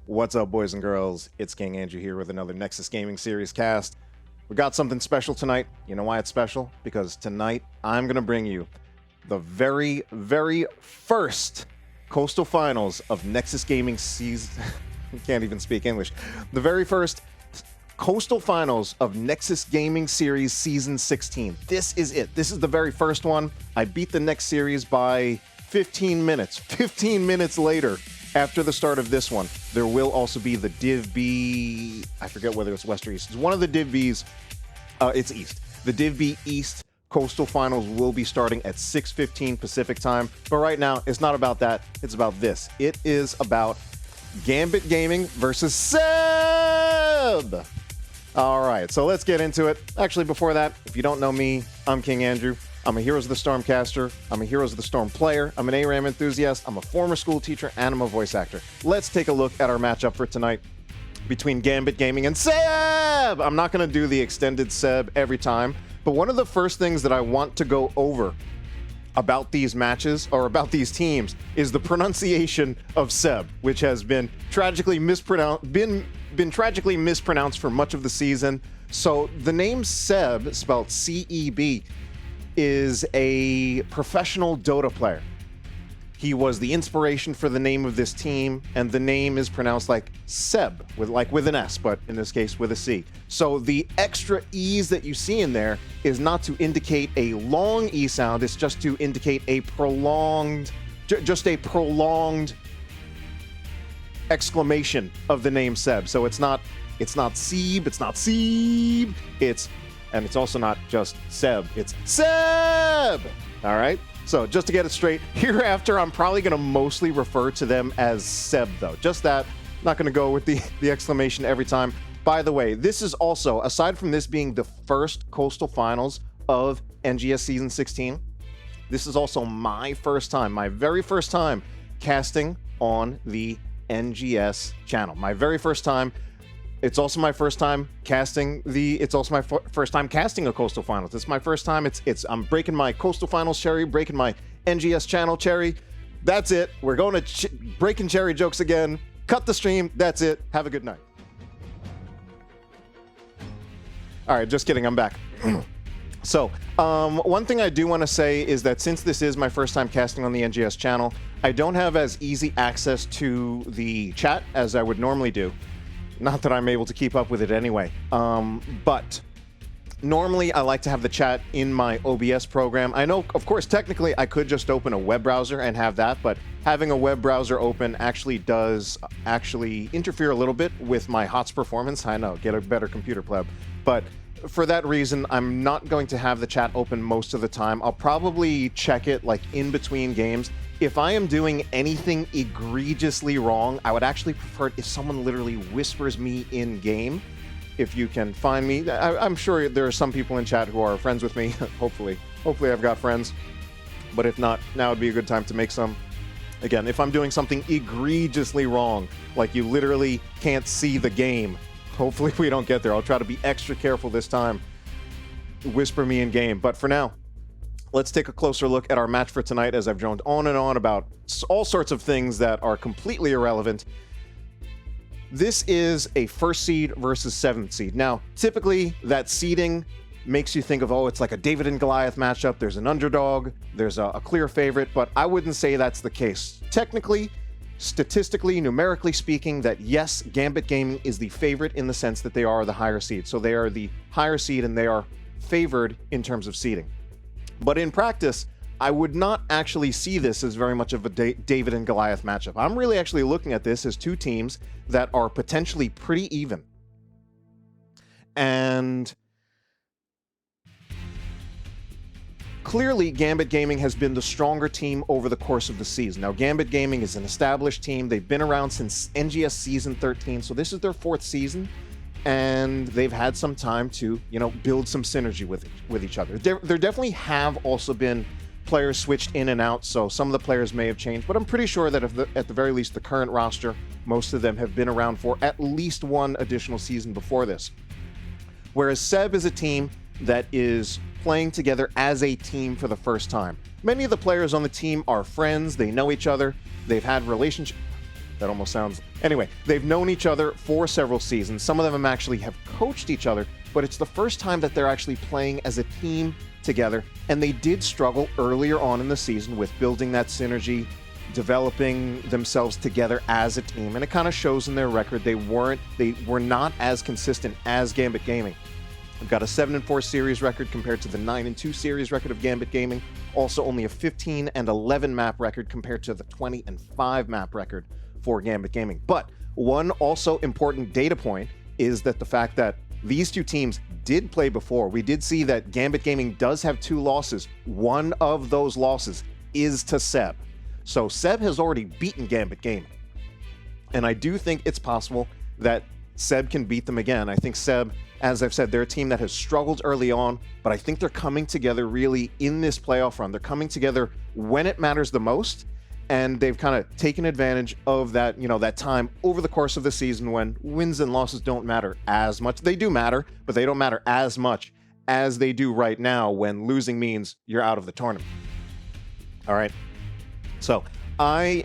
What's up, boys and girls? It's King Andrew here with another Nexus Gaming Series cast. We got something special tonight. You know why it's special? Because tonight I'm going to bring you the very first Coastal Finals of Nexus Gaming season. Can't even speak English. The very first Coastal Finals of Nexus Gaming Series Season 16. This is it. This is the very first one. I beat the next series by 15 minutes. 15 minutes later, after the start of this one, there will also be the Div B. I forget whether it's West or East. It's one of the Div Bs. It's East. The Div B East Coastal Finals will be starting at 6:15 Pacific time. But right now, it's not about that. It's about this. It is about Gambit Gaming versus Seb. All right, so let's get into it. Actually, before that, if you don't know me, I'm King Andrew. I'm a Heroes of the Storm caster. I'm a Heroes of the Storm player. I'm an ARAM enthusiast. I'm a former school teacher, and I'm a voice actor. Let's take a look at our matchup for tonight between Gambit Gaming and Seb. I'm not going to do the extended Seb every time, but one of the first things that I want to go over about these matches, or about these teams, is the pronunciation of Seb, which has been tragically mispronounced for much of the season. So the name Seb, spelled C-E-B, is a professional Dota player. He was the inspiration for the name of this team, and the name is pronounced like Seb, with an S, but in this case with a C. So the extra E's that you see in there is not to indicate a long E sound, it's just to indicate a prolonged, just a prolonged exclamation of the name Seb. So it's not Seb, it's not Seb, and it's also not just Seb, it's Seb! All right? So just to get it straight, hereafter I'm probably going to mostly refer to them as Seb, though. Just that. Not going to go with the exclamation every time. By the way, this is also, aside from this being the first Coastal Finals of NGS Season 16, this is also my very first time casting on the NGS channel. My very first time. It's also my first time casting first time casting a Coastal Finals. It's my first time. I'm breaking my Coastal Finals cherry, breaking my NGS channel cherry. That's it. We're going to breaking cherry jokes again. Cut the stream. That's it. Have a good night. All right, just kidding. I'm back. So, one thing I do want to say is that since this is my first time casting on the NGS channel, I don't have as easy access to the chat as I would normally do. Not that I'm able to keep up with it anyway, but normally I like to have the chat in my OBS program. I know, of course, technically I could just open a web browser and have that, but having a web browser open does interfere a little bit with my HOTS performance. I know, get a better computer, pleb. But for that reason, I'm not going to have the chat open most of the time. I'll probably check it like in between games. If I am doing anything egregiously wrong, I would actually prefer it if someone literally whispers me in game. If you can find me, I'm sure there are some people in chat who are friends with me. Hopefully I've got friends. But if not, now would be a good time to make some. Again, if I'm doing something egregiously wrong, like you literally can't see the game, hopefully we don't get there. I'll try to be extra careful this time. Whisper me in game. But for now, let's take a closer look at our match for tonight, as I've droned on and on about all sorts of things that are completely irrelevant. This is a first seed versus 7th seed. Now, typically, that seeding makes you think of, oh, it's like a David and Goliath matchup. There's an underdog. There's a clear favorite, but I wouldn't say that's the case. Technically, statistically, numerically speaking, that yes, Gambit Gaming is the favorite in the sense that they are the higher seed. So they are the higher seed and they are favored in terms of seeding. But in practice, I would not actually see this as very much of a David and Goliath matchup. I'm really actually looking at this as two teams that are potentially pretty even. And clearly, Gambit Gaming has been the stronger team over the course of the season. Now, Gambit Gaming is an established team. They've been around since NGS Season 13, so this is their 4th season. And they've had some time to, build some synergy with each other. There definitely have also been players switched in and out, so some of the players may have changed, but I'm pretty sure that at the very least, the current roster, most of them have been around for at least one additional season before this. Whereas Seb is a team that is playing together as a team for the first time. Many of the players on the team are friends, they know each other, they've had That almost sounds... Anyway, they've known each other for several seasons. Some of them actually have coached each other, but it's the first time that they're actually playing as a team together, and they did struggle earlier on in the season with building that synergy, developing themselves together as a team, and it kind of shows in their record. They were not as consistent as Gambit Gaming. We've got a 7-4 series record compared to the 9-2 series record of Gambit Gaming. Also only a 15-11 map record compared to the 20-5 map record for Gambit Gaming. But one also important data point is that the fact that these two teams did play before. We did see that Gambit Gaming does have 2 losses. One of those losses is to Seb. So Seb has already beaten Gambit Gaming. And I do think it's possible that Seb can beat them again. I think Seb, as I've said, they're a team that has struggled early on, but I think they're coming together really in this playoff run. They're coming together when it matters the most, and they've kind of taken advantage of that, that time over the course of the season when wins and losses don't matter as much. They do matter, but they don't matter as much as they do right now when losing means you're out of the tournament. All right. So I'm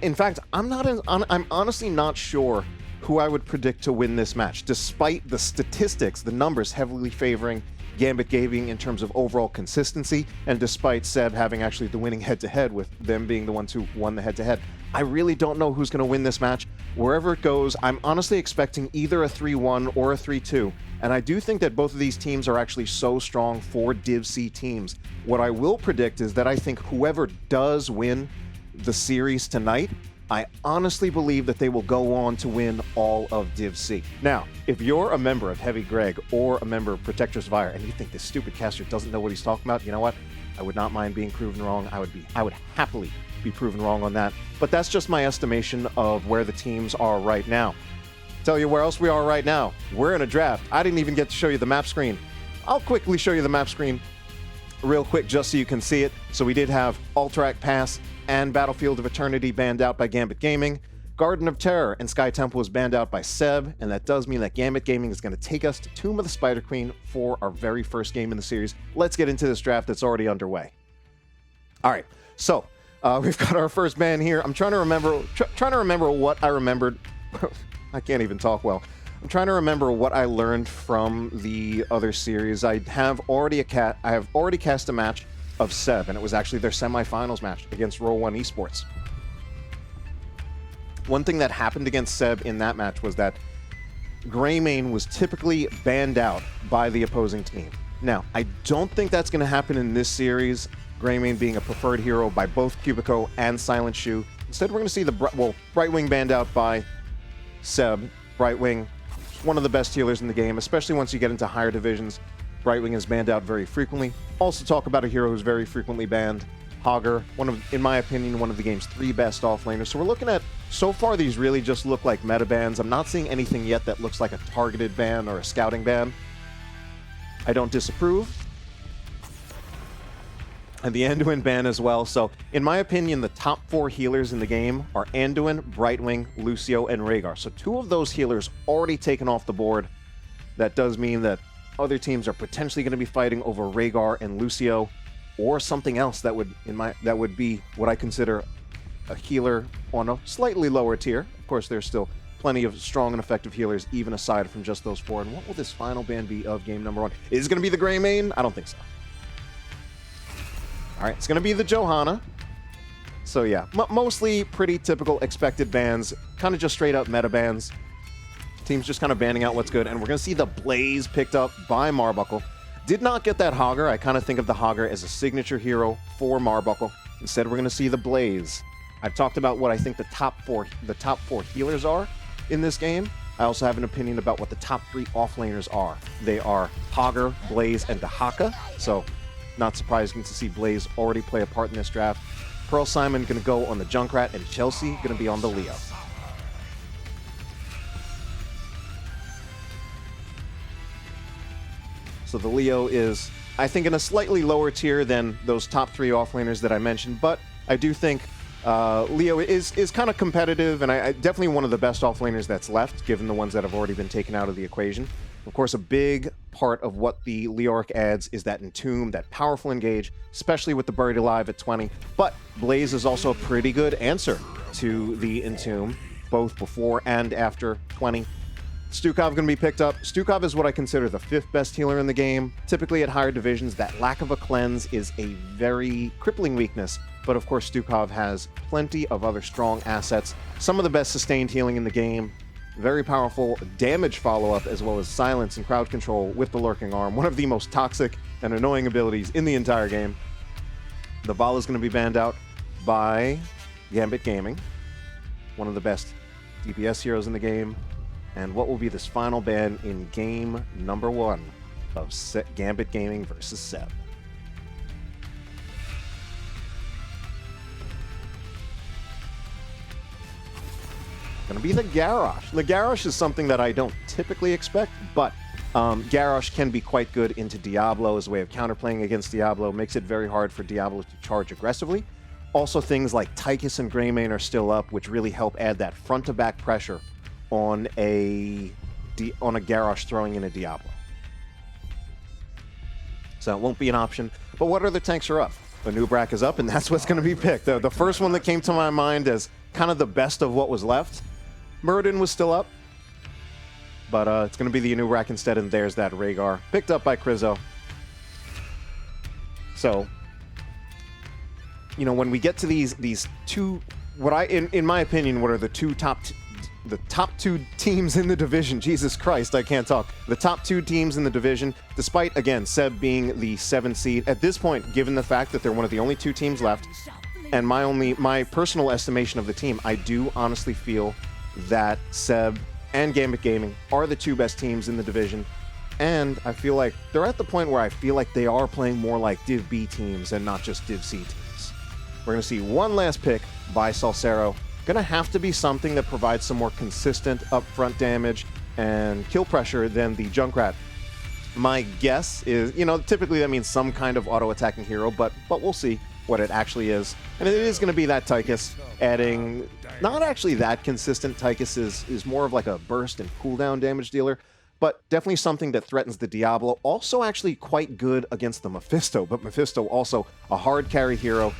honestly not sure who I would predict to win this match, despite the statistics, the numbers heavily favoring Gambit Gaming in terms of overall consistency, and despite Seb having actually the winning head-to-head with them being the ones who won the head-to-head. I really don't know who's going to win this match. Wherever it goes, I'm honestly expecting either a 3-1 or a 3-2, and I do think that both of these teams are actually so strong for Div C teams. What I will predict is that I think whoever does win the series tonight, I honestly believe that they will go on to win all of Div C. Now, if you're a member of Heavy Greg or a member of Protector's Fire and you think this stupid caster doesn't know what he's talking about, you know what? I would not mind being proven wrong. I would happily be proven wrong on that. But that's just my estimation of where the teams are right now. Tell you where else we are right now. We're in a draft. I didn't even get to show you the map screen. I'll quickly show you the map screen real quick just so you can see it. So we did have Alterac Pass and Battlefield of Eternity banned out by Gambit Gaming. Garden of Terror and Sky Temple was banned out by Seb, and that does mean that Gambit Gaming is going to take us to Tomb of the Spider Queen for our very first game in the series. Let's get into this draft that's already underway. All right, so we've got our first ban here. I'm trying to remember what I remembered. I can't even talk well. I'm trying to remember what I learned from the other series. I have already cast a match of Seb, and it was actually their semifinals match against Roll 1 Esports. One thing that happened against Seb in that match was that Greymane was typically banned out by the opposing team. Now, I don't think that's going to happen in this series, Greymane being a preferred hero by both Cubico and Silent Shoe. Instead, we're going to see the Brightwing banned out by Seb. Brightwing, one of the best healers in the game, especially once you get into higher divisions. Brightwing is banned out very frequently. Also talk about a hero who's very frequently banned, Hogger, in my opinion, one of the game's 3 best offlaners. So we're looking at, so far these really just look like meta bans. I'm not seeing anything yet that looks like a targeted ban or a scouting ban. I don't disapprove. And the Anduin ban as well. So in my opinion, the top 4 healers in the game are Anduin, Brightwing, Lucio, and Rhaegar. So 2 of those healers already taken off the board. That does mean that other teams are potentially going to be fighting over Rhaegar and Lucio, or something else that would be what I consider a healer on a slightly lower tier. Of course, there's still plenty of strong and effective healers, even aside from just those 4. And what will this final ban be of game number 1? Is it going to be the Greymane? I don't think so. All right, it's going to be the Johanna. So yeah, mostly pretty typical expected bans, kind of just straight up meta bans. Teams just kind of banning out what's good, and we're going to see the Blaze picked up by Marbuckle. Did not get that Hogger. I kind of think of the Hogger as a signature hero for Marbuckle. Instead, we're going to see the Blaze. I've talked about what I think the top four healers are in this game. I also have an opinion about what the top 3 offlaners are. They are Hogger, Blaze, and Dahaka. So, not surprising to see Blaze already play a part in this draft. Pearl Simon going to go on the Junkrat, and Chelsea going to be on the Leo. So the Leo is, I think, in a slightly lower tier than those top 3 offlaners that I mentioned, but I do think Leo is kind of competitive, and I definitely one of the best offlaners that's left, given the ones that have already been taken out of the equation. Of course, a big part of what the Leoric adds is that Entomb, that powerful engage, especially with the Buried Alive at 20. But Blaze is also a pretty good answer to the Entomb. both before and after 20. Stukov going to be picked up. Stukov is what I consider the 5th best healer in the game. Typically at higher divisions, that lack of a cleanse is a very crippling weakness, but of course Stukov has plenty of other strong assets. Some of the best sustained healing in the game. Very powerful damage follow-up, as well as silence and crowd control with the Lurking Arm. One of the most toxic and annoying abilities in the entire game. The Vala is going to be banned out by Gambit Gaming, one of the best DPS heroes in the game. And what will be this final ban in game number 1 of Gambit Gaming versus Seb? Gonna be the Garrosh. The Garrosh is something that I don't typically expect, but Garrosh can be quite good into Diablo as a way of counterplaying against Diablo. Makes it very hard for Diablo to charge aggressively. Also, things like Tychus and Greymane are still up, which really help add that front-to-back pressure on a Garrosh throwing in a Diablo. So it won't be an option. But what other tanks are up? Anubrak is up, and that's what's going to be picked. The first one that came to my mind as kind of the best of what was left. Muradin was still up, but it's going to be the Anubrak instead, and there's that Rhaegar, picked up by Krizo. So, you know, when we get to these two, in my opinion, what are the top 2 teams in the division. Jesus Christ, I can't talk. The top 2 teams in the division, despite, again, Seb being the 7th seed. At this point, given the fact that they're one of the only 2 teams left, and my personal estimation of the team, I do honestly feel that Seb and Gambit Gaming are the 2 best teams in the division. And I feel like they're at the point where I feel like they are playing more like Div B teams and not just Div C teams. We're going to see one last pick by Salsero. Gonna have to be something that provides some more consistent upfront damage and kill pressure than the Junkrat. My guess is, you know, typically that means some kind of auto-attacking hero, but we'll see what it actually is. And it is going to be that Tychus, adding not actually that consistent. Tychus is more of like a burst and cooldown damage dealer, but definitely something that threatens the Diablo. Also actually quite good against the Mephisto, but Mephisto also a hard carry hero.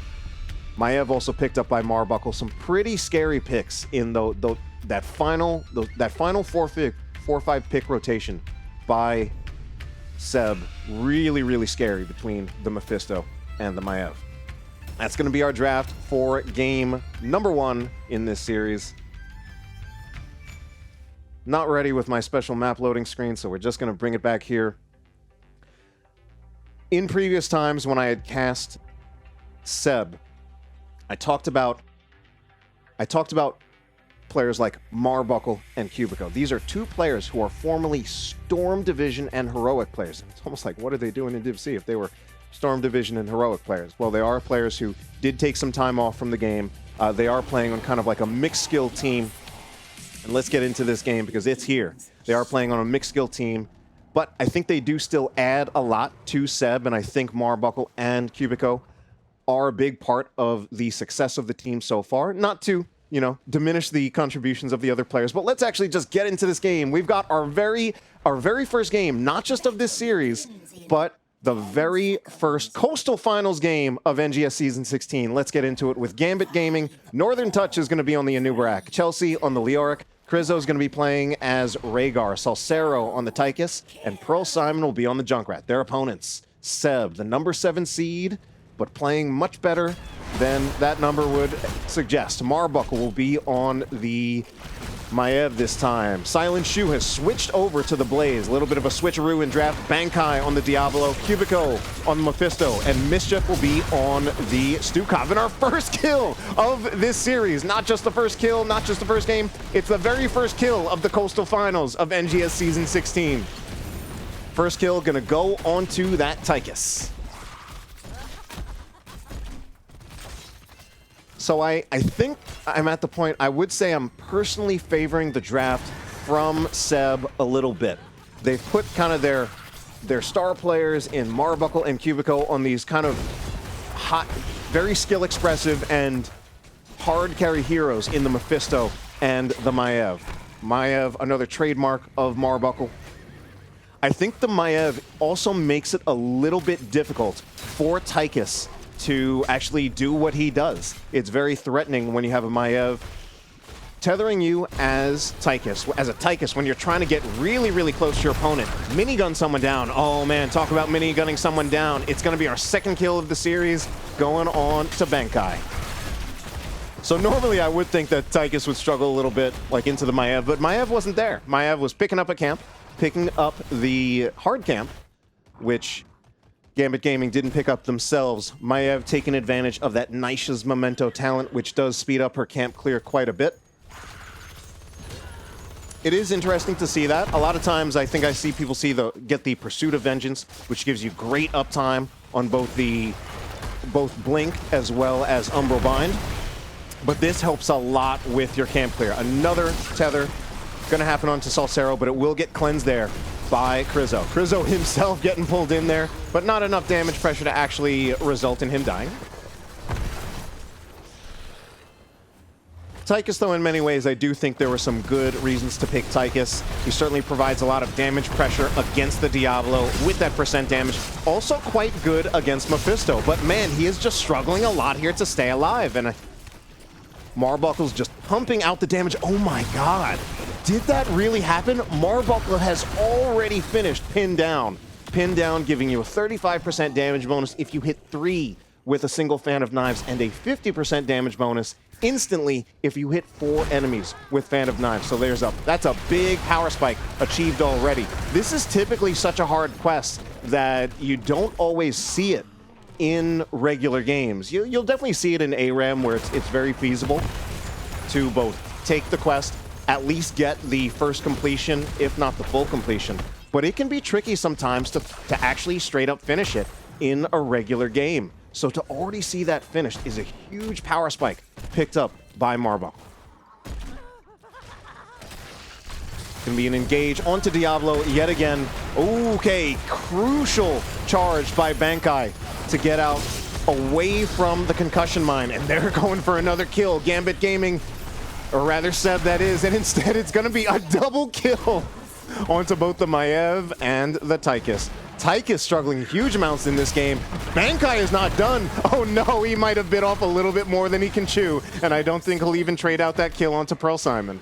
Maiev also picked up by Marbuckle. Some pretty scary picks in that final 4-5 pick rotation by Seb. Really, really scary between the Mephisto and the Maiev. That's going to be our draft for game number 1 in this series. Not ready with my special map loading screen, so we're just going to bring it back here. In previous times when I had cast Seb, I talked about players like Marbuckle and Cubico. These are 2 players who are formerly Storm Division and Heroic players. It's almost like, what are they doing in Div C if they were Storm Division and Heroic players? Well, they are players who did take some time off from the game. They are playing on kind of like a mixed skill team. And let's get into this game because it's here. They are playing on a mixed skill team, but I think they do still add a lot to Seb, and I think Marbuckle and Cubico are a big part of the success of the team so far. Not to, you know, diminish the contributions of the other players, but let's actually just get into this game. We've got our very first game, not just of this series, but the very first Coastal Finals game of NGS Season 16. Let's get into it with Gambit Gaming. Northern Touch is going to be on the Anubrak, Chelsea on the Leoric, Krizo is going to be playing as Rhaegar, Salsero on the Tychus, and Pearl Simon will be on the Junkrat. Their opponents, Seb, the number 7 seed, but playing much better than that number would suggest. Marbuckle will be on the Maiev this time. Silent Shoe has switched over to the Blaze. A little bit of a switcheroo in draft. Bankai on the Diablo. Cubico on the Mephisto. And Mischief will be on the Stukov. And our first kill of this series. Not just the first kill, not just the first game. It's the very first kill of the Coastal Finals of NGS Season 16. First kill gonna go onto that Tychus. So I think I'm at the point, I would say I'm personally favoring the draft from Seb a little bit. They've put kind of their star players in Marbuckle and Cubico on these kind of hot, very skill expressive and hard carry heroes in the Mephisto and the Maiev. Maiev, another trademark of Marbuckle. I think the Maiev also makes it a little bit difficult for Tychus to actually do what he does. It's very threatening when you have a Maiev tethering you as a Tychus, when you're trying to get really, really close to your opponent, minigun someone down. Oh man, talk about minigunning someone down. It's going to be our second kill of the series, going on to Bankai. So normally I would think that Tychus would struggle a little bit, like into the Maiev, but Maiev wasn't there. Maiev was picking up a camp, picking up the hard camp, which Gambit Gaming didn't pick up themselves. Maiev taking advantage of that Nisha's Memento talent, which does speed up her camp clear quite a bit. It is interesting to see that. A lot of times I think I see people get the Pursuit of Vengeance, which gives you great uptime on both Blink as well as Umbral Bind. But this helps a lot with your camp clear. Another tether going to happen onto Salsero, but it will get cleansed there by Krizzo. Krizzo himself getting pulled in there, but not enough damage pressure to actually result in him dying. Tychus, though, in many ways, I do think there were some good reasons to pick Tychus. He certainly provides a lot of damage pressure against the Diablo with that % damage. Also quite good against Mephisto, but man, he is just struggling a lot here to stay alive. And Marbuckle's just pumping out the damage. Oh my god. Did that really happen? Marbuckle has already finished pinned down. Pinned down, giving you a 35% damage bonus if you hit 3 with a single Fan of Knives, and a 50% damage bonus instantly if you hit 4 enemies with Fan of Knives. So that's a big power spike achieved already. This is typically such a hard quest that you don't always see it in regular games. You'll definitely see it in ARAM, where it's very feasible to both take the quest, at least get the first completion, if not the full completion. But it can be tricky sometimes to actually straight up finish it in a regular game. So to already see that finished is a huge power spike picked up by Marbuckle. Gonna be an engage onto Diablo yet again. Okay, crucial charge by Bankai to get out away from the concussion mine, and they're going for another kill. Gambit Gaming, or rather Seb that is, and instead it's gonna be a double kill onto both the Maiev and the Tychus. Tychus struggling huge amounts in this game. Bankai is not done. Oh no, he might have bit off a little bit more than he can chew, and I don't think he'll even trade out that kill onto Pearl Simon.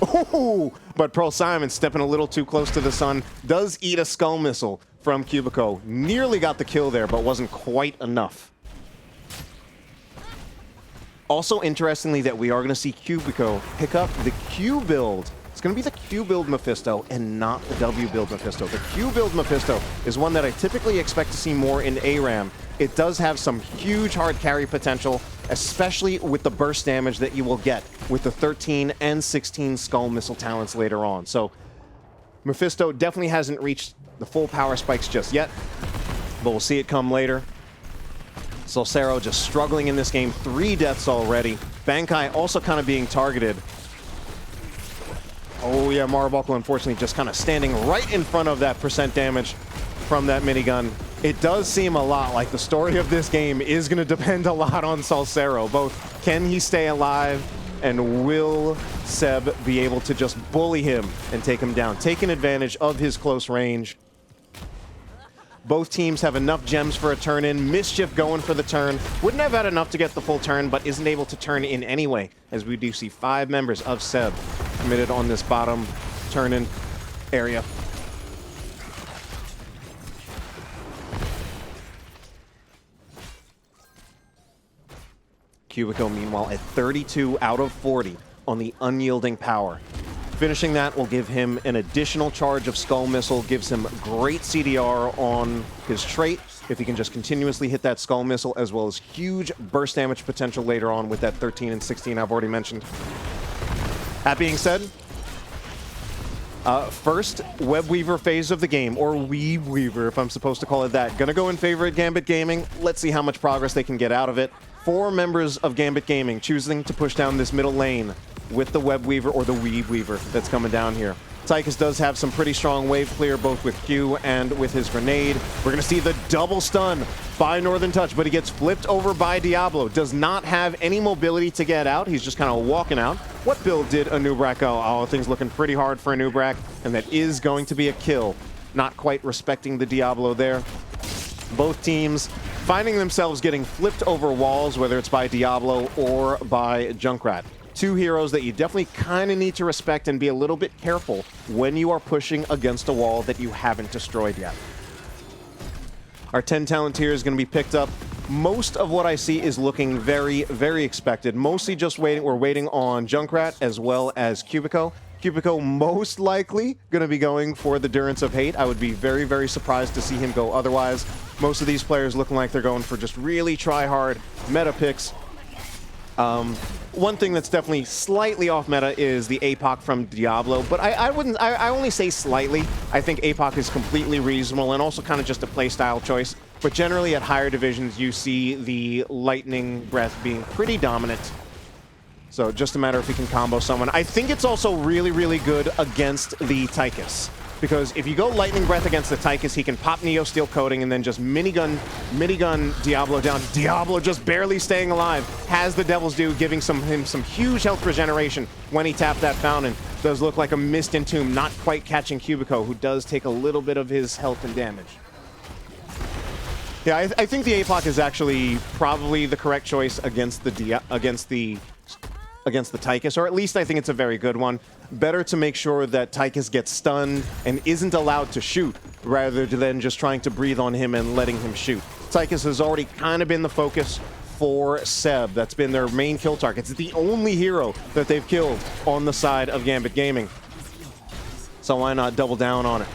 Oh, but Pearl Simon stepping a little too close to the sun, does eat a skull missile from Cubico. Nearly got the kill there, but wasn't quite enough. Also, interestingly, that we are going to see Cubico pick up the Q build. It's going to be the Q build Mephisto and not the W build Mephisto. The Q build Mephisto is one that I typically expect to see more in ARAM. It does have some huge hard carry potential, especially with the burst damage that you will get with the 13 and 16 skull missile talents later on. So Mephisto definitely hasn't reached the full power spikes just yet, but we'll see it come later. Salsero just struggling in this game. 3 deaths already. Bankai also kind of being targeted. Oh yeah, Marbuckle unfortunately just kind of standing right in front of that % damage from that minigun. It does seem a lot like the story of this game is going to depend a lot on Salsero. Both, can he stay alive, and will Seb be able to just bully him and take him down, taking advantage of his close range. Both teams have enough gems for a turn in. Mischief going for the turn. Wouldn't have had enough to get the full turn, but isn't able to turn in anyway, as we do see 5 members of Seb committed on this bottom turn-in area. Cubico, meanwhile, at 32 out of 40 on the unyielding power. Finishing that will give him an additional charge of Skull Missile, gives him great CDR on his trait, if he can just continuously hit that Skull Missile, as well as huge burst damage potential later on with that 13 and 16 I've already mentioned. That being said, first Web Weaver phase of the game, or Weeb Weaver if I'm supposed to call it that, gonna go in favor of Gambit Gaming. Let's see how much progress they can get out of it. 4 members of Gambit Gaming choosing to push down this middle lane with the Web Weaver, or the Weeb Weaver that's coming down here. Tychus does have some pretty strong wave clear, both with Q and with his grenade. We're going to see the double stun by Northern Touch, but he gets flipped over by Diablo. Does not have any mobility to get out. He's just kind of walking out. What build did Anubrak go? Oh, things looking pretty hard for Anubrak, and that is going to be a kill. Not quite respecting the Diablo there. Both teams finding themselves getting flipped over walls, whether it's by Diablo or by Junkrat. Two heroes that you definitely kind of need to respect and be a little bit careful when you are pushing against a wall that you haven't destroyed yet. Our 10 talent tier is going to be picked up. Most of what I see is looking very, very expected. Mostly just waiting. We're waiting on Junkrat as well as Cubico. Cubico most likely going to be going for the Durance of Hate. I would be very, very surprised to see him go otherwise. Most of these players looking like they're going for just really try-hard meta picks. One thing that's definitely slightly off meta is the APOC from Diablo, but I only say slightly. I think APOC is completely reasonable and also kind of just a playstyle choice. But generally at higher divisions, you see the Lightning Breath being pretty dominant. So just a matter if he can combo someone. I think it's also really, really good against the Tychus. Because if you go Lightning Breath against the Tychus, he can pop Neo Steel Coating and then just minigun Diablo down. Diablo just barely staying alive. Has the Devil's Due, giving him some huge health regeneration when he tapped that fountain. Does look like a Mist Entomb, not quite catching Cubico, who does take a little bit of his health and damage. Yeah, I think the APOC is actually probably the correct choice against the Tychus, or at least I think it's a very good one. Better to make sure that Tychus gets stunned and isn't allowed to shoot, rather than just trying to breathe on him and letting him shoot. Tychus has already kind of been the focus for Seb. That's been their main kill target. It's the only hero that they've killed on the side of Gambit Gaming. So why not double down on it?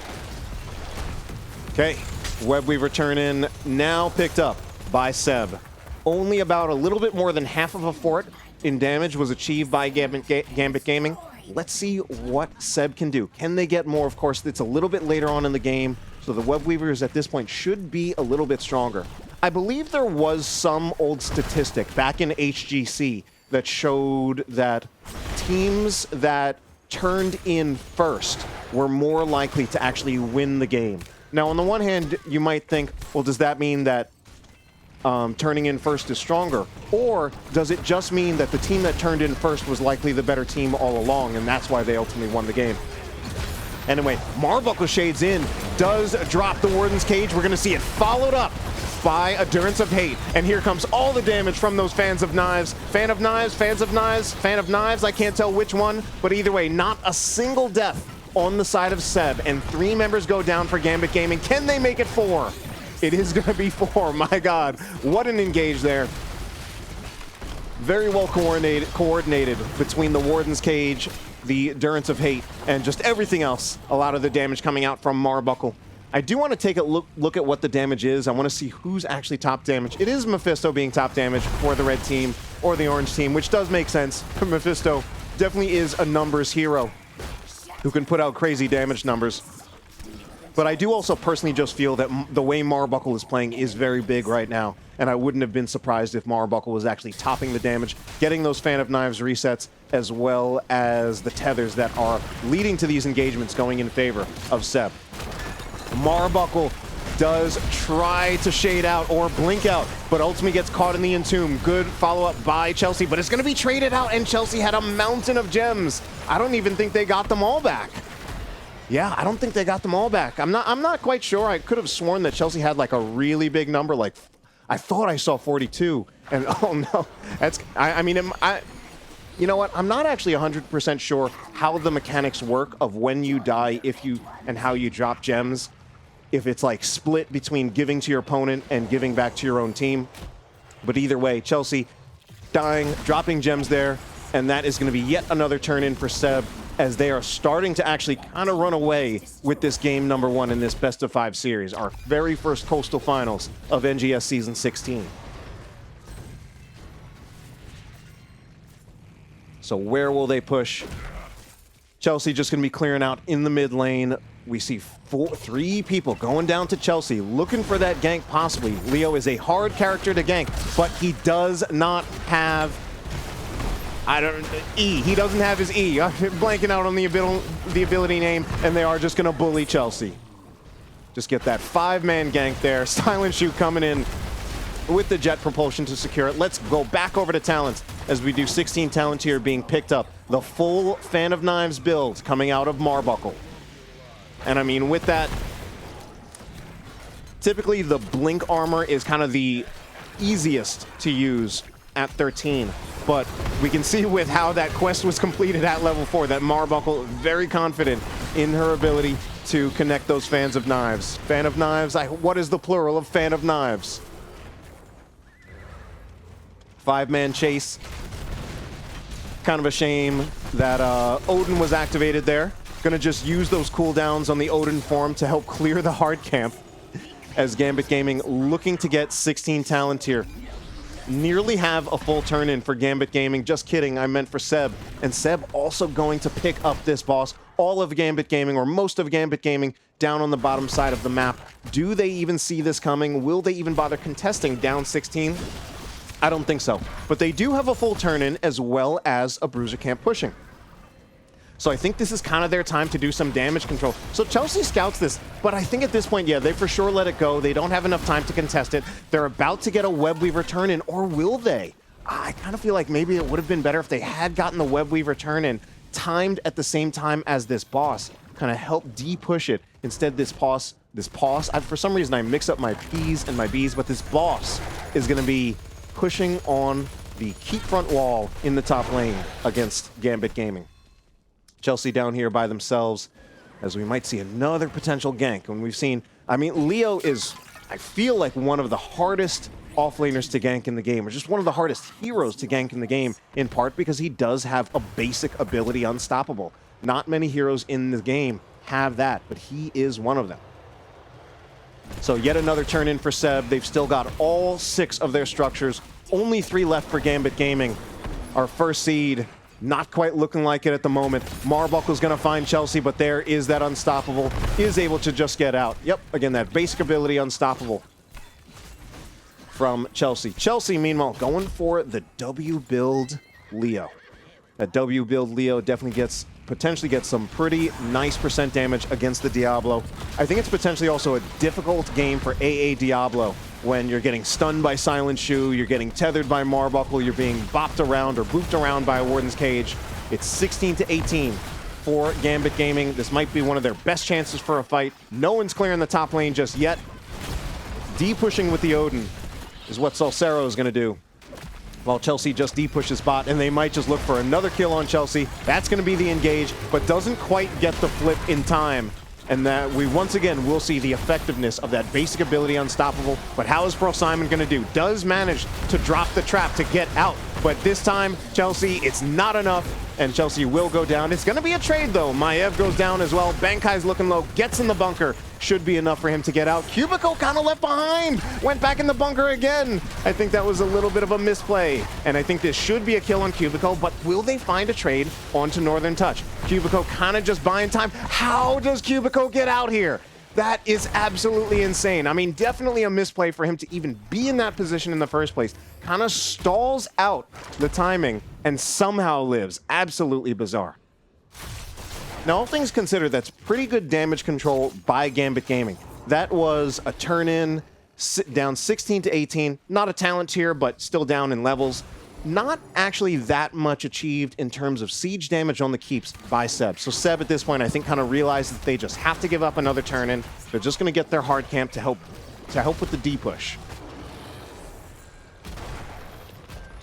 Okay, Web Weaver turn-in now picked up by Seb. Only about a little bit more than half of a fort in damage was achieved by Gambit Gaming. Let's see what Seb can do. Can they get more? Of course, it's a little bit later on in the game, so the Web Weavers at this point should be a little bit stronger. I believe there was some old statistic back in HGC that showed that teams that turned in first were more likely to actually win the game. Now, on the one hand, you might think, well, does that mean that turning in first is stronger? Or does it just mean that the team that turned in first was likely the better team all along, and that's why they ultimately won the game? Anyway, Marbuckle shades in, does drop the Warden's Cage. We're going to see it followed up by a Durance of Hate. And here comes all the damage from those fans of knives. Fan of knives, fans of knives, fan of knives. I can't tell which one, but either way, not a single death on the side of Seb. And 3 members go down for Gambit Gaming. Can they make it 4? It is going to be 4. My God, what an engage there. Very well coordinated between the Warden's Cage, the Durance of Hate, and just everything else. A lot of the damage coming out from Marbuckle. I do want to take a look at what the damage is. I want to see who's actually top damage. It is Mephisto being top damage for the red team or the orange team, which does make sense. Mephisto definitely is a numbers hero who can put out crazy damage numbers. But I do also personally just feel that the way Marbuckle is playing is very big right now, and I wouldn't have been surprised if Marbuckle was actually topping the damage, getting those Fan of Knives resets, as well as the tethers that are leading to these engagements going in favor of Seb. Marbuckle does try to shade out or blink out, but ultimately gets caught in the Entomb. Good follow-up by Chelsea, but it's going to be traded out, and Chelsea had a mountain of gems. I don't even think they got them all back. Yeah, I don't think they got them all back. I'm not quite sure. I could have sworn that Chelsea had like a really big number. Like, I thought I saw 42. And oh no, that's. You know what? I'm not actually 100% sure how the mechanics work of when you die, and how you drop gems. If it's like split between giving to your opponent and giving back to your own team. But either way, Chelsea dying, dropping gems there, and that is going to be yet another turn in for Seb, as they are starting to actually kind of run away with this game number 1 in this best of 5 series, our very first Coastal Finals of NGS Season 16. So where will they push? Chelsea just going to be clearing out in the mid lane. We see 3 people going down to Chelsea, looking for that gank possibly. Leo is a hard character to gank, but he does not have E. He doesn't have his E. I'm blanking out on the ability name, and they are just going to bully Chelsea. Just get that 5-man gank there. Silent Shoot coming in with the jet propulsion to secure it. Let's go back over to talents as we do 16 talent tier being picked up. The full Fan of Knives build coming out of Marbuckle. And I mean, with that, typically the blink armor is kind of the easiest to use at 13. But we can see with how that quest was completed at level 4 that Marbuckle very confident in her ability to connect those fans of knives. Fan of knives, what is the plural of fan of knives? 5-man chase. Kind of a shame that Odin was activated there. Gonna just use those cooldowns on the Odin form to help clear the hard camp as Gambit Gaming looking to get 16 talent here. Nearly have a full turn-in for Gambit Gaming. Just kidding, I meant for Seb. And Seb also going to pick up this boss. All of Gambit Gaming, or most of Gambit Gaming, down on the bottom side of the map. Do they even see this coming? Will they even bother contesting down 16? I don't think so. But they do have a full turn-in as well as a bruiser camp pushing. So I think this is kind of their time to do some damage control. So Chelsea scouts this, but I think at this point, yeah, they for sure let it go. They don't have enough time to contest it. They're about to get a Webweaver turn-in, or will they? I kind of feel like maybe it would have been better if they had gotten the Webweaver turn-in timed at the same time as this boss. Kind of help de-push it. Instead, this boss, for some reason I mix up my P's and my B's, but this boss is going to be pushing on the keep front wall in the top lane against Gambit Gaming. Chelsea down here by themselves, as we might see another potential gank. When we've seen, I mean, Leo is, I feel like, one of the hardest offlaners to gank in the game, or just one of the hardest heroes to gank in the game, in part because he does have a basic ability, Unstoppable. Not many heroes in the game have that, but he is one of them. So yet another turn in for Seb. They've still got all 6 of their structures. Only 3 left for Gambit Gaming. Our first seed, not quite looking like it at the moment. Marbuckle's going to find Chelsea, but there is that Unstoppable. Is able to just get out. Yep, again, that basic ability, Unstoppable, from Chelsea. Chelsea, meanwhile, going for the W build Leo. That W build Leo definitely potentially gets some pretty nice % damage against the Diablo. I think it's potentially also a difficult game for AA Diablo when you're getting stunned by Silent Shoe, you're getting tethered by Marbuckle, you're being bopped around or booped around by a Warden's Cage. It's 16-18 for Gambit Gaming. This might be one of their best chances for a fight. No one's clearing the top lane just yet. D-pushing with the Odin is what Salcero is going to do, while Chelsea just D-pushes bot, and they might just look for another kill on Chelsea. That's going to be the engage, but doesn't quite get the flip in time. And that we once again will see the effectiveness of that basic ability, Unstoppable. But how is Pearl Simon going to do? Does manage to drop the trap to get out. But this time, Chelsea, it's not enough, and Chelsea will go down. It's going to be a trade, though. Maev goes down as well. Bankai's looking low, gets in the bunker. Should be enough for him to get out. Cubico kind of left behind. Went back in the bunker again. I think that was a little bit of a misplay. And I think this should be a kill on Cubico, but will they find a trade onto Northern Touch? Cubico kind of just buying time. How does Cubico get out here? That is absolutely insane. I mean, definitely a misplay for him to even be in that position in the first place. Kind of stalls out the timing and somehow lives. Absolutely bizarre. Now, all things considered, that's pretty good damage control by Gambit Gaming. That was a turn-in, down 16-18. Not a talent tier, but still down in levels. Not actually that much achieved in terms of siege damage on the keeps by Seb. So Seb, at this point, I think kind of realized that they just have to give up another turn-in. They're just going to get their hard camp to help with the D-push.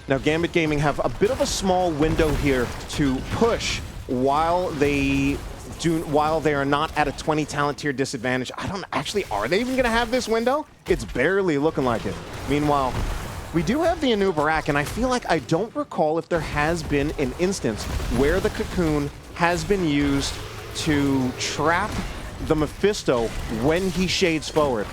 Now, Gambit Gaming have a bit of a small window here to push while they are not at a 20 talent tier disadvantage. I don't actually, are they even going to have this window? It's barely looking like it. Meanwhile, we do have the Anu Barak, and I feel like I don't recall if there has been an instance where the Cocoon has been used to trap the Mephisto when he shades forward.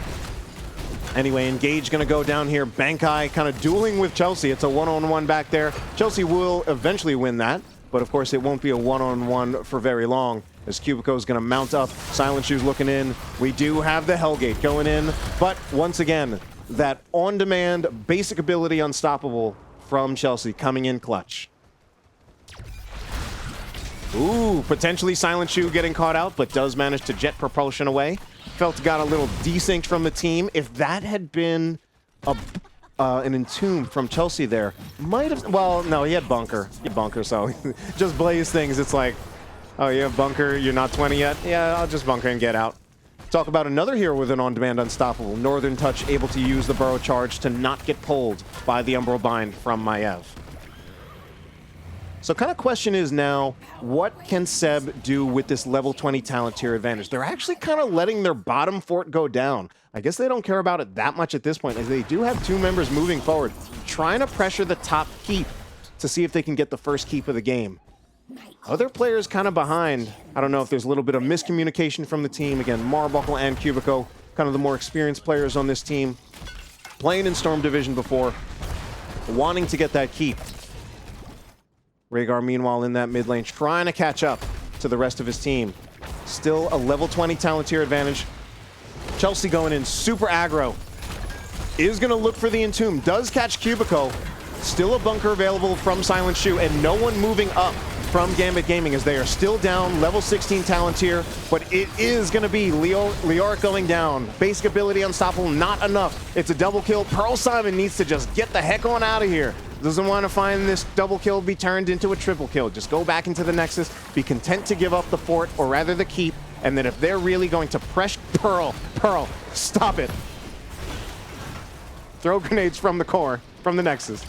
Anyway, Engage going to go down here. Bankai kind of dueling with Chelsea. It's a one-on-one back there. Chelsea will eventually win that, but of course it won't be a one-on-one for very long, as Cubico is going to mount up. Silent Shoe's looking in. We do have the Hellgate going in, but once again, that on-demand basic ability Unstoppable from Chelsea coming in clutch. Ooh, potentially Silent Shoe getting caught out, but does manage to jet propulsion away. Felt got a little desynced from the team. If that had been an entomb from Chelsea there, might have, well, no, he had bunker. He had bunker, so just blaze things. It's like, oh, you have bunker, you're not 20 yet? Yeah, I'll just bunker and get out. Talk about another hero with an on-demand unstoppable. Northern Touch able to use the burrow charge to not get pulled by the Umbral Bind from Maiev. So kind of question is now, what can Seb do with this level 20 talent tier advantage? They're actually kind of letting their bottom fort go down. I guess they don't care about it that much at this point, as they do have two members moving forward, trying to pressure the top keep to see if they can get the first keep of the game. Other players kind of behind. I don't know if there's a little bit of miscommunication from the team. Again, Marbuckle and Cubico, kind of the more experienced players on this team, playing in Storm Division before, wanting to get that keep. Rhaegar, meanwhile, in that mid lane, trying to catch up to the rest of his team. Still a level 20 talent tier advantage. Chelsea going in super aggro. Is going to look for the Entomb. Does catch Cubico. Still a bunker available from Silent Shoe, and no one moving up from Gambit Gaming as they are still down, level 16 talent tier, but it is going to be Leoric going down. Basic ability unstoppable, not enough. It's a double kill. Pearl Simon needs to just get the heck on out of here. Doesn't want to find this double kill be turned into a triple kill. Just go back into the Nexus, be content to give up the fort, or rather the keep, and then if they're really going to press Pearl, stop it. Throw grenades from the core, from the Nexus.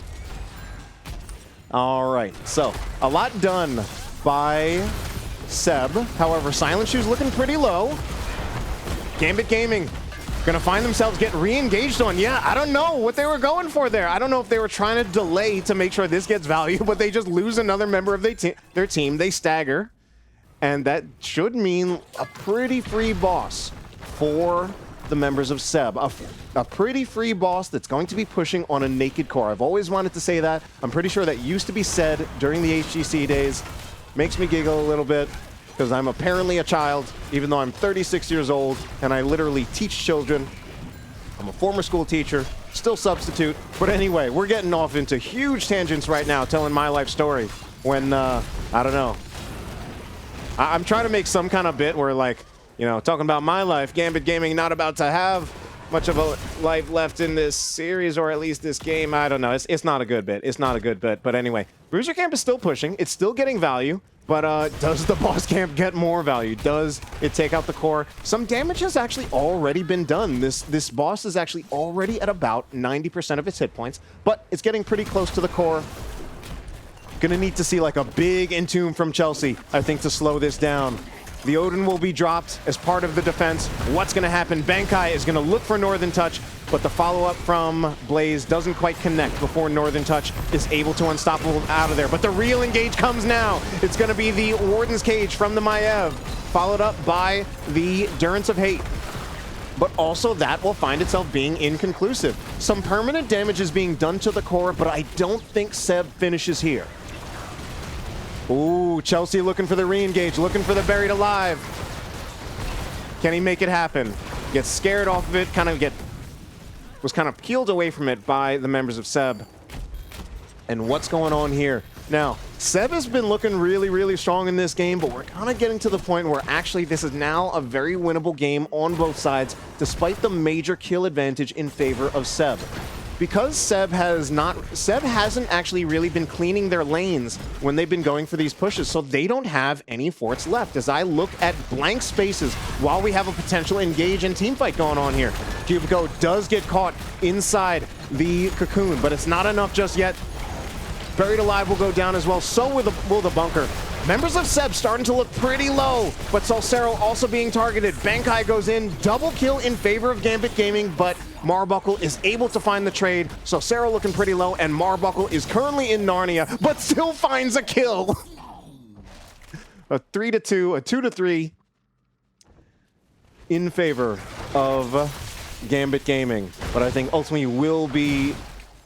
All right, so a lot done by Seb. However, Silent Shoe's looking pretty low. Gambit Gaming gonna find themselves getting re-engaged on. Yeah, I don't know what they were going for there. I don't know if they were trying to delay to make sure this gets value, but they just lose another member of their team. They stagger, and that should mean a pretty free boss for the members of Seb. A pretty free boss that's going to be pushing on a naked core. I've always wanted to say that. I'm pretty sure that used to be said during the HGC days. Makes me giggle a little bit because I'm apparently a child, even though I'm 36 years old and I literally teach children. I'm a former school teacher, still substitute. But anyway, we're getting off into huge tangents right now, telling my life story when, I don't know. I'm trying to make some kind of bit where, like, you know, talking about my life, Gambit Gaming not about to have much of a life left in this series, or at least this game. I don't know. It's not a good bit. It's not a good bit. But anyway, Bruiser Camp is still pushing. It's still getting value. But does the boss camp get more value? Does it take out the core? Some damage has actually already been done. This boss is actually already at about 90% of its hit points, but it's getting pretty close to the core. Gonna need to see like a big Entomb from Chelsea, I think, to slow this down. The Odin will be dropped as part of the defense. What's going to happen? Bankai is going to look for Northern Touch, but the follow-up from Blaze doesn't quite connect before Northern Touch is able to unstoppable out of there. But the real engage comes now. It's going to be the Warden's Cage from the Maiev, followed up by the Durance of Hate. But also that will find itself being inconclusive. Some permanent damage is being done to the core, but I don't think Seb finishes here. Ooh, Chelsea looking for the re-engage, looking for the buried alive. Can he make it happen? Gets scared off of it, was kind of peeled away from it by the members of Seb. And what's going on here? Now, Seb has been looking really, really strong in this game, but we're kind of getting to the point where actually this is now a very winnable game on both sides, despite the major kill advantage in favor of Seb. Because Seb hasn't actually really been cleaning their lanes when they've been going for these pushes, so they don't have any forts left. As I look at blank spaces while we have a potential engage and teamfight going on here. Cubico does get caught inside the cocoon, but it's not enough just yet. Buried alive will go down as well, so will the bunker. Members of Seb starting to look pretty low, but Salcero also being targeted. Bankai goes in, double kill in favor of Gambit Gaming, but Marbuckle is able to find the trade. Salcero looking pretty low, and Marbuckle is currently in Narnia, but still finds a kill. A 3-2, a 2-3 in favor of Gambit Gaming, but I think ultimately will be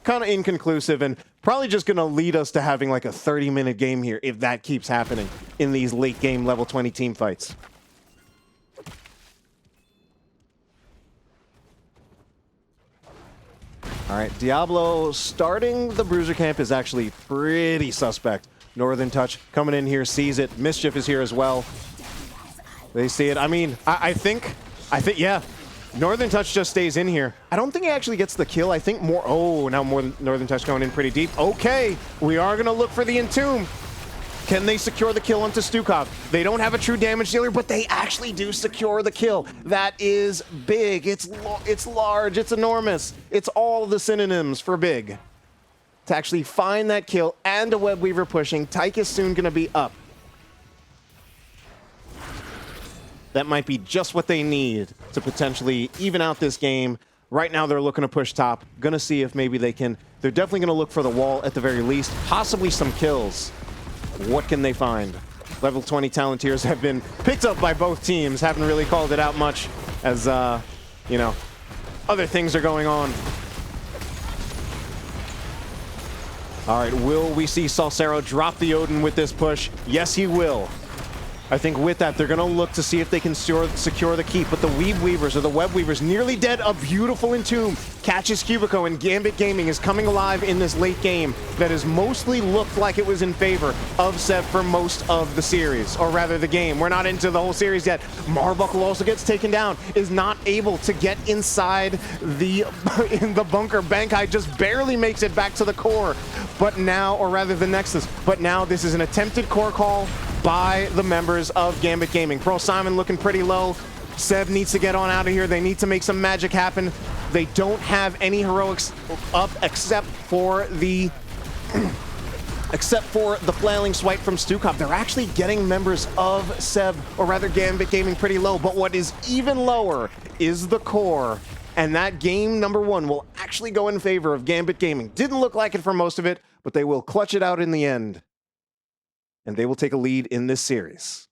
kind of inconclusive and probably just going to lead us to having like a 30-minute game here if that keeps happening in these late game level 20 team fights. All right, Diablo starting the Bruiser Camp is actually pretty suspect. Northern Touch coming in here, sees it. Mischief is here as well. They see it. I mean, I think, yeah. Northern Touch just stays in here. I don't think he actually gets the kill. I think more... Oh, now more Northern Touch going in pretty deep. Okay, we are going to look for the Entomb. Can they secure the kill onto Stukov? They don't have a true damage dealer, but they actually do secure the kill. That is big. It's large. It's enormous. It's all the synonyms for big. To actually find that kill and a Web Weaver pushing, Tyke is soon going to be up. That might be just what they need to potentially even out this game. Right now, they're looking to push top. Gonna see if maybe they can. They're definitely gonna look for the wall at the very least. Possibly some kills. What can they find? Level 20 Talonteers have been picked up by both teams. Haven't really called it out much as, you know, other things are going on. All right, will we see Salsero drop the Odin with this push? Yes, he will. I think with that, they're going to look to see if they can secure the keep. But the Weeb Weavers, or the Web Weavers, nearly dead. A beautiful Entomb catches Cubico, and Gambit Gaming is coming alive in this late game that has mostly looked like it was in favor of Sev for most of the series, or rather the game. We're not into the whole series yet. Marbuckle also gets taken down, is not able to get inside the in the bunker. Bankai just barely makes it back to the core, but now, or rather the Nexus, but now this is an attempted core call by the members of Gambit Gaming. Pro Simon looking pretty low. Seb needs to get on out of here. They need to make some magic happen. They don't have any heroics up except for the flailing swipe from Stukov. They're actually getting members of Seb, or rather Gambit Gaming, pretty low. But what is even lower is the core. And that game number one will actually go in favor of Gambit Gaming. Didn't look like it for most of it, but they will clutch it out in the end. And they will take a lead in this series.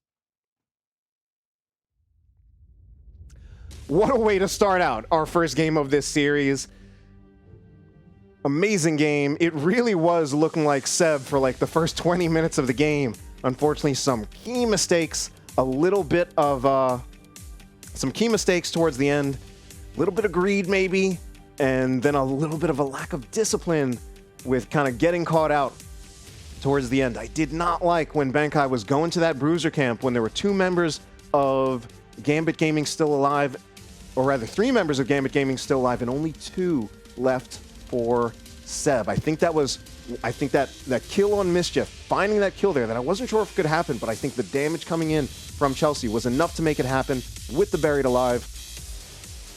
What a way to start out our first game of this series. Amazing game. It really was looking like Seb for like the first 20 minutes of the game. Unfortunately, some key mistakes, a little bit of some key mistakes towards the end, a little bit of greed maybe, and then a little bit of a lack of discipline with kind of getting caught out towards the end. I did not like when Bankai was going to that bruiser camp when there were two members of Gambit Gaming still alive, or rather 3 members of Gambit Gaming still alive, and only 2 left for Seb. I think that kill on Mischief, finding that kill there that I wasn't sure if it could happen, but I think the damage coming in from Chelsea was enough to make it happen with the buried alive.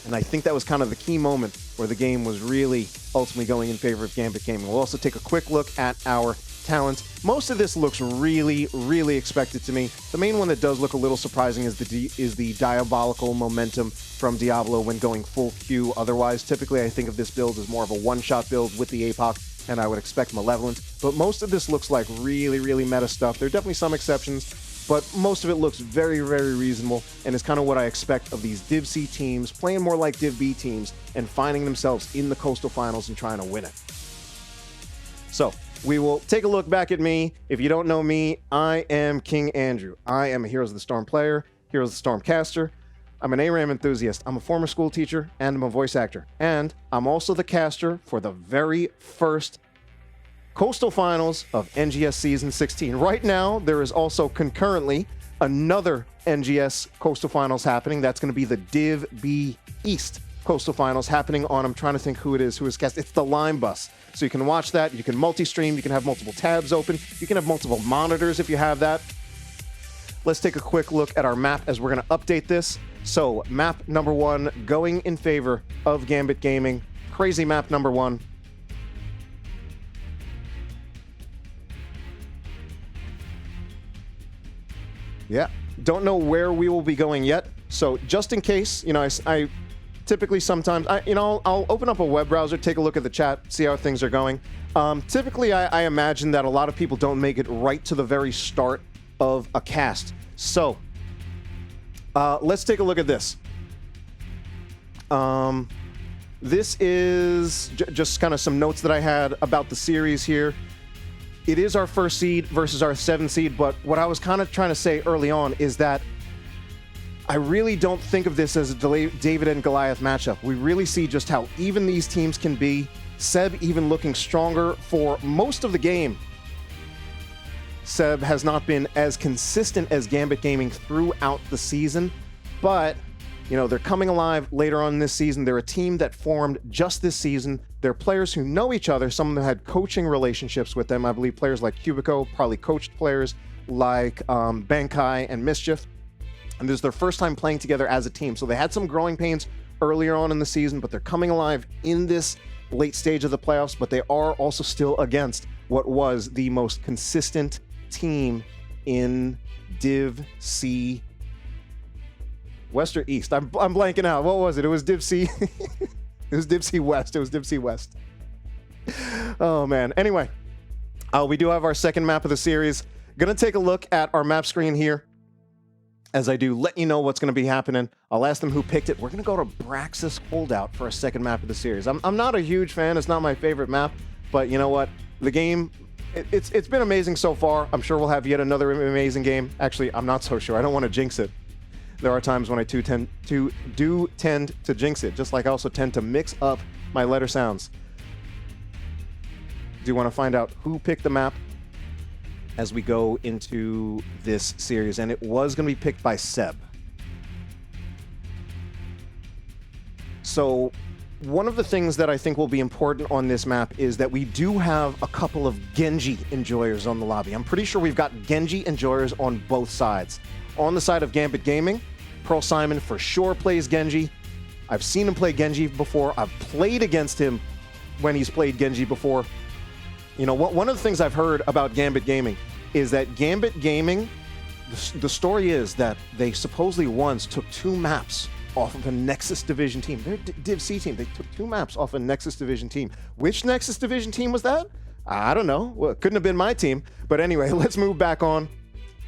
And I think that was kind of the key moment where the game was really ultimately going in favor of Gambit Gaming. We'll also take a quick look at our talents. Most of this looks really, really expected to me. The main one that does look a little surprising is the diabolical momentum from Diablo when going full Q. Otherwise, typically I think of this build as more of a one-shot build with the APOC, and I would expect Malevolent. But most of this looks like really, really meta stuff. There are definitely some exceptions, but most of it looks very, very reasonable and is kind of what I expect of these Div C teams, playing more like Div B teams and finding themselves in the Coastal Finals and trying to win it. So, we will take a look back at me. If you don't know me, I am King Andrew. I am a Heroes of the Storm player, Heroes of the Storm caster. I'm an ARAM enthusiast. I'm a former school teacher, and I'm a voice actor. And I'm also the caster for the very first Coastal Finals of NGS Season 16. Right now, there is also concurrently another NGS Coastal Finals happening. That's going to be the Div B East Coastal Finals happening on, I'm trying to think who it is cast. It's the Lime Bus. So you can watch that, you can multi-stream, you can have multiple tabs open, you can have multiple monitors if you have that. Let's take a quick look at our map as we're going to update this. So map number 1 going in favor of Gambit Gaming. Crazy map number 1. Yeah, don't know where we will be going yet. So just in case, you know, I typically sometimes, I'll open up a web browser, take a look at the chat, see how things are going. Typically, I imagine that a lot of people don't make it right to the very start of a cast. So, let's take a look at this. This is just kind of some notes that I had about the series here. It is our first seed versus our 7th seed, but what I was kind of trying to say early on is that I really don't think of this as a David and Goliath matchup. We really see just how even these teams can be. Seb even looking stronger for most of the game. Seb has not been as consistent as Gambit Gaming throughout the season, but You know, they're coming alive later on this season. They're a team that formed just this season. They're players who know each other. Some of them had coaching relationships with them. I believe players like Cubico probably coached players like Bankai and Mischief. And this is their first time playing together as a team. So they had some growing pains earlier on in the season, but they're coming alive in this late stage of the playoffs. But they are also still against what was the most consistent team in Div C West or East. I'm blanking out. What was it? It was Div C. It was Div C West. It was Div C West. Oh, man. Anyway, we do have our second map of the series. Going to take a look at our map screen here. As I do, let you know what's going to be happening. I'll ask them who picked it. We're going to go to Braxis Holdout for a second map of the series. I'm not a huge fan. It's not my favorite map. But you know what? The game, it's been amazing so far. I'm sure we'll have yet another amazing game. Actually, I'm not so sure. I don't want to jinx it. There are times when I do tend to jinx it, just like I also tend to mix up my letter sounds. Do you want to find out who picked the map as we go into this series? And it was going to be picked by Seb. So one of the things that I think will be important on this map is that we do have a couple of Genji enjoyers on the lobby. I'm pretty sure we've got Genji enjoyers on both sides. On the side of Gambit Gaming, Pearl Simon for sure plays Genji. I've seen him play Genji before. I've played against him when he's played Genji before. You know, one of the things I've heard about Gambit Gaming is that Gambit Gaming, the story is that they supposedly once took 2 maps off of a Nexus Division team. They're a Div C team. They took 2 maps off a Nexus Division team. Which Nexus Division team was that? I don't know. Well, it couldn't have been my team. But anyway, let's move back on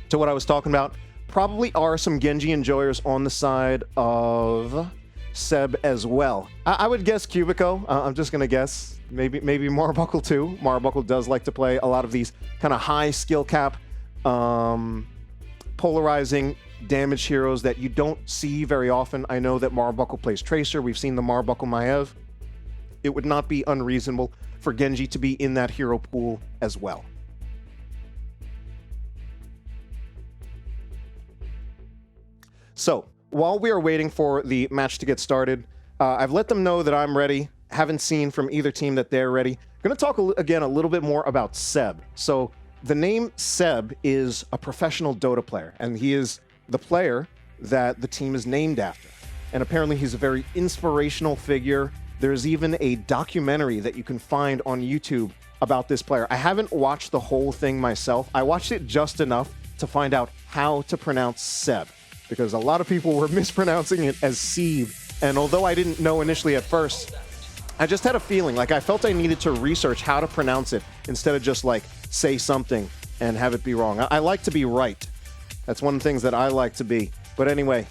to what I was talking about. Probably are some Genji enjoyers on the side of Seb as well. I would guess Cubico. I'm just going to guess. Maybe Marbuckle too. Marbuckle does like to play a lot of these kind of high skill cap, polarizing damage heroes that you don't see very often. I know that Marbuckle plays Tracer. We've seen the Marbuckle Maev. It would not be unreasonable for Genji to be in that hero pool as well. So, while we are waiting for the match to get started, I've let them know that I'm ready. Haven't seen from either team that they're ready. I'm going to talk again a little bit more about Seb. So, the name Seb is a professional Dota player, and he is the player that the team is named after. And apparently he's a very inspirational figure. There's even a documentary that you can find on YouTube about this player. I haven't watched the whole thing myself. I watched it just enough to find out how to pronounce Seb, because a lot of people were mispronouncing it as Seb. And although I didn't know initially at first, I just had a feeling, like I felt I needed to research how to pronounce it instead of just like say something and have it be wrong. I like to be right. That's one of the things that I like to be. But anyway,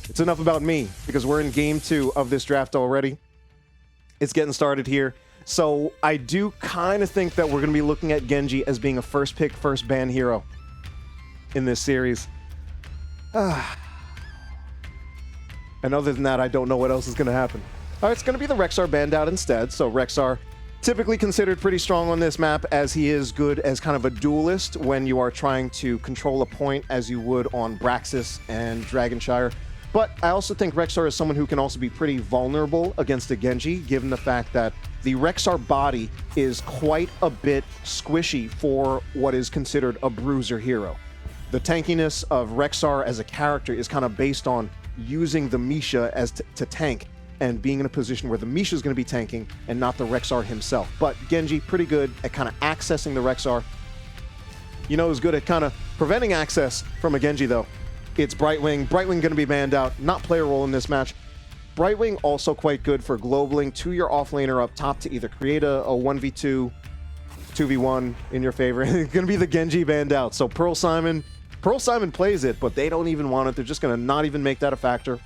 it's enough about me, because we're in game 2 of this draft already. It's getting started here. So I do kind of think that we're going to be looking at Genji as being a first pick, first ban hero in this series. And other than that, I don't know what else is going to happen. It's going to be the Rexar banned out instead. So Rexar, typically considered pretty strong on this map, as he is good as kind of a duelist when you are trying to control a point as you would on Braxis and Dragonshire. But I also think Rexar is someone who can also be pretty vulnerable against a Genji, given the fact that the Rexar body is quite a bit squishy for what is considered a bruiser hero. The tankiness of Rexar as a character is kind of based on using the Misha as to tank, and being in a position where the Misha is going to be tanking and not the Rexar himself. But Genji, pretty good at kind of accessing the Rexar. You know who's good at kind of preventing access from a Genji, though? It's Brightwing. Brightwing going to be banned out, not play a role in this match. Brightwing also quite good for globaling to your offlaner up top to either create a 1v2, 2v1 in your favor. It's going to be the Genji banned out. So Pearl Simon plays it, but they don't even want it. They're just going to not even make that a factor.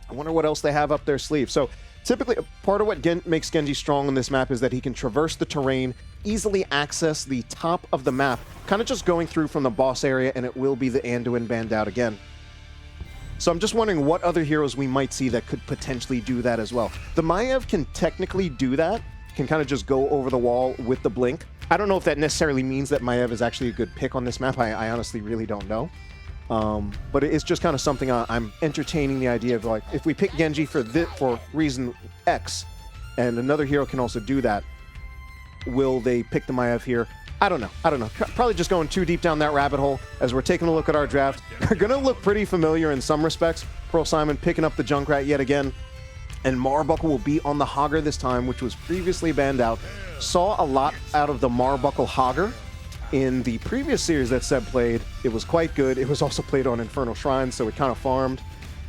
I wonder what else they have up their sleeve. So typically, part of what makes Genji strong on this map is that he can traverse the terrain, easily access the top of the map, kind of just going through from the boss area, and it will be the Anduin banned out again. So I'm just wondering what other heroes we might see that could potentially do that as well. The Maev can technically do that, can kind of just go over the wall with the blink. I don't know if that necessarily means that Maev is actually a good pick on this map. I honestly really don't know. But it's just kind of something I'm entertaining the idea of, like, if we pick Genji for reason X, and another hero can also do that, will they pick the Maiev here? I don't know. Probably just going too deep down that rabbit hole. As we're taking a look at our draft, they're going to look pretty familiar in some respects. Pearl Simon picking up the Junkrat yet again. And Marbuckle will be on the Hogger this time, which was previously banned out. Saw a lot out of the Marbuckle Hogger in the previous series that Seb played. It was quite good. It was also played on Infernal Shrine, so it kind of farmed.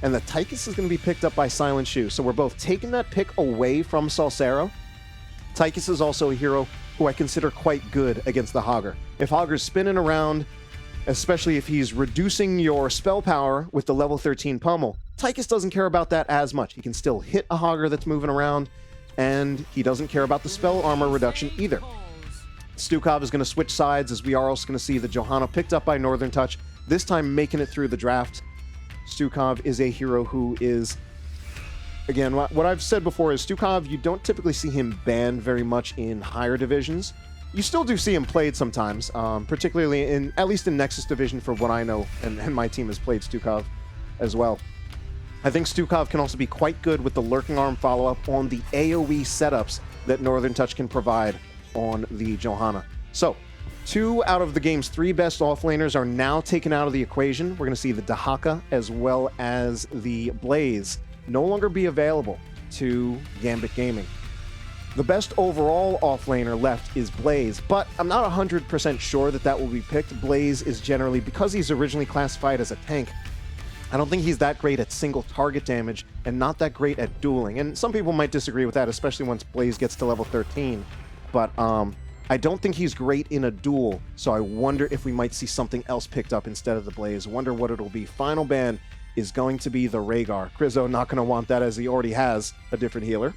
And the Tychus is going to be picked up by Silent Shoe. So we're both taking that pick away from Salsero. Tychus is also a hero who I consider quite good against the Hogger. If Hogger's spinning around, especially if he's reducing your spell power with the level 13 pummel, Tychus doesn't care about that as much. He can still hit a Hogger that's moving around, and he doesn't care about the spell armor reduction either. Stukov is going to switch sides, as we are also going to see the Johanna picked up by Northern Touch, this time making it through the draft. Stukov is a hero who is, again, what I've said before is Stukov, you don't typically see him banned very much in higher divisions. You still do see him played sometimes, particularly at least in Nexus Division, for what I know, and my team has played Stukov as well. I think Stukov can also be quite good with the Lurking Arm follow-up on the AoE setups that Northern Touch can provide on the Johanna. So, 2 out of the game's 3 best offlaners are now taken out of the equation. We're going to see the Dahaka as well as the Blaze no longer be available to Gambit Gaming. The best overall offlaner left is Blaze, but I'm not 100% sure that will be picked. Blaze is generally, because he's originally classified as a tank, I don't think he's that great at single target damage and not that great at dueling. And some people might disagree with that, especially once Blaze gets to level 13. But I don't think he's great in a duel, so I wonder if we might see something else picked up instead of the Blaze. Wonder what it'll be. Final ban is going to be the Rhaegar. Krizzo not going to want that, as he already has a different healer.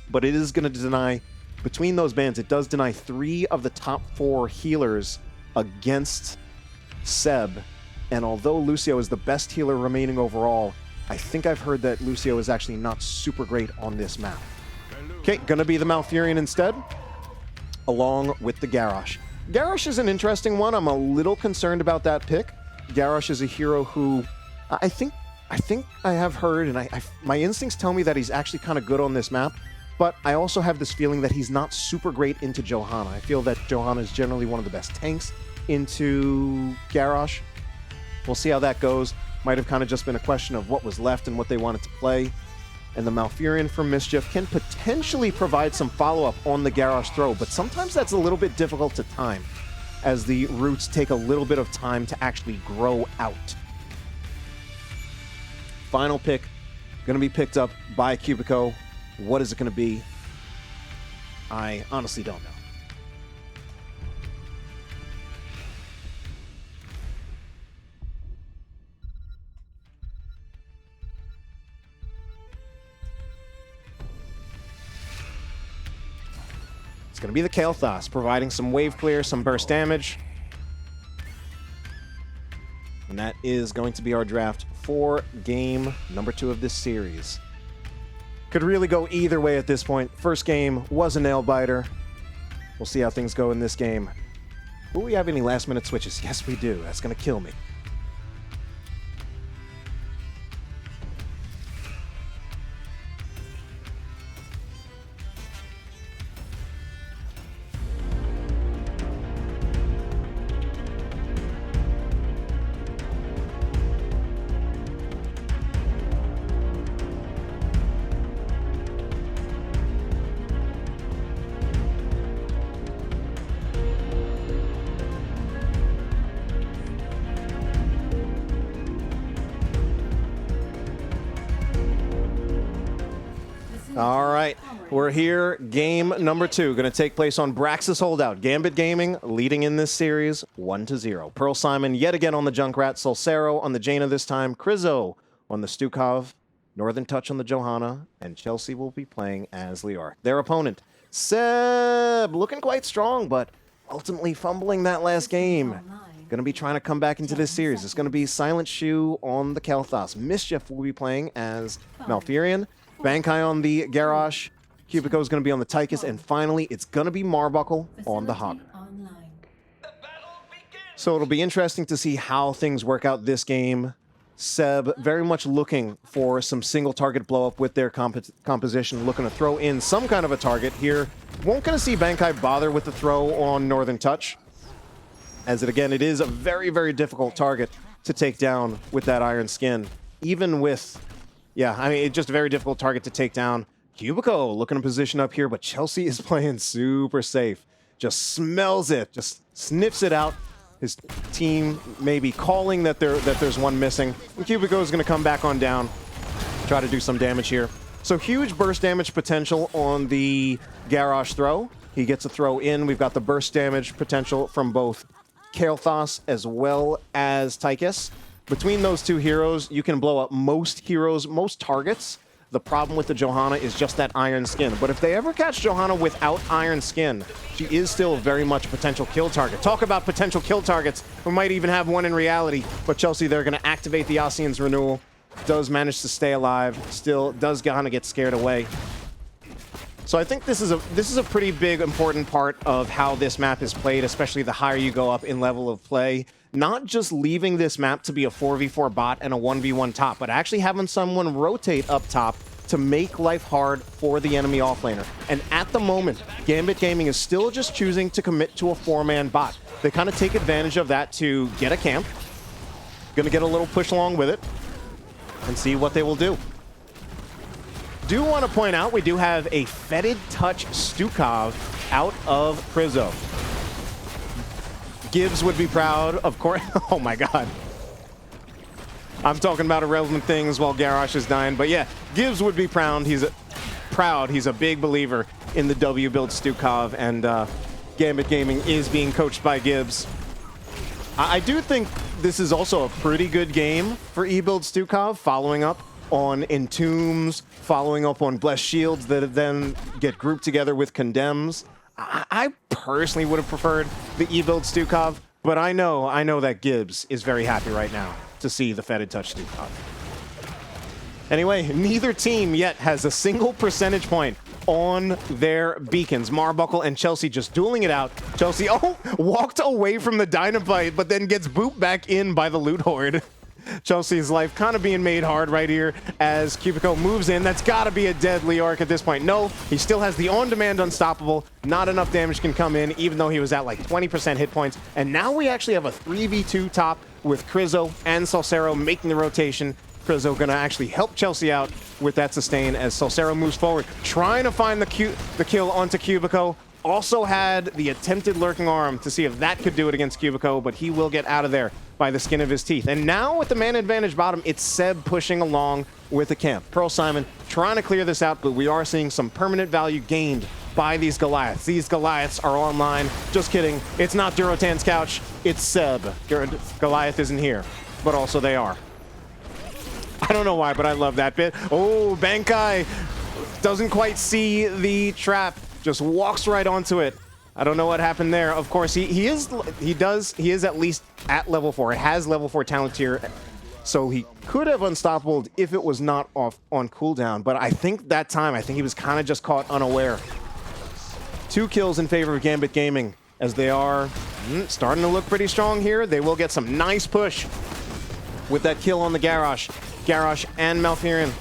But it is going to deny, between those bans, it does deny 3 of the top 4 healers against Seb. And although Lucio is the best healer remaining overall, I think I've heard that Lucio is actually not super great on this map. Okay, going to be the Malfurion instead, along with the Garrosh. Garrosh is an interesting one. I'm a little concerned about that pick. Garrosh is a hero who I think I have heard, and my instincts tell me that he's actually kind of good on this map, but I also have this feeling that he's not super great into Johanna. I feel that Johanna is generally one of the best tanks into Garrosh. We'll see how that goes. Might have kind of just been a question of what was left and what they wanted to play. And the Malfurion from Mischief can potentially provide some follow-up on the Garrosh throw, but sometimes that's a little bit difficult to time, as the roots take a little bit of time to actually grow out. Final pick, going to be picked up by Cubico. What is it going to be? I honestly don't know. It's going to be the Kael'thas, providing some wave clear, some burst damage. And that is going to be our draft for game number 2 of this series. Could really go either way at this point. First game was a nail-biter. We'll see how things go in this game. Will we have any last-minute switches? Yes, we do. That's going to kill me. All right, we're here. Game number 2 going to take place on Braxis Holdout. Gambit Gaming leading in this series 1-0. Pearl Simon yet again on the Junkrat. Salsero on the Jaina this time. Krizzo on the Stukov. Northern Touch on the Johanna. And Chelsea will be playing as Lior. Their opponent, Seb, looking quite strong, but ultimately fumbling that last game. Going to be trying to come back into this series. It's going to be Silent Shoe on the Kael'thas. Mischief will be playing as Malfurion. Bankai on the Garrosh. Cubico is going to be on the Tychus. And finally, it's going to be Marbuckle on the Hogger. The battle begins! So it'll be interesting to see how things work out this game. Seb very much looking for some single target blow up with their composition, looking to throw in some kind of a target here. Won't gonna see Bankai bother with the throw on Northern Touch, as it is a very, very difficult target to take down with that Iron Skin. Even with, yeah, I mean, it's just a very difficult target to take down. Cubico looking to position up here, but Chelsea is playing super safe. Just smells it, just sniffs it out. His team may be calling that there's one missing. And Cubico is going to come back on down, try to do some damage here. So huge burst damage potential on the Garrosh throw. He gets a throw in. We've got the burst damage potential from both Kael'thas as well as Tychus. Between those two heroes, you can blow up most heroes, most targets. The problem with the Johanna is just that Iron Skin. But if they ever catch Johanna without Iron Skin, she is still very much a potential kill target. Talk about potential kill targets. We might even have one in reality. But Chelsea, they're going to activate the Ossian's Renewal. Does manage to stay alive. Still does kind of get scared away. So I think this is a pretty big, important part of how this map is played, especially the higher you go up in level of play. Not just leaving this map to be a 4v4 bot and a 1v1 top, but actually having someone rotate up top to make life hard for the enemy offlaner. And at the moment, Gambit Gaming is still just choosing to commit to a 4-man bot. They kind of take advantage of that to get a camp. Gonna get a little push along with it and see what they will do. Do want to point out we do have a Fetid Touch Stukov out of Krizo. Gibbs would be proud, of course. Oh my god. I'm talking about irrelevant things while Garrosh is dying, but yeah, Gibbs would be proud. He's a big believer in the W build Stukov, and Gambit Gaming is being coached by Gibbs. I do think this is also a pretty good game for E-build Stukov, following up on Entombs, following up on Blessed Shields that then get grouped together with Condemns. I personally would have preferred the E-build Stukov, but I know that Gibbs is very happy right now to see the Fetid Touch Stukov. Anyway, neither team yet has a single percentage point on their beacons. Marbuckle and Chelsea just dueling it out. Chelsea, walked away from the Dynamite, but then gets booped back in by the Loot Horde. Chelsea's life kind of being made hard right here as Cubico moves in. That's got to be a dead Leoric at this point. No, he still has the on-demand Unstoppable. Not enough damage can come in, even though he was at like 20% hit points. And now we actually have a 3v2 top with Krizo and Salsero making the rotation. Krizo going to actually help Chelsea out with that sustain as Salsero moves forward, trying to find the kill onto Cubico. Also had the attempted Lurking Arm to see if that could do it against Cubico, but he will get out of there by the skin of his teeth. And now with the man advantage bottom, it's Seb pushing along with the camp. Pearl Simon trying to clear this out, but we are seeing some permanent value gained by these Goliaths. These Goliaths are online. Just kidding. It's not Durotan's couch. It's Seb. Goliath isn't here, but also they are. I don't know why, but I love that bit. Oh, Bankai doesn't quite see the trap. Just walks right onto it. I don't know what happened there. Of course, he is at least at level 4. It has level 4 talent tier, so he could have Unstoppable if it was not off on cooldown. But I think that time, he was kind of just caught unaware. 2 kills in favor of Gambit Gaming as they are starting to look pretty strong here. They will get some nice push with that kill on the Garrosh. Garrosh and Malfurion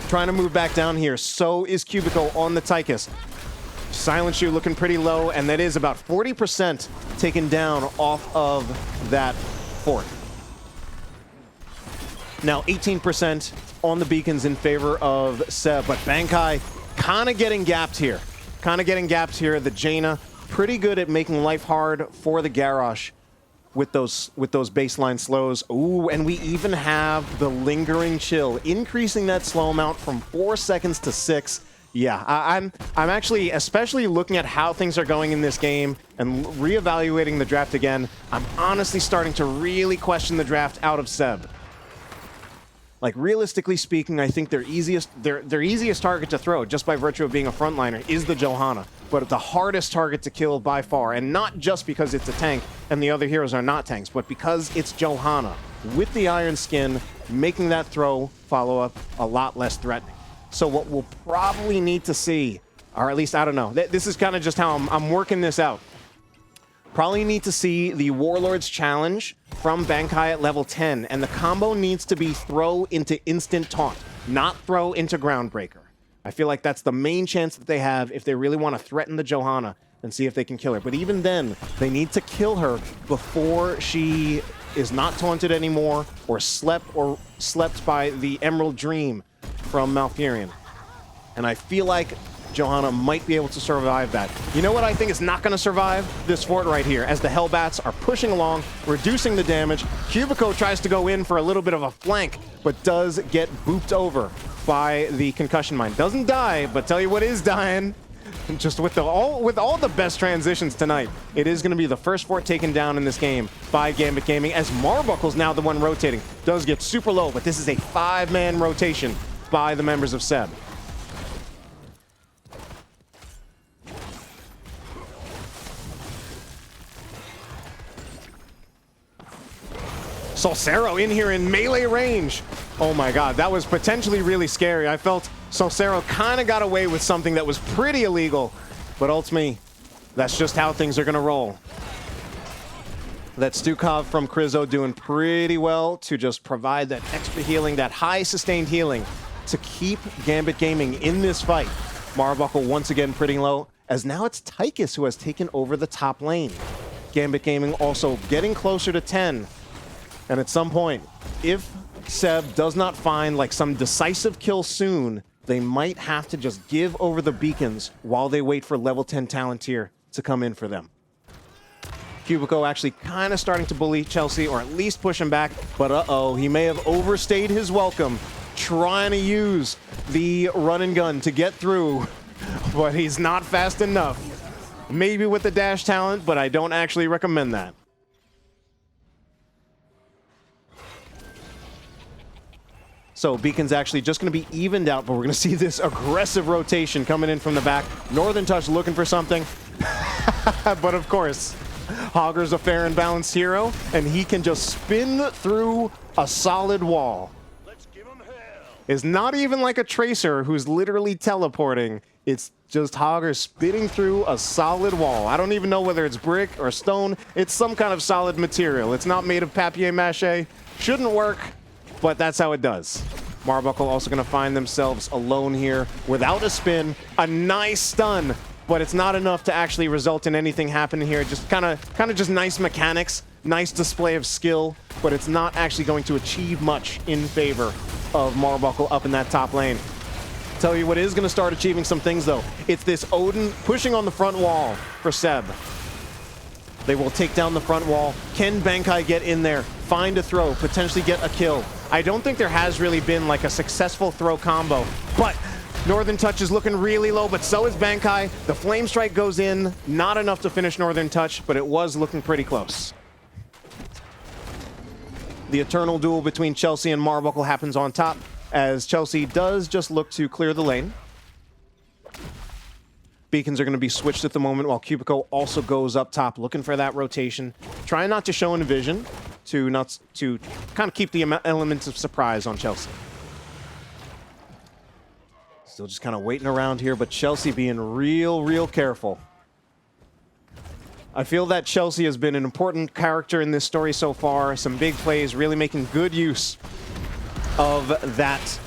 trying to move back down here. So is Cubico on the Tychus. Silent Shoe looking pretty low, and that is about 40% taken down off of that fort. Now 18% on the beacons in favor of Seb, but Bankai kind of getting gapped here. The Jaina pretty good at making life hard for the Garrosh with those baseline slows. Ooh, and we even have the Lingering Chill, increasing that slow amount from 4 seconds to 6. Yeah, I'm actually, especially looking at how things are going in this game and reevaluating the draft again, I'm honestly starting to really question the draft out of Seb. Like, realistically speaking, I think their easiest target to throw, just by virtue of being a frontliner, is the Johanna. But the hardest target to kill by far, and not just because it's a tank and the other heroes are not tanks, but because it's Johanna with the Iron Skin, making that throw follow-up a lot less threatening. So what we'll probably need to see, or at least, I don't know, this is kind of just how I'm working this out. Probably need to see the Warlord's challenge from Bankai at level 10, and the combo needs to be throw into instant taunt, not throw into Groundbreaker. I feel like that's the main chance that they have if they really want to threaten the Johanna and see if they can kill her. But even then, they need to kill her before she is not taunted anymore or slept by the Emerald Dream from Malfurion. And I feel like Johanna might be able to survive that. You know what I think is not going to survive? This fort right here, as the Hellbats are pushing along, reducing the damage. Cubico tries to go in for a little bit of a flank, but does get booped over by the concussion mine. Doesn't die, but tell you what is dying. Just with all the best transitions tonight, it is going to be the first fort taken down in this game by Gambit Gaming, as Marbuckle's now the one rotating. Does get super low, but this is a 5-man rotation by the members of Seb. Solcero in here in melee range. Oh my god, that was potentially really scary. I felt Solcero kind of got away with something that was pretty illegal, but ultimately, that's just how things are going to roll. That Stukov from Krizo doing pretty well to just provide that extra healing, that high sustained healing to keep Gambit Gaming in this fight. Marbuckle once again pretty low, as now it's Tychus who has taken over the top lane. Gambit Gaming also getting closer to 10. And at some point, if Seb does not find like some decisive kill soon, they might have to just give over the beacons while they wait for level 10 Talenteer to come in for them. Cubico actually kind of starting to bully Chelsea, or at least push him back, but uh-oh, he may have overstayed his welcome, trying to use the run and gun to get through, but he's not fast enough. Maybe with the dash talent, but I don't actually recommend that. So Beacon's actually just going to be evened out, but we're going to see this aggressive rotation coming in from the back. Northern Touch looking for something. But of course, Hogger's a fair and balanced hero, and he can just spin through a solid wall. Let's give him hell. It's not even like a Tracer who's literally teleporting. It's just Hogger spinning through a solid wall. I don't even know whether it's brick or stone. It's some kind of solid material. It's not made of papier-mâché. Shouldn't work, but that's how it does. Marbuckle also going to find themselves alone here without a spin. A nice stun, but it's not enough to actually result in anything happening here. Just kind of just nice mechanics, nice display of skill, but it's not actually going to achieve much in favor of Marbuckle up in that top lane. Tell you what is going to start achieving some things, though. It's this Odin pushing on the front wall for Seb. They will take down the front wall. Can Bankai get in there, find a throw, potentially get a kill? I don't think there has really been like a successful throw combo, but Northern Touch is looking really low, but so is Bankai. The Flame Strike goes in, not enough to finish Northern Touch, but it was looking pretty close. The eternal duel between Chelsea and Marbuckle happens on top, as Chelsea does just look to clear the lane. Beacons are going to be switched at the moment, while Cubico also goes up top, looking for that rotation. Trying not to show Envision to kind of keep the elements of surprise on Chelsea. Still just kind of waiting around here, but Chelsea being real careful. I feel that Chelsea has been an important character in this story so far. Some big plays, really making good use of that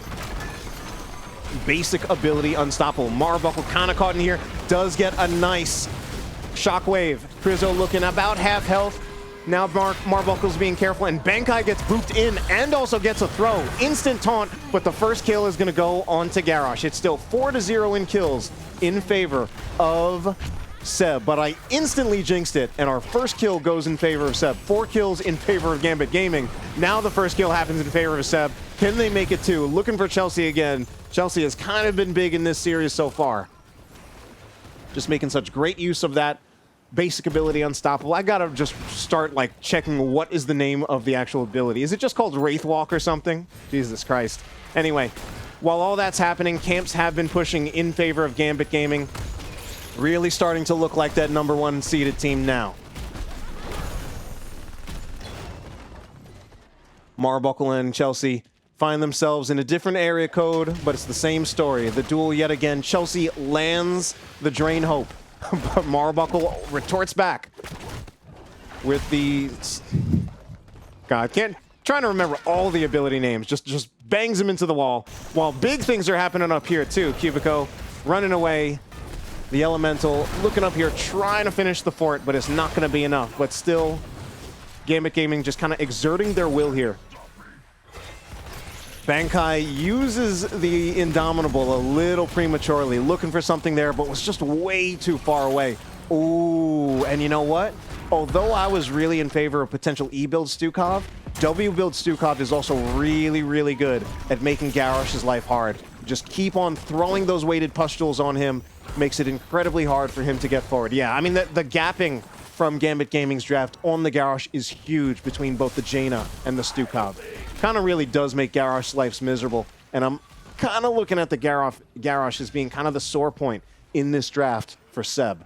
basic ability, Unstoppable. Marbuckle kind of caught in here, does get a nice shockwave. Krizo looking about half health. Now Marbuckle's being careful, and Bankai gets booped in and also gets a throw. Instant taunt, but the first kill is going to go on to Garrosh. It's still 4-0 in kills in favor of Seb, but I instantly jinxed it, and our first kill goes in favor of Seb. 4 kills in favor of Gambit Gaming. Now the first kill happens in favor of Seb. Can they make it 2? Looking for Chelsea again. Chelsea has kind of been big in this series so far. Just making such great use of that basic ability, Unstoppable. I gotta just start like checking what is the name of the actual ability. Is it just called Wraithwalk or something? Jesus Christ. Anyway, while all that's happening, camps have been pushing in favor of Gambit Gaming. Really starting to look like that #1 seeded team now. Marbuckle and Chelsea find themselves in a different area code, but it's the same story. The duel yet again. Chelsea lands the Drain Hope, but Marbuckle retorts back. with the... God, trying to remember all the ability names. Just bangs him into the wall. While big things are happening up here too. Cubico running away. The Elemental looking up here, trying to finish the fort, but it's not going to be enough. But still, Gambit Gaming just kind of exerting their will here. Bankai uses the Indomitable a little prematurely, looking for something there, but was just way too far away. Ooh, and you know what? Although I was really in favor of potential E-build Stukov, W-build Stukov is also really, really good at making Garrosh's life hard. Just keep on throwing those weighted pustules on him, makes it incredibly hard for him to get forward. Yeah, I mean, the gapping from Gambit Gaming's draft on the Garrosh is huge between both the Jaina and the Stukov. Kind of really does make Garrosh's life miserable, and I'm kind of looking at the Garrosh as being kind of the sore point in this draft for Seb.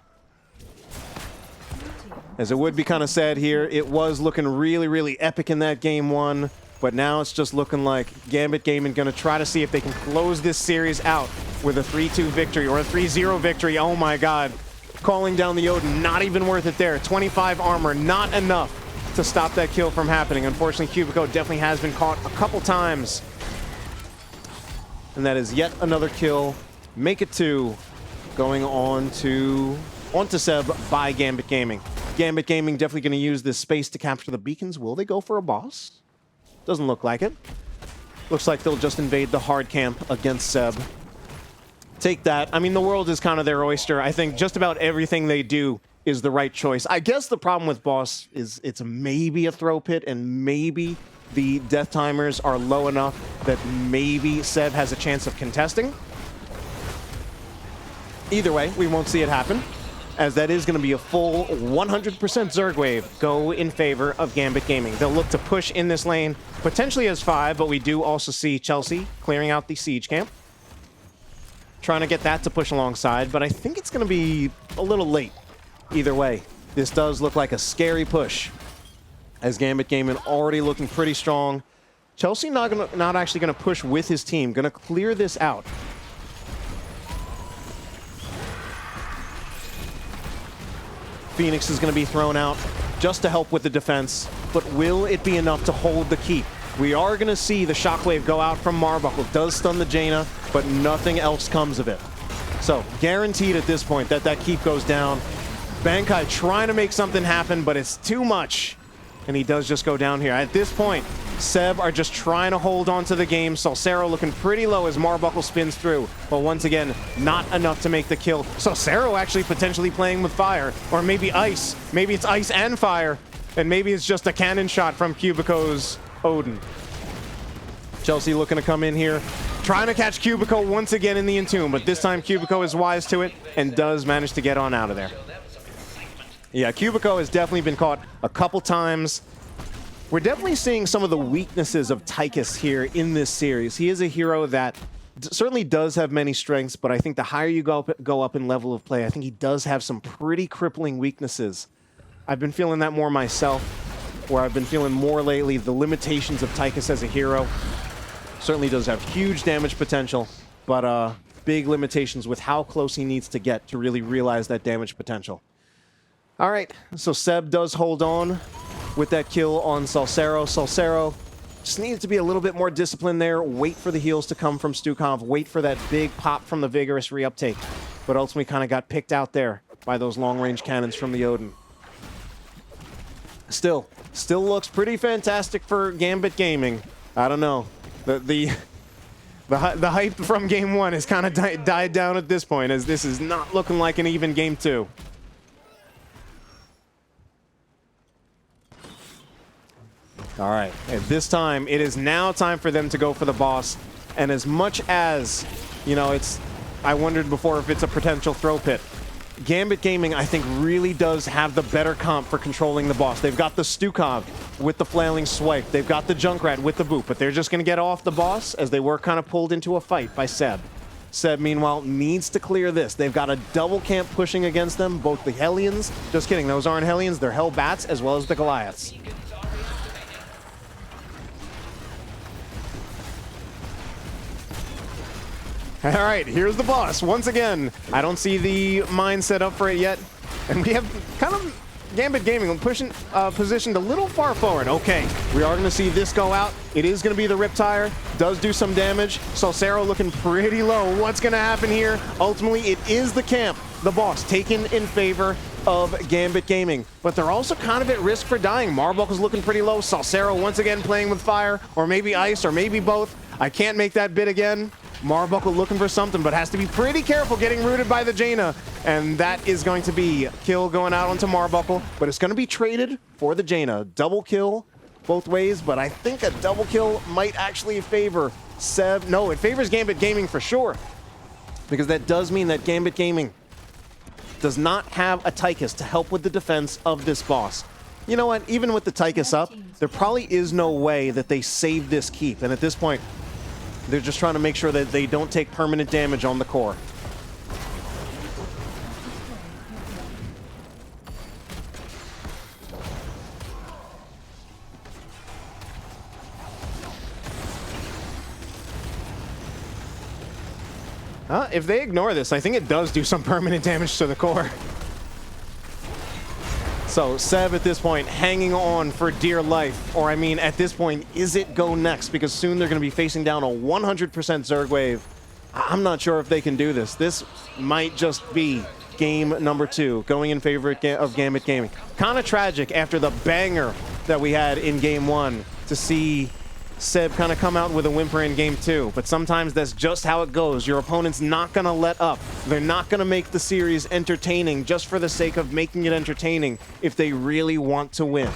As it would be kind of sad here, it was looking really, really epic in that game one, but now it's just looking like Gambit Gaming going to try to see if they can close this series out with a 3-2 victory or a 3-0 victory. Oh my god. Calling down the Odin, not even worth it there. 25 armor, not enough to stop that kill from happening. Unfortunately, Cubico definitely has been caught a couple times. And that is yet another kill. Make it 2. Going on to Seb by Gambit Gaming. Gambit Gaming definitely going to use this space to capture the beacons. Will they go for a boss? Doesn't look like it. Looks like they'll just invade the hard camp against Seb. Take that. I mean, the world is kind of their oyster. I think just about everything they do is the right choice. I guess the problem with boss is it's maybe a throw pit, and maybe the death timers are low enough that maybe Seb has a chance of contesting. Either way, we won't see it happen, as that is going to be a full 100% Zerg wave go in favor of Gambit Gaming. They'll look to push in this lane, potentially as 5, but we do also see Chelsea clearing out the siege camp. Trying to get that to push alongside, but I think it's going to be a little late. Either way, this does look like a scary push, as Gambit Gaming already looking pretty strong. Chelsea not actually going to push with his team, going to clear this out. Phoenix is going to be thrown out just to help with the defense, but will it be enough to hold the keep? We are going to see the shockwave go out from Marbuckle. It does stun the Jaina, but nothing else comes of it. So, guaranteed at this point that that keep goes down. Bankai trying to make something happen, but it's too much. And he does just go down here. At this point, Seb are just trying to hold on to the game. Salcero looking pretty low as Marbuckle spins through. But once again, not enough to make the kill. Salcero actually potentially playing with fire. Or maybe ice. Maybe it's ice and fire. And maybe it's just a cannon shot from Cubico's Odin. Chelsea looking to come in here, trying to catch Cubico once again in the Entomb, but this time Cubico is wise to it and does manage to get on out of there. Yeah, Cubico has definitely been caught a couple times. We're definitely seeing some of the weaknesses of Tychus here in this series. He is a hero that certainly does have many strengths, but I think the higher you go up in level of play, I think he does have some pretty crippling weaknesses. I've been feeling that more myself, where I've been feeling more lately the limitations of Tychus as a hero. Certainly does have huge damage potential, but big limitations with how close he needs to get to really realize that damage potential. All right, so Seb does hold on with that kill on Salcero. Salcero just needs to be a little bit more disciplined there, wait for the heals to come from Stukov, wait for that big pop from the Vigorous reuptake, but ultimately kind of got picked out there by those long-range cannons from the Odin. Still looks pretty fantastic for Gambit Gaming. I don't know. The hype from game 1 has kind of died down at this point, as this is not looking like an even game 2. All right, at this time, it is now time for them to go for the boss. And as much as, you know, I wondered before if it's a potential throw pit. Gambit Gaming, I think, really does have the better comp for controlling the boss. They've got the Stukov with the flailing swipe. They've got the Junkrat with the boot, but they're just going to get off the boss as they were kind of pulled into a fight by Seb. Seb, meanwhile, needs to clear this. They've got a double camp pushing against them, both the Hellions. Just kidding, those aren't Hellions, they're Hellbats, as well as the Goliaths. All right, here's the boss. Once again, I don't see the mine set up for it yet. And we have kind of Gambit Gaming pushing positioned a little far forward. Okay, we are going to see this go out. It is going to be the Riptire. Does do some damage. Salsero looking pretty low. What's going to happen here? Ultimately, it is the camp, the boss, taken in favor of Gambit Gaming. But they're also kind of at risk for dying. Marbuckle's looking pretty low. Salsero once again playing with fire, or maybe ice, or maybe both. I can't make that bid again. Marbuckle looking for something, but has to be pretty careful getting rooted by the Jaina. And that is going to be a kill going out onto Marbuckle, but it's going to be traded for the Jaina. Double kill both ways, but I think a double kill might actually favor Seb. No, it favors Gambit Gaming for sure, because that does mean that Gambit Gaming does not have a Tychus to help with the defense of this boss. You know what? Even with the Tychus up, there probably is no way that they save this keep. And at this point, they're just trying to make sure that they don't take permanent damage on the core. If they ignore this, I think it does do some permanent damage to the core. So Seb at this point hanging on for dear life, or I mean at this point, is it go next? Because soon they're going to be facing down a 100% Zerg wave. I'm not sure if they can do this. This might just be game number 2 going in favor of Gambit Gaming. Kind of tragic after the banger that we had in game 1 to see Seb kind of come out with a whimper in game 2, but sometimes that's just how it goes. Your opponent's not going to let up. They're not going to make the series entertaining just for the sake of making it entertaining if they really want to win.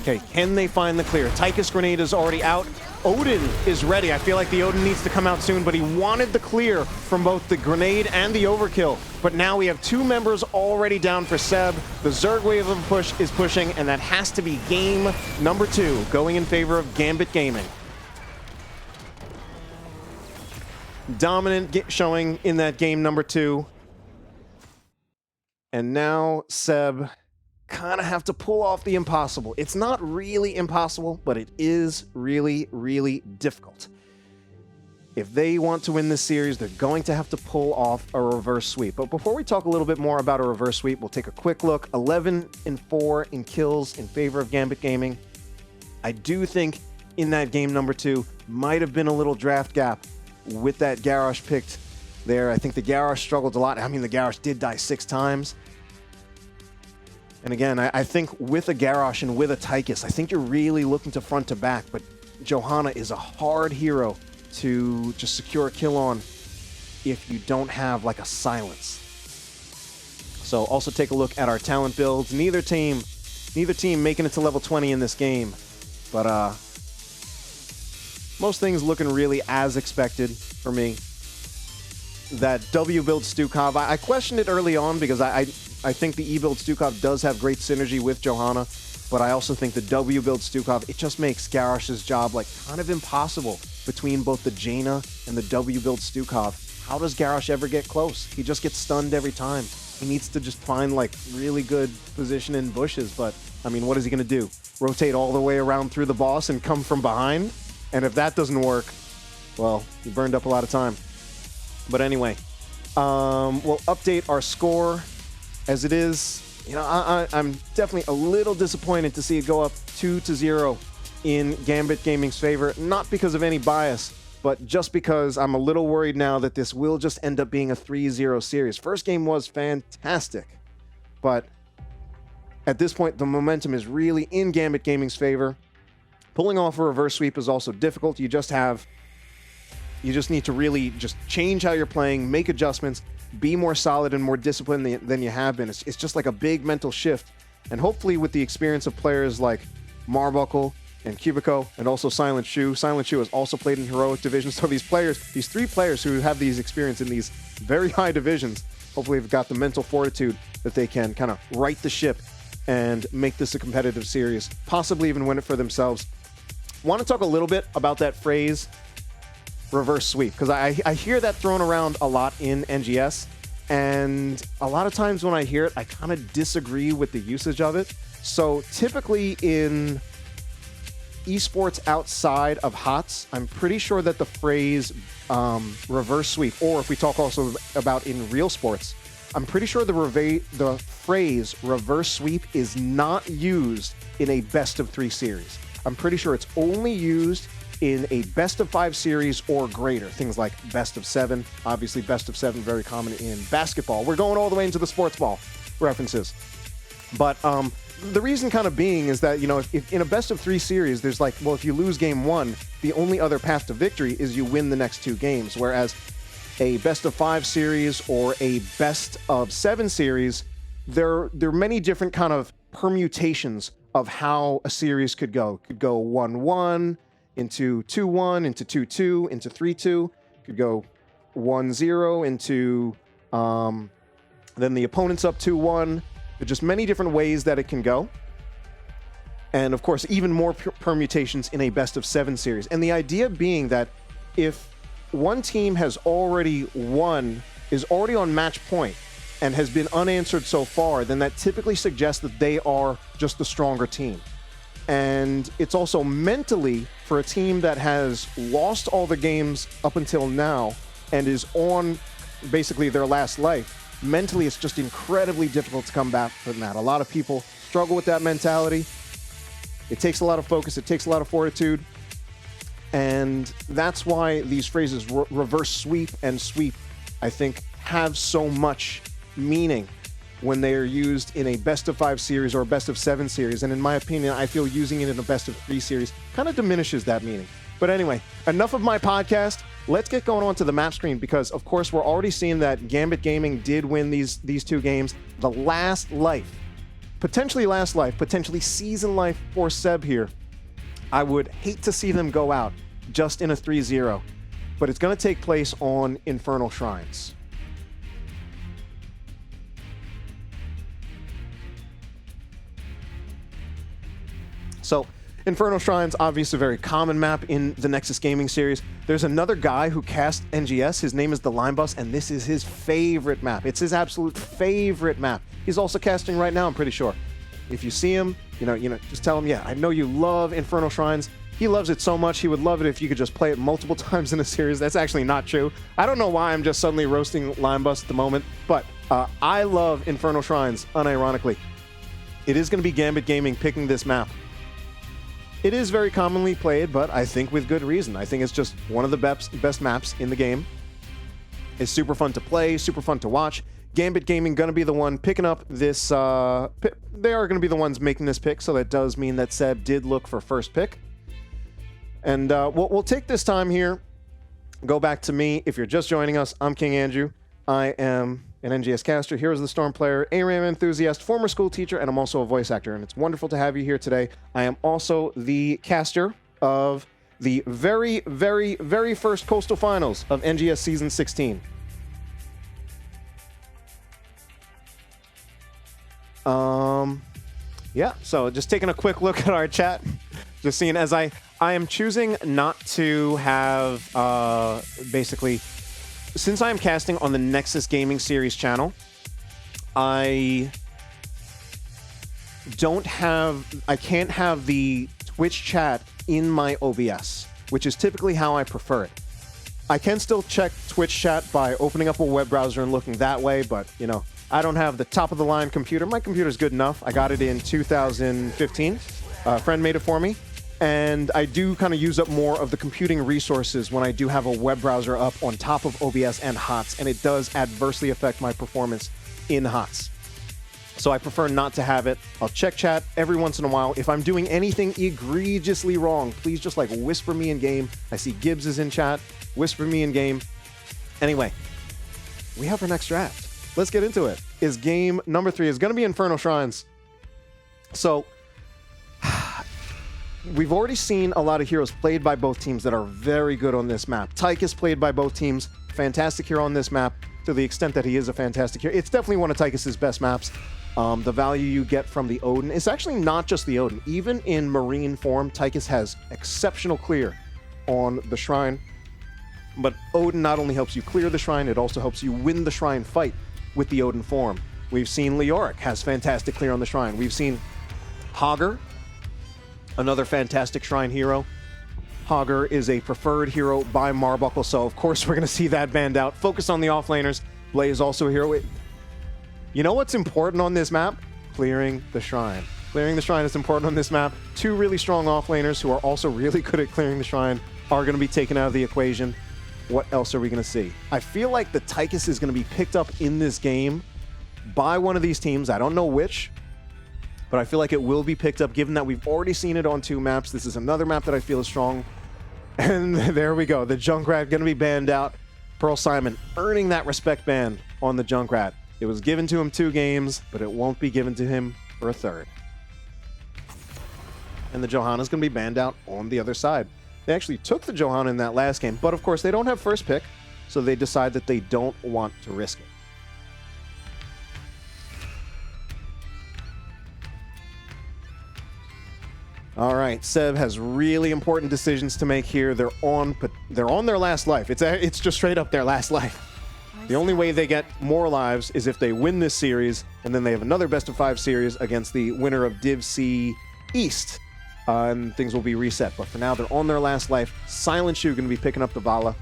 Okay, can they find the clear? Tychus grenade is already out. Odin is ready. I feel like the Odin needs to come out soon, but he wanted the clear from both the grenade and the overkill. But now we have 2 members already down for Seb. The Zerg wave of push is pushing, and that has to be game number 2, going in favor of Gambit Gaming. Dominant showing in that game number 2. And now Seb kind of have to pull off the impossible. It's not really impossible, but it is really, really difficult. If they want to win this series, they're going to have to pull off a reverse sweep. But before we talk a little bit more about a reverse sweep, we'll take a quick look. 11-4 in kills in favor of Gambit Gaming. I do think in that game number 2 might have been a little draft gap with that Garrosh picked there. I think the Garrosh struggled a lot. I mean, the Garrosh did die 6 times. And again, I think with a Garrosh and with a Tychus, I think you're really looking to front to back, but Johanna is a hard hero to just secure a kill on if you don't have like a silence. So also take a look at our talent builds. Neither team making it to level 20 in this game, but most things looking really as expected for me. That W build Stukov, I questioned it early on because I think the E build Stukov does have great synergy with Johanna, but I also think the W build Stukov, it just makes Garrosh's job like kind of impossible between both the Jaina and the W build Stukov. How does Garrosh ever get close? He just gets stunned every time. He needs to just find like really good position in bushes, but I mean, what is he gonna do? Rotate all the way around through the boss and come from behind? And if that doesn't work, well, he burned up a lot of time. But anyway, we'll update our score as it is. You know, I'm definitely a little disappointed to see it go up 2-0 in Gambit Gaming's favor. Not because of any bias, but just because I'm a little worried now that this will just end up being a 3-0 series. First game was fantastic, but at this point, the momentum is really in Gambit Gaming's favor. Pulling off a reverse sweep is also difficult. You just need to really just change how you're playing, make adjustments, be more solid and more disciplined than you have been. It's just like a big mental shift. And hopefully with the experience of players like Marbuckle and Cubico and also Silent Shoe. Silent Shoe has also played in heroic divisions. So these 3 players who have these experience in these very high divisions, hopefully have got the mental fortitude that they can kind of right the ship and make this a competitive series, possibly even win it for themselves. Want to talk a little bit about that phrase, reverse sweep, because I hear that thrown around a lot in NGS, and a lot of times when I hear it, I kind of disagree with the usage of it. So typically in esports outside of HOTS, I'm pretty sure that the phrase reverse sweep, or if we talk also about in real sports, I'm pretty sure the phrase reverse sweep is not used in a best of 3 series. I'm pretty sure it's only used in a best of 5 series or greater. Things like best of 7, obviously best of 7 very common in basketball. We're going all the way into the sports ball references. But the reason kind of being is that, you know, if in a best of 3 series, there's like, well, if you lose game 1, the only other path to victory is you win the next 2 games. Whereas a best of 5 series or a best of 7 series, there are many different kind of permutations of how a series could go. It could go 1-1 into 2-1 into 2-2 into 3-2. Could go 1-0 into then the opponent's up 2-1. There are just many different ways that it can go. And of course, even more permutations in a best of 7 series. And the idea being that if one team has already won, is already on match point, and has been unanswered so far, then that typically suggests that they are just the stronger team. And it's also mentally, for a team that has lost all the games up until now and is on basically their last life, mentally it's just incredibly difficult to come back from that. A lot of people struggle with that mentality. It takes a lot of focus, it takes a lot of fortitude, and that's why these phrases reverse sweep and sweep, I think, have so much meaning when they are used in a best of 5 series or a best of 7 series. And in my opinion, I feel using it in a best of 3 series kind of diminishes that meaning. But anyway, enough of my podcast. Let's get going on to the map screen, because of course we're already seeing that Gambit Gaming did win these 2 games. The last life, potentially season life for Seb here. I would hate to see them go out just in a 3-0, but it's going to take place on Infernal Shrines. So, Infernal Shrines, obviously a very common map in the Nexus Gaming series. There's another guy who cast NGS. His name is the Line Bus, and this is his favorite map. It's his absolute favorite map. He's also casting right now, I'm pretty sure. If you see him, you know, just tell him, yeah, I know you love Infernal Shrines. He loves it so much, he would love it if you could just play it multiple times in a series. That's actually not true. I don't know why I'm just suddenly roasting Line Bus at the moment, but I love Infernal Shrines, unironically. It is going to be Gambit Gaming picking this map. It is very commonly played, but I think with good reason. I think it's just one of the best maps in the game. It's super fun to play, super fun to watch. Gambit Gaming going to be the one picking up this... they are going to be the ones making this pick, so that does mean that Seb did look for first pick. And we'll take this time here, go back to me. If you're just joining us, I'm King Andrew. I am an NGS caster, Heroes of the Storm player, ARAM enthusiast, former school teacher, and I'm also a voice actor, and it's wonderful to have you here today. I am also the caster of the very, very, very first Coastal Finals of NGS Season 16. Yeah, so just taking a quick look at our chat, just seeing as I am choosing not to have, basically, since I am casting on the Nexus Gaming Series channel, I can't have the Twitch chat in my OBS, which is typically how I prefer it. I can still check Twitch chat by opening up a web browser and looking that way, but, you know, I don't have the top-of-the-line computer. My computer's good enough. I got it in 2015. A friend made it for me. And I do kind of use up more of the computing resources when I do have a web browser up on top of OBS and HOTS, and it does adversely affect my performance in HOTS. So I prefer not to have it. I'll check chat every once in a while. If I'm doing anything egregiously wrong, please just like whisper me in game. I see Gibbs is in chat. Whisper me in game. Anyway, we have our next draft. Let's get into it. Is game number 3 is going to be Infernal Shrines. So we've already seen a lot of heroes played by both teams that are very good on this map. Tyke is played by both teams. Fantastic hero on this map to the extent that he is a fantastic hero. It's definitely one of Tychus' best maps. The value you get from the Odin is actually not just the Odin. Even in Marine form, Tychus has exceptional clear on the Shrine. But Odin not only helps you clear the Shrine, it also helps you win the Shrine fight with the Odin form. We've seen Leoric has fantastic clear on the Shrine. We've seen Hogger Another fantastic Shrine hero. Hogger is a preferred hero by Marbuckle, so of course we're going to see that banned out. Focus on the offlaners. Blay is also a hero. You know what's important on this map? Clearing the Shrine. Clearing the Shrine is important on this map. Two really strong offlaners who are also really good at clearing the Shrine are going to be taken out of the equation. What else are we going to see? I feel like the Tychus is going to be picked up in this game by one of these teams. I don't know which, but I feel like it will be picked up given that we've already seen it on 2 maps. This is another map that I feel is strong. And there we go. The Junkrat going to be banned out. Pearl Simon earning that respect ban on the Junkrat. It was given to him 2 games, but it won't be given to him for a 3rd. And the Johanna's going to be banned out on the other side. They actually took the Johanna in that last game, but of course they don't have first pick, so they decide that they don't want to risk it. All right, Seb has really important decisions to make here. They're on their last life. It's just straight up their last life. The only way they get more lives is if they win this series, and then they have another best of 5 series against the winner of Div C East. And things will be reset. But for now, they're on their last life. Silent Shoe going to be picking up the Vala.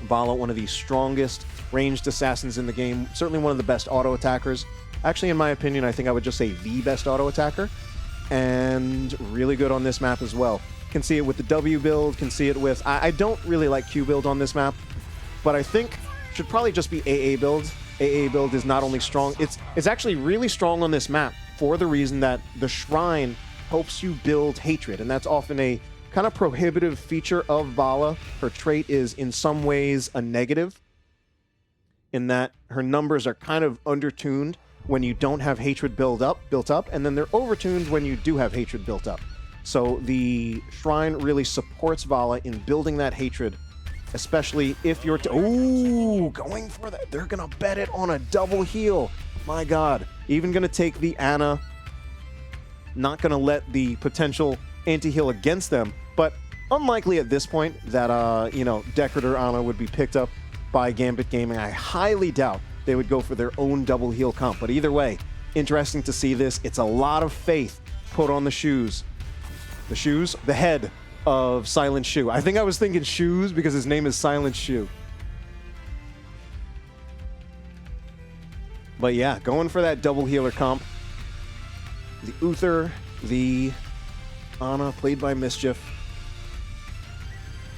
Vala, one of the strongest ranged assassins in the game. Certainly one of the best auto attackers. Actually, in my opinion, I think I would just say the best auto attacker. And really good on this map as well. Can see it with the W build. Can see it with... I don't really like Q build on this map. But I think should probably just be AA build. AA build is not only strong... It's actually really strong on this map for the reason that the Shrine helps you build hatred, and that's often a kind of prohibitive feature of Vala. Her trait is in some ways a negative, in that her numbers are kind of undertuned when you don't have hatred built up, and then they're overtuned when you do have hatred built up. So the Shrine really supports Vala in building that hatred, especially if you're... Ooh, going for that. They're going to bet it on a double heal. My God. Even going to take the Ana. Not going to let the potential anti-heal against them, but unlikely at this point that, Decorator Ana would be picked up by Gambit Gaming. I highly doubt they would go for their own double heal comp, but either way, interesting to see this. It's a lot of faith put on the shoes. The shoes? The head of Silent Shoe. I think I was thinking shoes because his name is Silent Shoe. But yeah, going for that double healer comp. The Uther, the Ana, played by Mischief.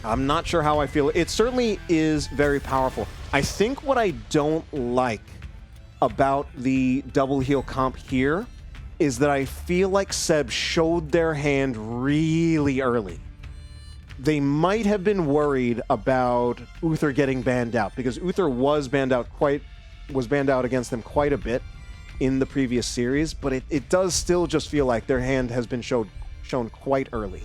I'm not sure how I feel. It certainly is very powerful. I think what I don't like about the double heal comp here is that I feel like Seb showed their hand really early. They might have been worried about Uther getting banned out, because Uther was banned out against them quite a bit in the previous series, but it does still just feel like their hand has been shown quite early.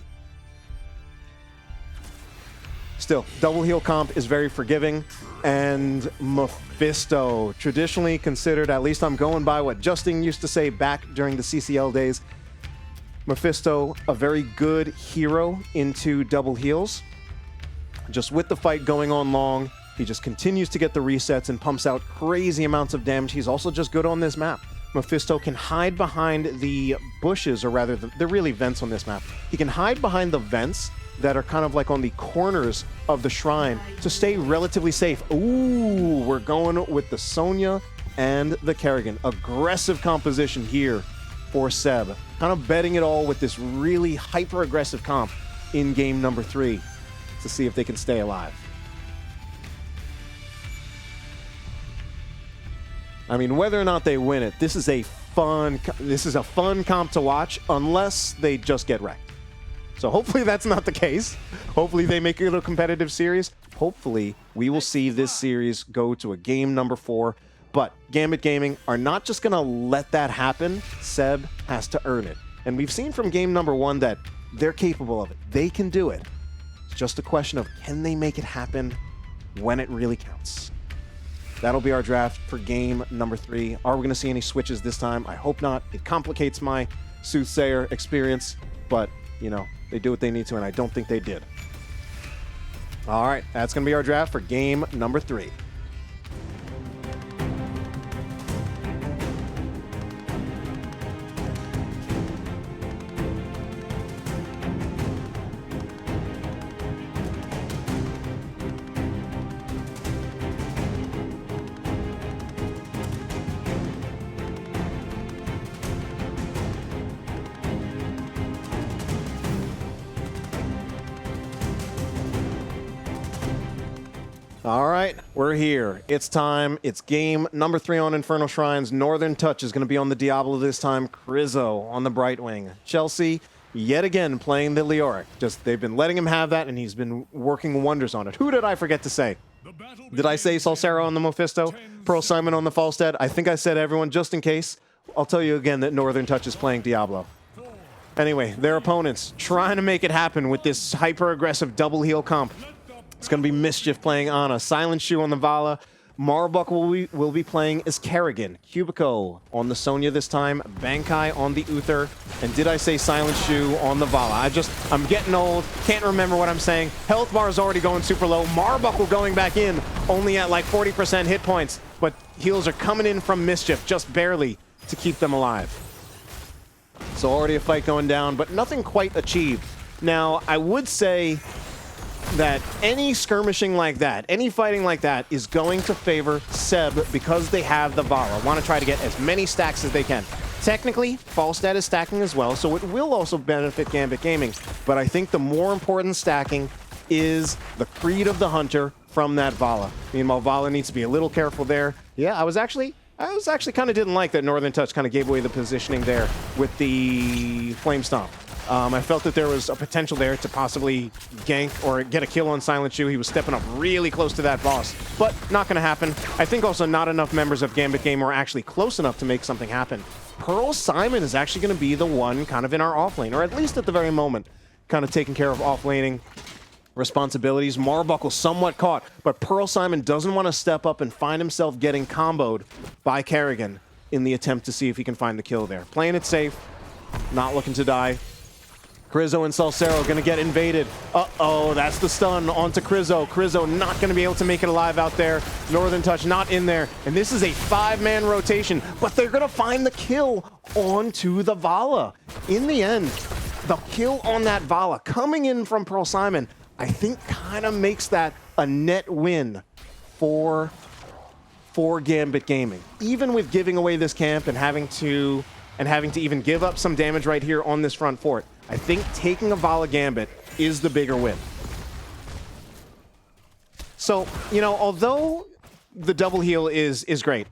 Still, double heal comp is very forgiving, and Mephisto, traditionally considered, at least I'm going by what Justin used to say back during the CCL days, Mephisto, a very good hero into double heals. Just with the fight going on long, he just continues to get the resets and pumps out crazy amounts of damage. He's also just good on this map. Mephisto can hide behind the bushes, or rather, they're really vents on this map. He can hide behind the vents that are kind of like on the corners of the Shrine to stay relatively safe. Ooh, we're going with the Sonya and the Kerrigan. Aggressive composition here for Seb. Kind of betting it all with this really hyper-aggressive comp in game number 3 to see if they can stay alive. I mean, whether or not they win it, this is a fun comp to watch, unless they just get wrecked. So hopefully that's not the case. Hopefully they make it a competitive series. Hopefully we will see this series go to a game number 4. But Gambit Gaming are not just going to let that happen. Seb has to earn it. And we've seen from game number 1 that they're capable of it. They can do it. It's just a question of, can they make it happen when it really counts? That'll be our draft for game number 3. Are we going to see any switches this time? I hope not. It complicates my Soothsayer experience, but, you know, they do what they need to, and I don't think they did. All right, that's going to be our draft for game number 3. All right, we're here. It's time. It's game number 3 on Infernal Shrines. Northern Touch is going to be on the Diablo this time. Crizzo on the Brightwing. Chelsea, yet again, playing the Leoric. Just, they've been letting him have that, and he's been working wonders on it. Who did I forget to say? Did I say Salsero on the Mephisto? Pearl Simon on the Falstad? I think I said everyone, just in case. I'll tell you again that Northern Touch is playing Diablo. Anyway, their opponents trying to make it happen with this hyper-aggressive double heal comp. It's going to be Mischief playing Ana, Silent Shoe on the Vala, Marbuk will be playing as Kerrigan, Cubico on the Sonya this time, Bankai on the Uther, and did I say Silent Shoe on the Vala? I'm getting old, can't remember what I'm saying. Health bar is already going super low, Marbuk going back in, only at like 40% hit points, but heals are coming in from Mischief, just barely to keep them alive. So already a fight going down, but nothing quite achieved. Now, I would say that any skirmishing like that, any fighting like that, is going to favor Seb because they have the Vala. Want to try to get as many stacks as they can. Technically, Falstad is stacking as well, so it will also benefit Gambit Gaming. But I think the more important stacking is the Creed of the Hunter from that Vala. Meanwhile, Vala needs to be a little careful there. Yeah, I was actually kind of didn't like that Northern Touch kind of gave away the positioning there with the Flame Stomp. I felt that there was a potential there to possibly gank or get a kill on Silent Shoe. He was stepping up really close to that boss, but not going to happen. I think also not enough members of Gambit Game are actually close enough to make something happen. Pearl Simon is actually going to be the one kind of in our offlane, or at least at the very moment, kind of taking care of offlaning responsibilities. Marbuk somewhat caught, but Pearl Simon doesn't want to step up and find himself getting comboed by Kerrigan in the attempt to see if he can find the kill there. Playing it safe, not looking to die. Crizzo and Salsero going to get invaded. Uh-oh, that's the stun onto Crizzo. Crizzo not going to be able to make it alive out there. Northern Touch not in there. And this is a 5-man rotation, but they're going to find the kill onto the Vala. In the end, the kill on that Vala coming in from Pearl Simon, I think kind of makes that a net win for Gambit Gaming. Even with giving away this camp and having to even give up some damage right here on this front fort, I think taking a Vala Gambit is the bigger win. So, you know, although the double heal is great,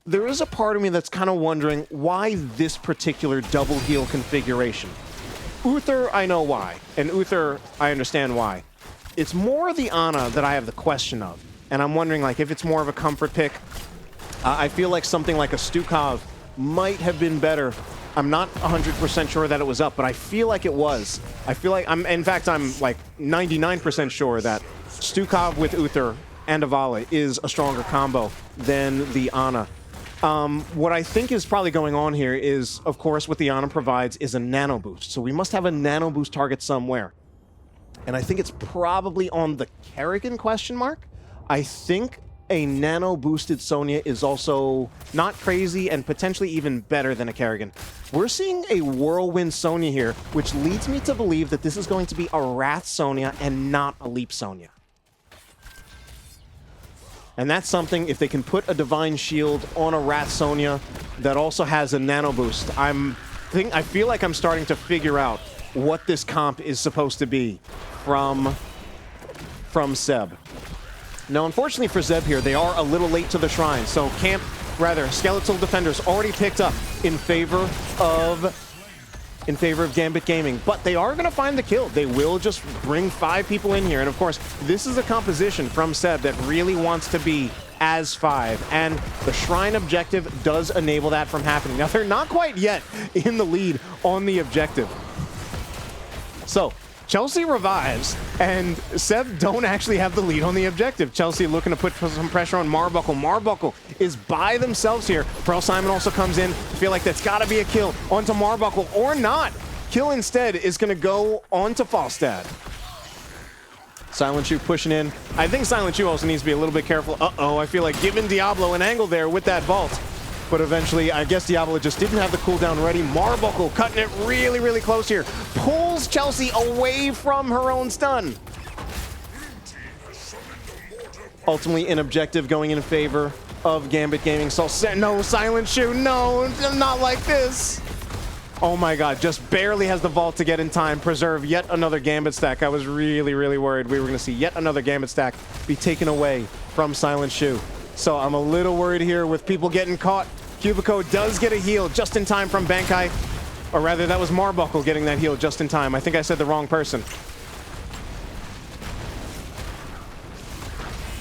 there is a part of me that's kind of wondering why this particular double heal configuration. Uther, I know why, and Uther, I understand why. It's more the Ana that I have the question of, and I'm wondering, like, if it's more of a comfort pick. I feel like something like a Stukov might have been better. I'm not 100% sure that it was up, but I feel like it was. I feel like I'm like 99% sure that Stukov with Uther and Avala is a stronger combo than the Ana. What I think is probably going on here is, of course, what the Ana provides is a nano boost. So we must have a nano boost target somewhere. And I think it's probably on the Kerrigan question mark. I think a nano boosted Sonya is also not crazy and potentially even better than a Kerrigan. We're seeing a Whirlwind Sonya here, which leads me to believe that this is going to be a Wrath Sonya and not a Leap Sonya. And that's something, if they can put a Divine Shield on a Wrath Sonya that also has a nano boost, I feel like I'm starting to figure out what this comp is supposed to be from Seb. Now, unfortunately for Zeb here, they are a little late to the shrine, so Skeletal Defenders already picked up in favor of Gambit Gaming, but they are going to find the kill. They will just bring 5 people in here, and of course, this is a composition from Seb that really wants to be as 5, and the shrine objective does enable that from happening. Now, they're not quite yet in the lead on the objective. So, Chelsea revives, and Seb don't actually have the lead on the objective. Chelsea looking to put some pressure on Marbuk. Marbuk is by themselves here. Pearl Simon also comes in. I feel like that's got to be a kill onto Marbuk, or not. Kill instead is going to go onto Falstad. Silent Shoe pushing in. I think Silent Shoe also needs to be a little bit careful. Uh-oh, I feel like giving Diablo an angle there with that vault. But eventually, I guess Diablo just didn't have the cooldown ready. Marbuk cutting it really, really close here. Pulls Chelsea away from her own stun. Ultimately, an objective going in favor of Gambit Gaming. So, no, Silent Shoe, no, not like this. Oh my god, just barely has the vault to get in time. Preserve yet another Gambit stack. I was really, really worried we were going to see yet another Gambit stack be taken away from Silent Shoe. So I'm a little worried here with people getting caught. Cubico does get a heal just in time from Bankai. Or rather, that was Marbuckle getting that heal just in time. I think I said the wrong person.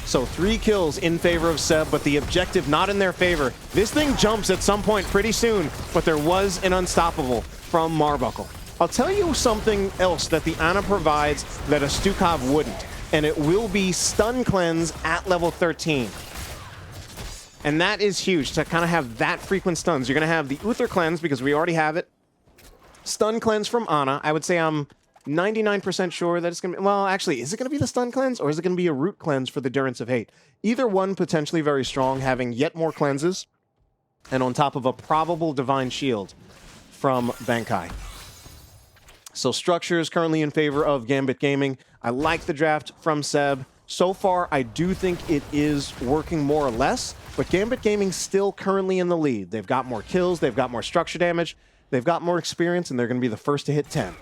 So 3 kills in favor of Seb, but the objective not in their favor. This thing jumps at some point pretty soon, but there was an unstoppable from Marbuckle. I'll tell you something else that the Ana provides that a Stukov wouldn't, and it will be Stun Cleanse at level 13. And that is huge, to kind of have that frequent stuns. You're going to have the Uther Cleanse, because we already have it. Stun Cleanse from Ana. I would say I'm 99% sure that it's going to be... Well, actually, is it going to be the Stun Cleanse, or is it going to be a Root Cleanse for the Durance of Hate? Either one potentially very strong, having yet more cleanses, and on top of a probable Divine Shield from Bankai. So structure is currently in favor of Gambit Gaming. I like the draft from Seb. So far, I do think it is working more or less, but Gambit Gaming still currently in the lead. They've got more kills, they've got more structure damage, they've got more experience, and they're going to be the first to hit 10.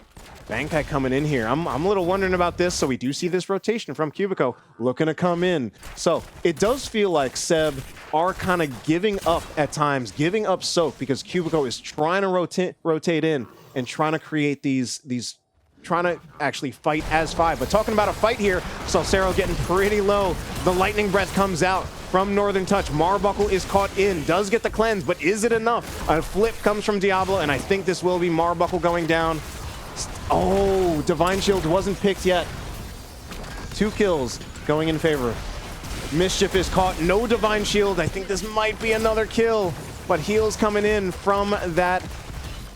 Bankai coming in here. I'm a little wondering about this, so we do see this rotation from Cubico looking to come in. So it does feel like Seb are kind of giving up at times, giving up Soak, because Cubico is trying to rotate in and trying to create these trying to actually fight as 5. But talking about a fight here, Salcero getting pretty low. The Lightning Breath comes out from Northern Touch. Marbuckle is caught in, does get the cleanse, but is it enough? A flip comes from Diablo, and I think this will be Marbuckle going down. Oh, Divine Shield wasn't picked yet. 2 kills going in favor. Mischief is caught, no Divine Shield. I think this might be another kill, but heals coming in from that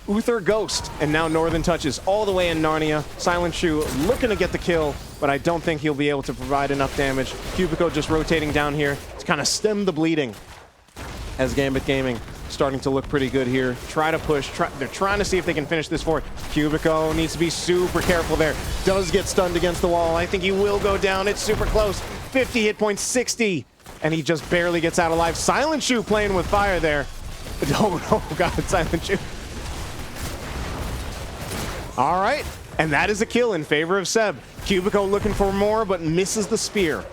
Uther Ghost, and now Northern Touch is all the way in Narnia. Silent Shoe looking to get the kill, but I don't think he'll be able to provide enough damage. Cubico just rotating down here to kind of stem the bleeding as Gambit Gaming starting to look pretty good here. Try to push. They're trying to see if they can finish this fort. Cubico needs to be super careful there. Does get stunned against the wall. I think he will go down. It's super close. 50 hit points, 60. And he just barely gets out alive. Silent Shoe playing with fire there. Oh God, Silent Shoe. All right, and that is a kill in favor of Seb. Cubico looking for more, but misses the spear.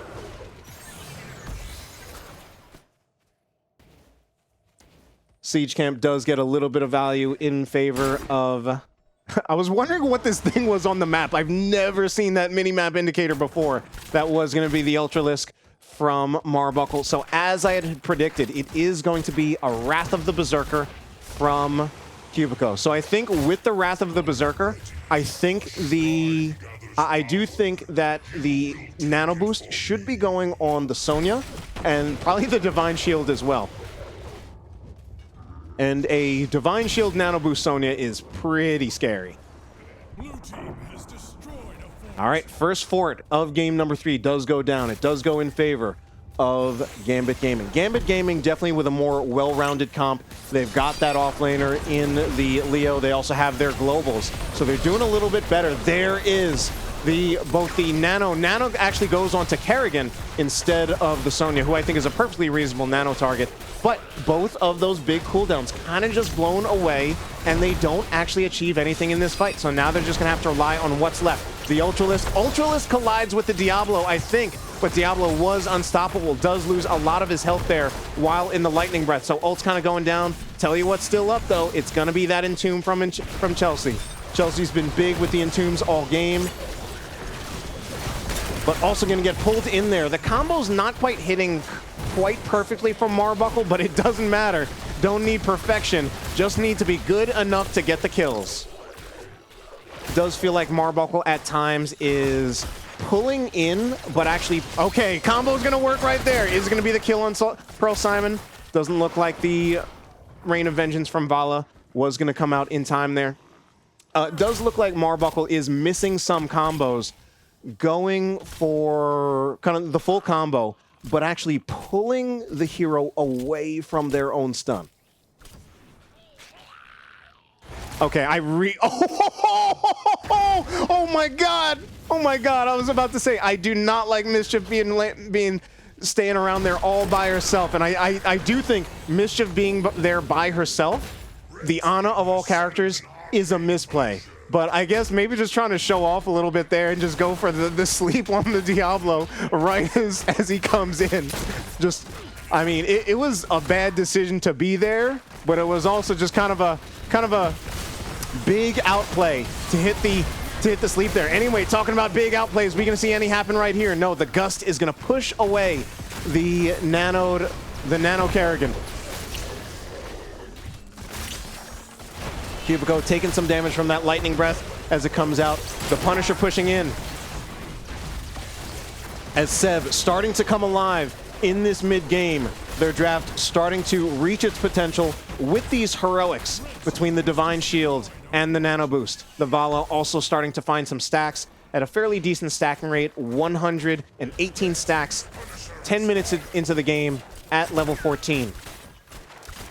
Siege Camp does get a little bit of value in favor of... I was wondering what this thing was on the map. I've never seen that mini-map indicator before. That was going to be the Ultralisk from Marbuckle. So as I had predicted, it is going to be a Wrath of the Berserker from Cubico. So I think with the Wrath of the Berserker, I do think that the Nano Boost should be going on the Sonya, and probably the Divine Shield as well. And a Divine Shield Nano Boost Sonya is pretty scary. All right, first fort of game number 3 does go down. It does go in favor of Gambit Gaming. Gambit Gaming definitely with a more well-rounded comp. They've got that offlaner in the Leo. They also have their globals, so they're doing a little bit better. There is both the Nano. Nano actually goes on to Kerrigan instead of the Sonya, who I think is a perfectly reasonable Nano target. But both of those big cooldowns kind of just blown away, and they don't actually achieve anything in this fight. So now they're just going to have to rely on what's left. The Ultralisk collides with the Diablo, I think, but Diablo was unstoppable. Does lose a lot of his health there while in the Lightning Breath. So ult's kind of going down. Tell you what's still up, though. It's going to be that Entomb from Chelsea. Chelsea's been big with the Entombs all game, but also going to get pulled in there. The combo's not quite hitting quite perfectly from Marbuckle, but it doesn't matter. Don't need perfection, just need to be good enough to get the kills. Does feel like Marbuckle at times is pulling in, but actually, okay, combo's gonna work right there. Is it gonna be the kill on Pearl Simon? Doesn't look like the Rain of Vengeance from Vala was gonna come out in time there. Does look like Marbuckle is missing some combos, going for kind of the full combo, but actually pulling the hero away from their own stun. Okay, oh my god! Oh my god, I was about to say, I do not like Mischief staying around there all by herself, and I do think Mischief being there by herself, the Ana of all characters, is a misplay. But I guess maybe just trying to show off a little bit there and just go for the sleep on the Diablo right as he comes in. Just, I mean, it was a bad decision to be there, but it was also just kind of a big outplay to hit the sleep there. Anyway, talking about big outplays, we gonna see any happen right here? No, the Gust is gonna push away the Nano Kerrigan. Cubico taking some damage from that lightning breath as it comes out. The Punisher pushing in. As Seb starting to come alive in this mid-game. Their draft starting to reach its potential with these heroics between the Divine Shield and the Nano Boost. The Vala also starting to find some stacks at a fairly decent stacking rate, 118 stacks, 10 minutes into the game at level 14.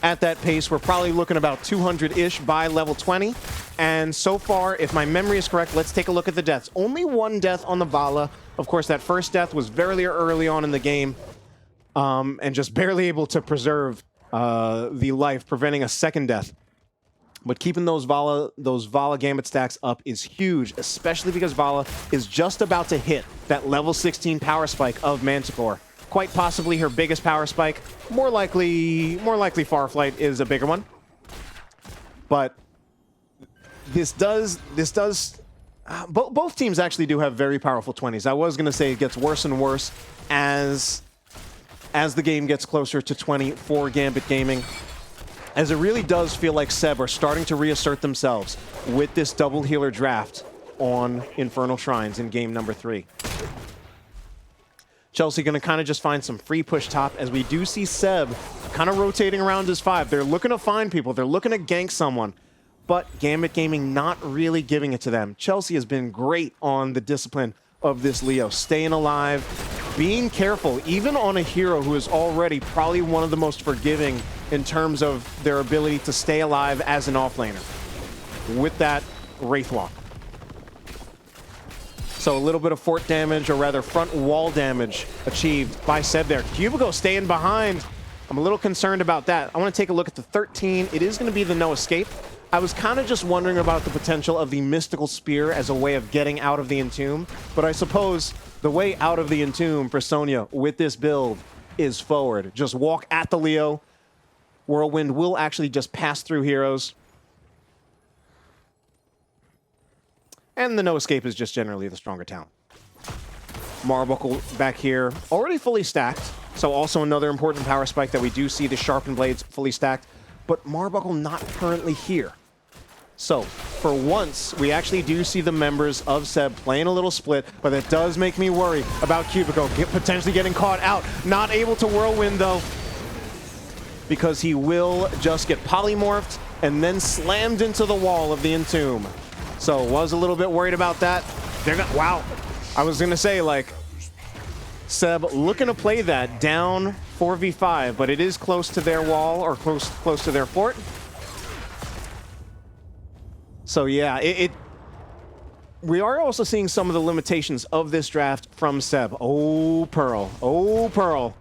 At that pace, we're probably looking about 200-ish by level 20. And so far, if my memory is correct, let's take a look at the deaths. Only one death on the Vala. Of course, that first death was very early on in the game, and just barely able to preserve the life, preventing a second death. But keeping those Vala Gambit stacks up is huge, especially because Vala is just about to hit that level 16 power spike of Manticore. Quite possibly her biggest power spike. More likely Farflight is a bigger one. But both teams actually do have very powerful 20s. I was going to say it gets worse and worse as the game gets closer to 20 for Gambit Gaming, as it really does feel like Seb are starting to reassert themselves with this double healer draft on Infernal Shrines in game number 3. Chelsea going to kind of just find some free push top, as we do see Seb kind of rotating around his 5. They're looking to find people. They're looking to gank someone. But Gambit Gaming not really giving it to them. Chelsea has been great on the discipline of this Leo, staying alive, being careful, even on a hero who is already probably one of the most forgiving in terms of their ability to stay alive as an offlaner with that Wraith Walk. So a little bit of fort damage, or rather front wall damage achieved by Seb there. Cubico staying behind. I'm a little concerned about that. I want to take a look at the 13. It is going to be the no escape. I was kind of just wondering about the potential of the Mystical Spear as a way of getting out of the Entomb, but I suppose the way out of the Entomb for Sonya with this build is forward. Just walk at the Leo. Whirlwind will actually just pass through heroes. And the no escape is just generally the stronger talent. Marbuckle back here, already fully stacked. So also another important power spike that we do see the sharpened blades fully stacked, but Marbuckle not currently here. So for once, we actually do see the members of Seb playing a little split, but it does make me worry about Cubico potentially getting caught out. Not able to Whirlwind though, because he will just get polymorphed and then slammed into the wall of the Entomb. So was a little bit worried about that. Wow. I was gonna say, like, Seb looking to play that down 4v5, but it is close to their wall, or close to their fort. So yeah, we are also seeing some of the limitations of this draft from Seb. Oh, Pearl. Oh, Pearl.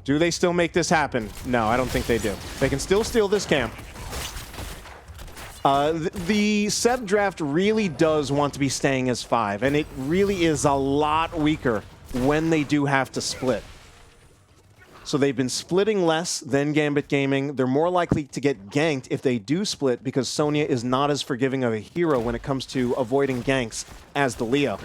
Do they still make this happen? No, I don't think they do. They can still steal this camp. The Seb draft really does want to be staying as 5, and it really is a lot weaker when they do have to split. So they've been splitting less than Gambit Gaming. They're more likely to get ganked if they do split, because Sonya is not as forgiving of a hero when it comes to avoiding ganks as the Leo.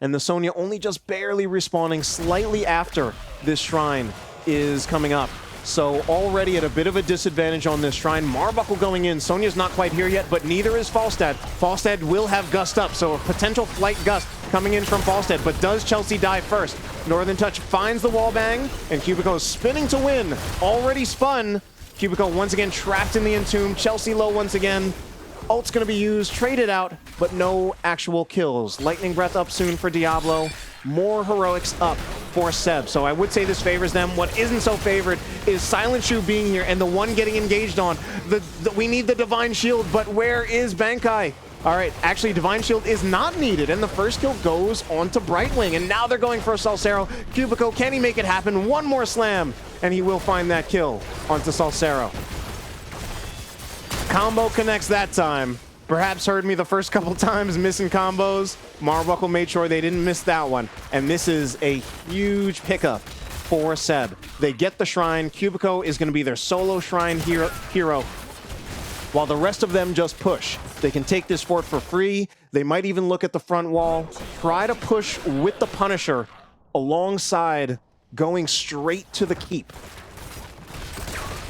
And the Sonya only just barely respawning slightly after this shrine is coming up. So already at a bit of a disadvantage on this shrine. Marbuckle going in. Sonya's not quite here yet, but neither is Falstad. Falstad will have Gust up, so a potential flight Gust coming in from Falstad. But does Chelsea die first? Northern Touch finds the wall bang, and Cubico is spinning to win. Already spun. Cubico once again trapped in the Entomb. Chelsea low once again. Ult's going to be used, traded out, but no actual kills. Lightning Breath up soon for Diablo. More heroics up for Seb. So I would say this favors them. What isn't so favored is Silent Shoe being here and the one getting engaged on. We need the Divine Shield, but where is Bankai? All right, actually Divine Shield is not needed, and the first kill goes on to Brightwing, and now they're going for a Salsero. Cubico, can he make it happen? One more slam, and he will find that kill onto Salsero. combo connects that time. Perhaps heard me the first couple times missing combos. Marbuckle made sure they didn't miss that one. And this is a huge pickup for Seb. They get the shrine. Cubico is going to be their solo shrine hero, while the rest of them just push. They can take this fort for free. They might even look at the front wall, try to push with the Punisher alongside going straight to the keep.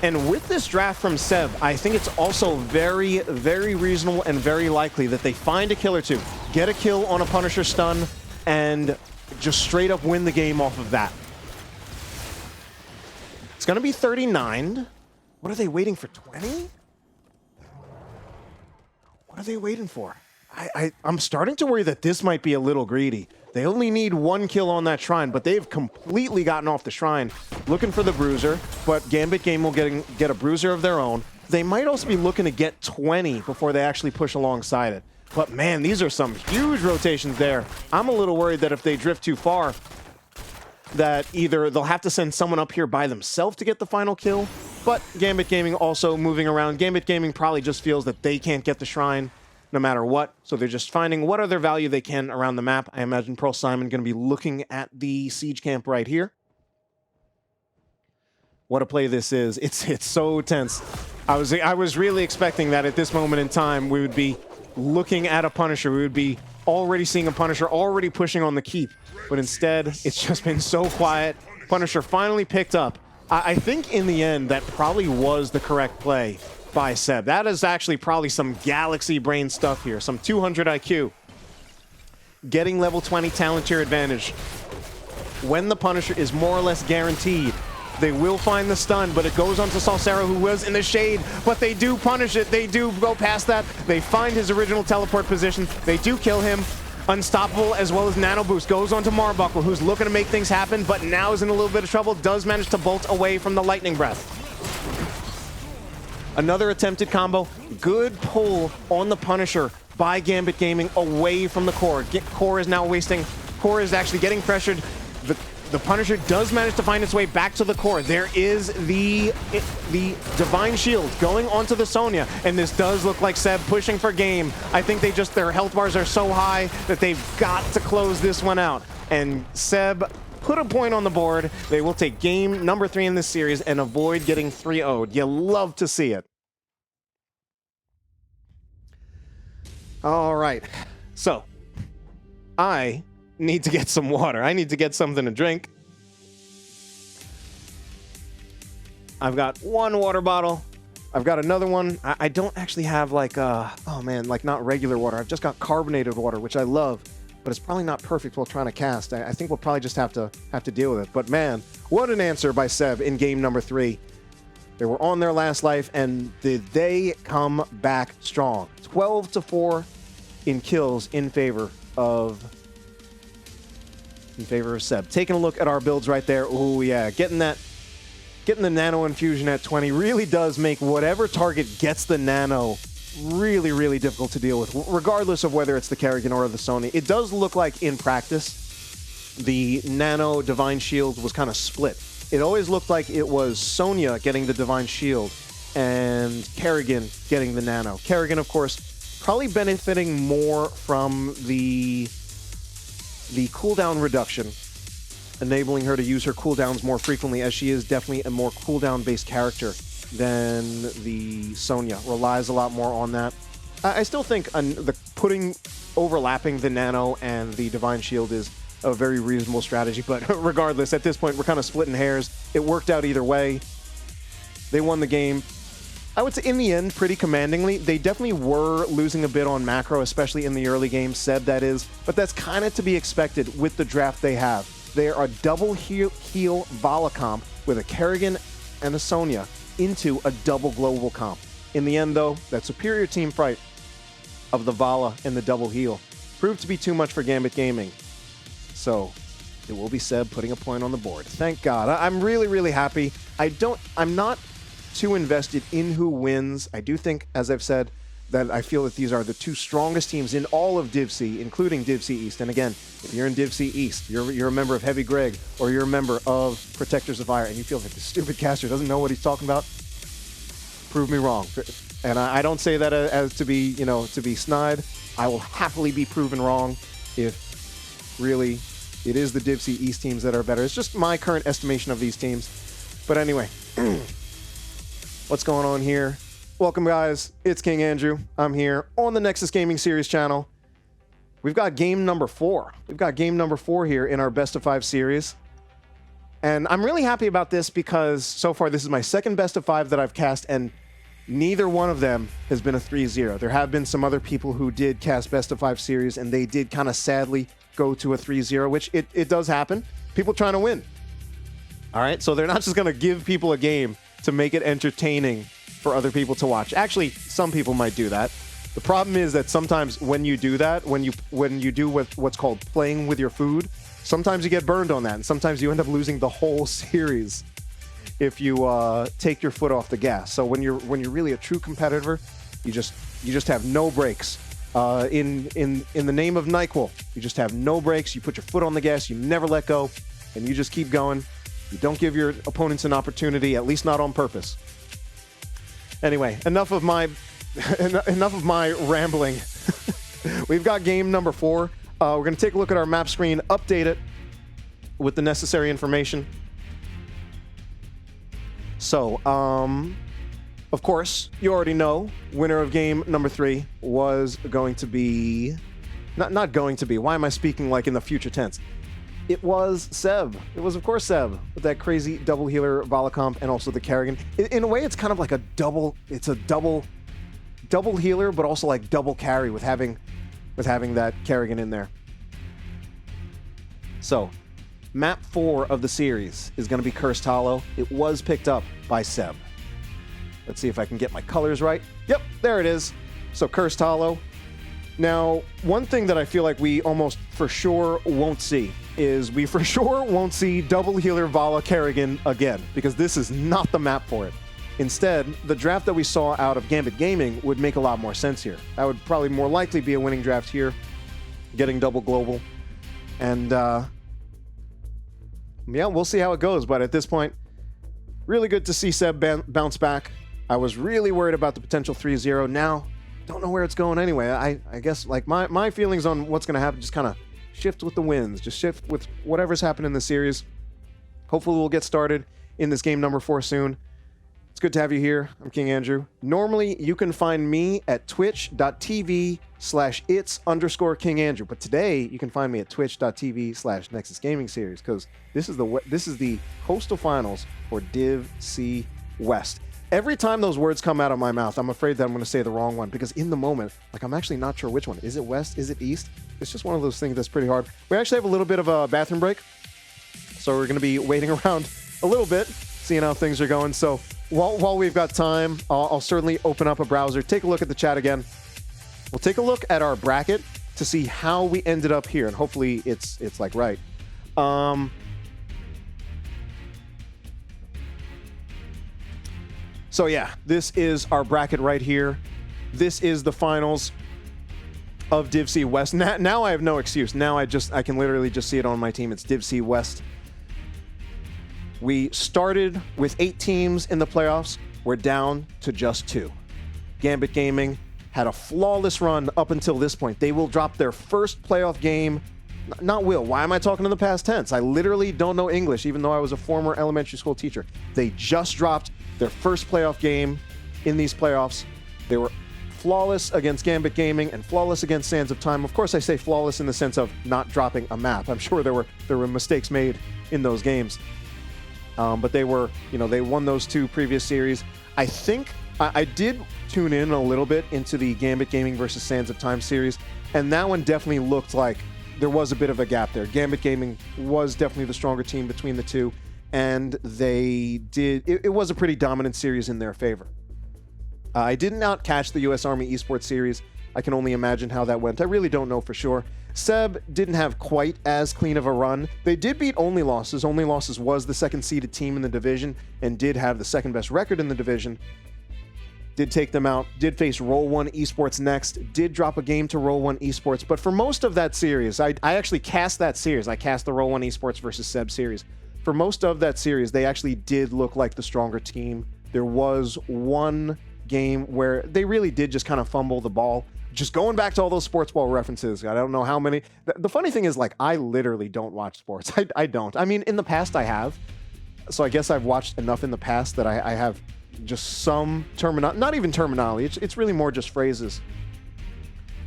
And with this draft from Seb, I think it's also very, very reasonable and very likely that they find a kill or two, get a kill on a Punisher stun, and just straight up win the game off of that. It's going to be 39. What are they waiting for, 20? What are they waiting for? I'm starting to worry that this might be a little greedy. They only need one kill on that shrine, but they've completely gotten off the shrine, looking for the bruiser, but Gambit Game will get a bruiser of their own. They might also be looking to get 20 before they actually push alongside it. But man, these are some huge rotations there. I'm a little worried that if they drift too far, that either they'll have to send someone up here by themselves to get the final kill, but Gambit Gaming also moving around. Gambit Gaming probably just feels that they can't get the shrine no matter what, so they're just finding what other value they can around the map. I imagine Pearl Simon going to be looking at the siege camp right here. What a play this is. It's so tense. I was really expecting that at this moment in time we would be looking at a Punisher. We would be already seeing a Punisher already pushing on the keep, but instead it's just been so quiet. Punisher finally picked up. I think in the end that probably was the correct play by Seb. That is actually probably some galaxy brain stuff here. Some 200 IQ. Getting level 20 talent tier advantage. When the Punisher is more or less guaranteed, they will find the stun, but it goes onto Salsero, who was in the shade, but they do punish it. They do go past that. They find his original teleport position. They do kill him. Unstoppable as well as Nano Boost goes onto Marbuckle, who's looking to make things happen, but now is in a little bit of trouble. Does manage to bolt away from the Lightning Breath. Another attempted combo. Good pull on the Punisher by Gambit Gaming away from the core. Core is now wasting. Core is actually getting pressured. The Punisher does manage to find its way back to the core. There is the Divine Shield going onto the Sonya, and this does look like Seb pushing for game. I think their health bars are so high that they've got to close this one out. And Seb put a point on the board. They will take game number 3 in this series and avoid getting 3-0'd. You love to see it. All right, so I need to get some water. I need to get something to drink. I've got one water bottle. I've got another one. I don't actually have like, oh man, like not regular water. I've just got carbonated water, which I love, but it's probably not perfect while trying to cast. I think we'll probably just have to deal with it. But man, what an answer by Seb in game number 3. They were on their last life, and did they come back strong? 12-4 in kills in favor of Seb. Taking a look at our builds right there. Oh yeah, getting the nano infusion at 20 really does make whatever target gets the nano really, really difficult to deal with, regardless of whether it's the Kerrigan or the Sony. It does look like in practice, the nano Divine Shield was kind of split. It always looked like it was Sonya getting the Divine Shield and Kerrigan getting the nano. Kerrigan, of course, probably benefiting more from the cooldown reduction, enabling her to use her cooldowns more frequently, as she is definitely a more cooldown-based character than the Sonya. Relies a lot more on that. I still think overlapping the Nano and the Divine Shield is a very reasonable strategy, but regardless, at this point, we're kind of splitting hairs. It worked out either way. They won the game. I would say in the end, pretty commandingly. They definitely were losing a bit on macro, especially in the early game, Seb that is, but that's kind of to be expected with the draft they have. They are a double heal Vala comp with a Kerrigan and a Sonya into a double global comp. In the end, though, that superior team fight of the Vala and the double heal proved to be too much for Gambit Gaming. So it will be Seb putting a point on the board. Thank God. I'm really, really happy. I'm not too invested in who wins. I do think, as I've said, that I feel that these are the two strongest teams in all of Div C, including Div C East. And again, if you're in Div C East, you're a member of Heavy Greg, or you're a member of Protectors of Fire, and you feel that the stupid caster doesn't know what he's talking about, prove me wrong. And I don't say that as to be, to be snide. I will happily be proven wrong if really it is the DivC East teams that are better. It's just my current estimation of these teams. But anyway, what's going on here? Welcome, guys. It's King Andrew. I'm here on the Nexus Gaming Series channel. We've got game number 4. We've got game number 4 here in our best of 5 series. And I'm really happy about this because so far this is my second best of 5 that I've cast, and neither one of them has been a 3-0. There have been some other people who did cast best of 5 series, and they did kind of sadly go to a 3-0, which it does happen. People trying to win. All right, so they're not just going to give people a game to make it entertaining for other people to watch. Actually, some people might do that. The problem is that sometimes when you do that, when you do what's called playing with your food, sometimes you get burned on that, and sometimes you end up losing the whole series if you take your foot off the gas. So when you're really a true competitor, you just have no breaks. In the name of NyQuil, you just have no breaks. You put your foot on the gas, you never let go, and you just keep going. You don't give your opponents an opportunity, at least not on purpose. Anyway, enough of my rambling. We've got game number 4. We're going to take a look at our map screen, update it with the necessary information. So, of course, you already know, winner of game number 3 was going to be... Not going to be. Why am I speaking like in the future tense? It was Seb. It was, of course, Seb with that crazy double healer Volacomp and also the Kerrigan. In a way, it's kind of like a double... It's a double healer, but also like double carry with having that Kerrigan in there. So, map 4 of the series is going to be Cursed Hollow. It was picked up by Seb. Let's see if I can get my colors right. Yep, there it is. So, Cursed Hollow. Now, one thing that I feel like we almost for sure won't see is we for sure won't see double healer Vala Kerrigan again, because this is not the map for it. Instead, the draft that we saw out of Gambit Gaming would make a lot more sense here. That would probably more likely be a winning draft here, getting double global. And, yeah, we'll see how it goes. But at this point, really good to see Seb bounce back. I was really worried about the potential 3-0. Now, don't know where it's going anyway. I guess, like, my feelings on what's going to happen just kind of shift with the winds. Just shift with whatever's happened in the series. Hopefully we'll get started in this game number 4 soon. It's good to have you here. I'm King Andrew. Normally, you can find me at twitch.tv/its_King Andrew. But today, you can find me at twitch.tv/Nexus Gaming Series, because this is the Coastal Finals for Div C West. Every time those words come out of my mouth, I'm afraid that I'm going to say the wrong one, because in the moment, like, I'm actually not sure which one. Is it West? Is it East? It's just one of those things that's pretty hard. We actually have a little bit of a bathroom break, so we're going to be waiting around a little bit, seeing how things are going. So while we've got time, I'll certainly open up a browser, take a look at the chat again. We'll take a look at our bracket to see how we ended up here, and hopefully it's like right. So yeah, this is our bracket right here. This is the finals of Div C West. Now I have no excuse. Now I can literally just see it on my team. It's Div C West. We started with 8 teams in the playoffs. We're down to just 2. Gambit Gaming had a flawless run up until this point. They will drop their first playoff game. Not will. Why am I talking in the past tense? I literally don't know English, even though I was a former elementary school teacher. They just dropped their first playoff game in these playoffs. They were flawless against Gambit Gaming and flawless against Sands of Time. Of course, I say flawless in the sense of not dropping a map. I'm sure there were mistakes made in those games. But they were, they won those 2 previous series. I think I did tune in a little bit into the Gambit Gaming versus Sands of Time series, and that one definitely looked like there was a bit of a gap there. Gambit Gaming was definitely the stronger team between the 2, and it was a pretty dominant series in their favor. I did not catch the U.S. Army Esports series. I can only imagine how that went. I really don't know for sure. Seb didn't have quite as clean of a run. They did beat Only Losses. Only Losses was the 2nd-seeded team in the division and did have the 2nd-best record in the division. Did take them out. Did face Roll 1 Esports next. Did drop a game to Roll 1 Esports. But for most of that series, I actually cast that series. I cast the Roll 1 Esports versus Seb series. For most of that series, they actually did look like the stronger team. There was one game where they really did just kind of fumble the ball. Just going back to all those sports ball references, I don't know how many. The funny thing is, like, I literally don't watch sports. I don't. I mean, in the past I have. So I guess I've watched enough in the past that I have just some not even terminology. It's really more just phrases.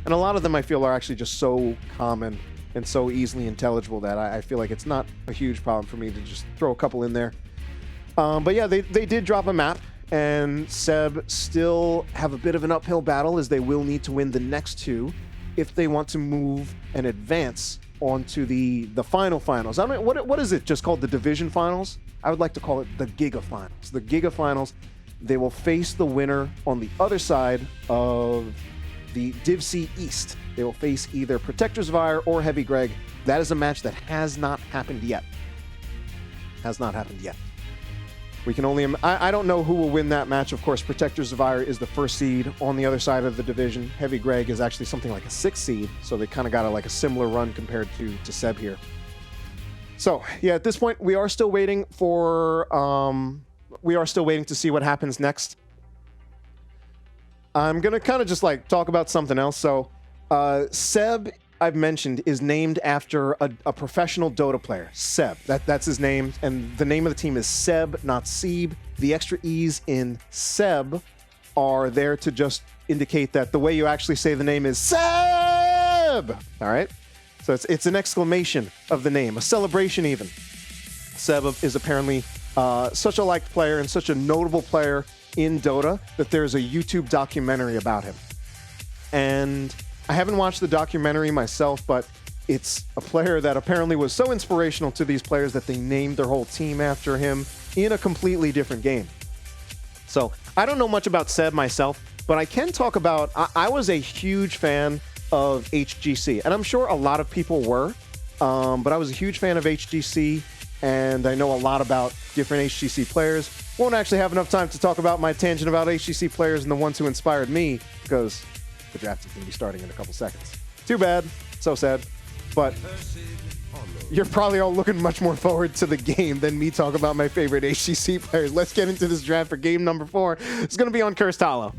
And a lot of them I feel are actually just so common and so easily intelligible that I feel like it's not a huge problem for me to just throw a couple in there. But yeah, they did drop a map. And Seb still have a bit of an uphill battle, as they will need to win the next two if they want to move and advance onto the finals. I don't know, what is it just called, the division finals? I would like to call it the Giga Finals. The Giga Finals, they will face the winner on the other side of the Div C East. They will face either Protector's Vire or Heavy Greg. That is a match that has not happened yet. Has not happened yet. We can only, I don't know who will win that match. Of course, Protector Zavire is the first seed on the other side of the division. Heavy Greg is actually something like a 6th seed, so they kind of got a similar run compared to Seb here. So yeah, at this point, we are still waiting for, to see what happens next. I'm gonna kind of just like talk about something else. So Seb, I've mentioned, is named after a professional Dota player, Seb. That's his name, and the name of the team is Seb, not Seeb. The extra E's in Seb are there to just indicate that the way you actually say the name is Seb! All right? So it's an exclamation of the name, a celebration even. Seb is apparently such a liked player and such a notable player in Dota that there's a YouTube documentary about him. And I haven't watched the documentary myself, but it's a player that apparently was so inspirational to these players that they named their whole team after him in a completely different game. So I don't know much about Seb myself, but I can talk about, I was a huge fan of HGC, and I'm sure a lot of people were, but I was a huge fan of HGC, and I know a lot about different HGC players. Won't actually have enough time to talk about my tangent about HGC players and the ones who inspired me, because the draft is going to be starting in a couple seconds. Too bad. So sad. But you're probably all looking much more forward to the game than me talk about my favorite HGC players. Let's get into this draft for game number 4. It's going to be on Cursed Hollow.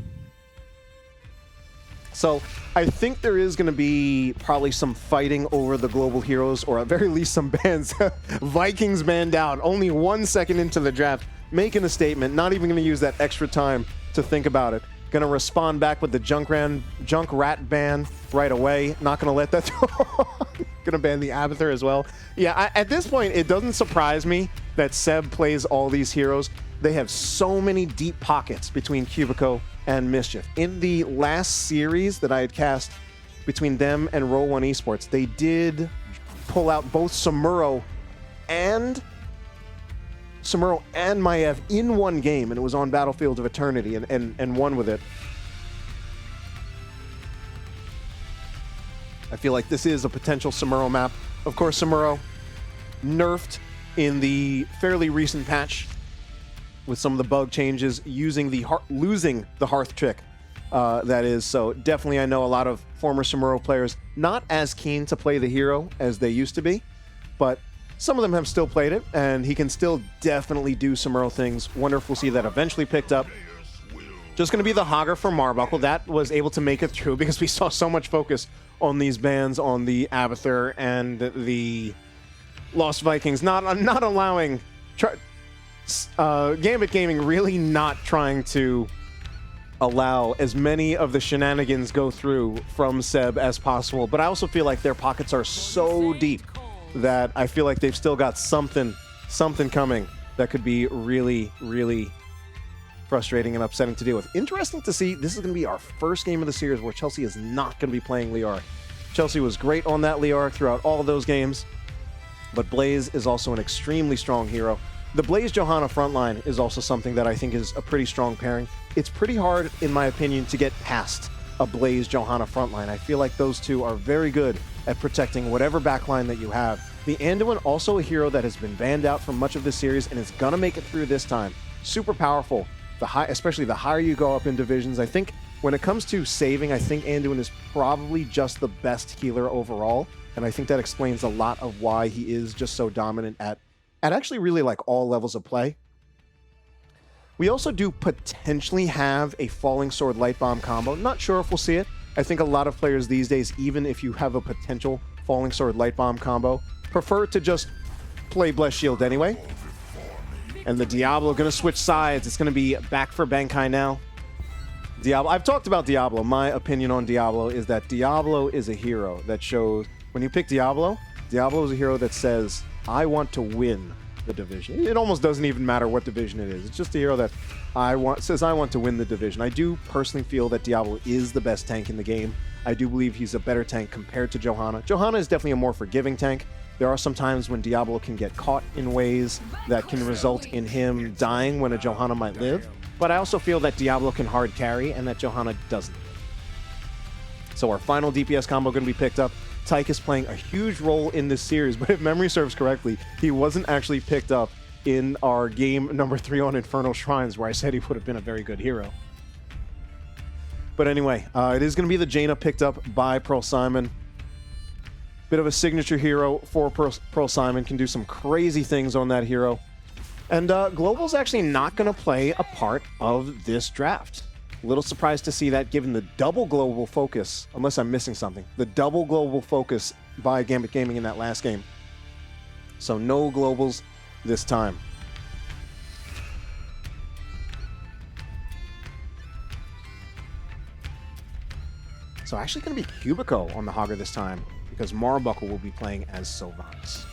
So I think there is going to be probably some fighting over the global heroes, or at very least some bans. Vikings banned out only 1 second into the draft, making a statement, not even going to use that extra time to think about it. Gonna respond back with the junk rat ban right away. Not gonna let that gonna ban the Abathur as well. Yeah, at this point, it doesn't surprise me that Seb plays all these heroes. They have so many deep pockets between Cubico and Mischief. In the last series that I had cast between them and Roll1 Esports, they did pull out both Samuro and Maiev in one game, and it was on Battlefield of Eternity, and won with it. I feel like this is a potential Samuro map. Of course, Samuro nerfed in the fairly recent patch with some of the bug changes, losing the Hearth trick. That is, so definitely I know a lot of former Samuro players not as keen to play the hero as they used to be, but some of them have still played it, and he can still definitely do Samuro things. Wonder if we'll see that eventually picked up. Just going to be the Hogger for Marbuckle. That was able to make it through because we saw so much focus on these bans on the Abathur and the Lost Vikings, not allowing Gambit Gaming really not trying to allow as many of the shenanigans go through from Seb as possible. But I also feel like their pockets are so deep that I feel like they've still got something coming that could be really, really frustrating and upsetting to deal with. Interesting to see, this is going to be our first game of the series where Chelsea is not going to be playing Liar. Chelsea was great on that Liar throughout all of those games, but Blaze is also an extremely strong hero. The Blaze Johanna frontline is also something that I think is a pretty strong pairing. It's pretty hard, in my opinion, to get past a Blaze Johanna frontline. I feel like those two are very good at protecting whatever backline that you have. The Anduin, also a hero that has been banned out for much of this series and is gonna make it through this time. Super powerful, especially the higher you go up in divisions. I think when it comes to saving, I think Anduin is probably just the best healer overall, and I think that explains a lot of why he is just so dominant at actually really like all levels of play. We also do potentially have a Falling Sword Light Bomb combo. Not sure if we'll see it. I think a lot of players these days, even if you have a potential Falling Sword Light Bomb combo, prefer to just play Blessed Shield anyway. And the Diablo going to switch sides. It's going to be back for Bankai now. Diablo. I've talked about Diablo. My opinion on Diablo is that Diablo is a hero that shows, when you pick Diablo, Diablo is a hero that says, I want to win the division. It almost doesn't even matter what division it is. It's just a hero that says, I want to win the division. I do personally feel that Diablo is the best tank in the game. I do believe he's a better tank compared to Johanna. Johanna is definitely a more forgiving tank. There are some times when Diablo can get caught in ways that can result in him dying when a Johanna might live. But I also feel that Diablo can hard carry and that Johanna doesn't. So our final DPS combo going to be picked up. Tyke is playing a huge role in this series, but if memory serves correctly, he wasn't actually picked up in our game number 3 on Infernal Shrines, where I said he would have been a very good hero. But anyway, it is going to be the Jaina picked up by Pearl Simon. Bit of a signature hero for Pearl Simon, can do some crazy things on that hero. And Global's actually not going to play a part of this draft. A little surprised to see that, given the double global focus, unless I'm missing something, the double global focus by Gambit Gaming in that last game. So no globals this time. So actually going to be Cubico on the Hogger this time, because Marbuckle will be playing as Sylvanas.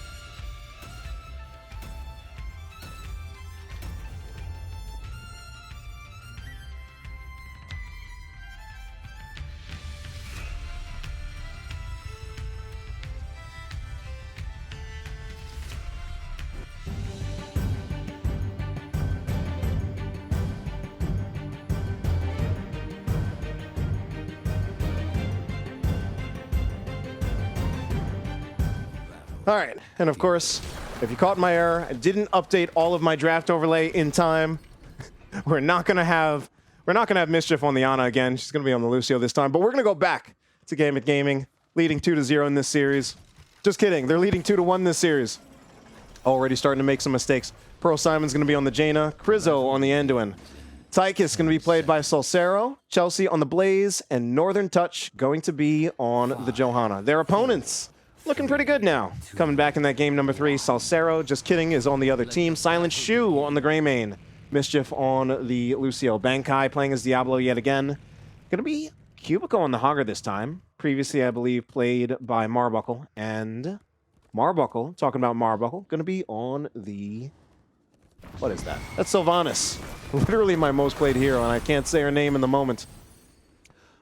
All right, and of course, if you caught my error, I didn't update all of my draft overlay in time. We're not gonna have Mischief on the Ana again. She's gonna be on the Lucio this time, but we're gonna go back to Gambit Gaming, leading 2-0 in this series. Just kidding, they're leading 2-1 this series. Already starting to make some mistakes. Pearl Simon's gonna be on the Jaina, Krizzo on the Anduin. Tyke is gonna be played by Solcero, Chelsea on the Blaze, and Northern Touch going to be on the Johanna. Their opponents looking pretty good now. Coming back in that game number 3, Salcero, just kidding, is on the other team. Silent Shoe on the Greymane. Mischief on the Lucio. Bankai playing as Diablo yet again. Gonna be Cubico on the Hogger this time. Previously, I believe, played by Marbuckle. And Marbuckle, talking about Marbuckle, gonna be on the... What is that? That's Sylvanas. Literally my most played hero, and I can't say her name in the moment.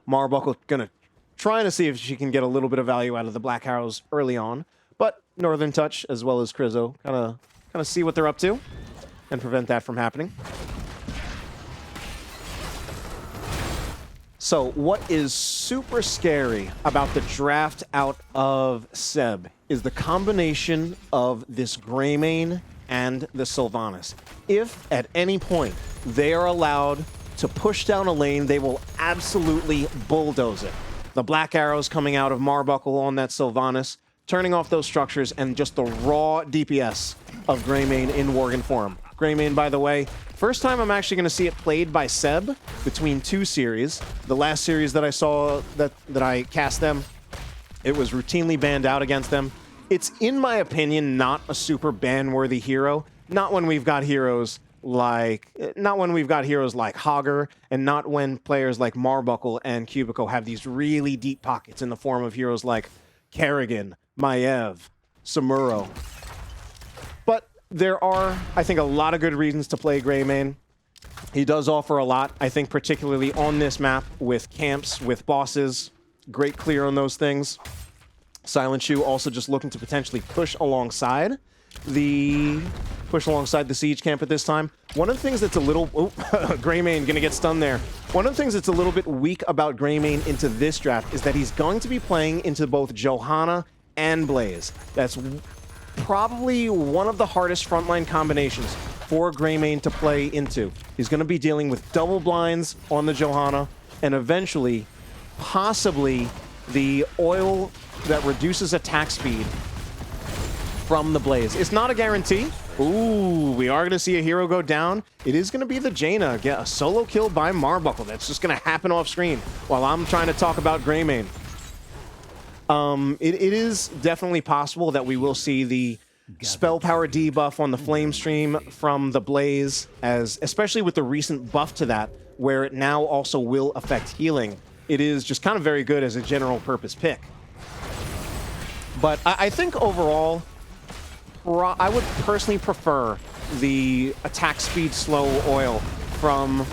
Marbuckle gonna trying to see if she can get a little bit of value out of the Black Arrows early on. But Northern Touch, as well as Krizzo, kind of see what they're up to and prevent that from happening. So what is super scary about the draft out of Seb is the combination of this Greymane and the Sylvanas. If at any point they are allowed to push down a lane, they will absolutely bulldoze it. The Black Arrows coming out of Marbuckle on that Sylvanas, turning off those structures, and just the raw DPS of Greymane in Worgen form. Greymane, by the way, first time I'm actually going to see it played by Seb between 2 series. The last series that I saw that I cast them, it was routinely banned out against them. It's, in my opinion, not a super ban-worthy hero. Not when we've got heroes like Hogger, and not when players like Marbuckle and Cubico have these really deep pockets in the form of heroes like Kerrigan, Maiev, Samuro. But there are, I think, a lot of good reasons to play Greymane. He does offer a lot, I think, particularly on this map with camps, with bosses. Great clear on those things. Silent Shoe also just looking to potentially push alongside the siege camp at this time. One of the things that's a little... Oh, Greymane gonna get stunned there. One of the things that's a little bit weak about Greymane into this draft is that he's going to be playing into both Johanna and Blaze. That's probably one of the hardest frontline combinations for Greymane to play into. He's gonna be dealing with double blinds on the Johanna, and eventually, possibly, the oil that reduces attack speed from the Blaze. It's not a guarantee. Ooh, we are going to see a hero go down. It is going to be the Jaina get a solo kill by Marbuckle. That's just going to happen off screen while I'm trying to talk about Greymane. It is definitely possible that we will see the spell power debuff on the flame stream from the Blaze, especially with the recent buff to that, where it now also will affect healing. It is just kind of very good as a general purpose pick. But I think overall, I would personally prefer the attack speed slow oil from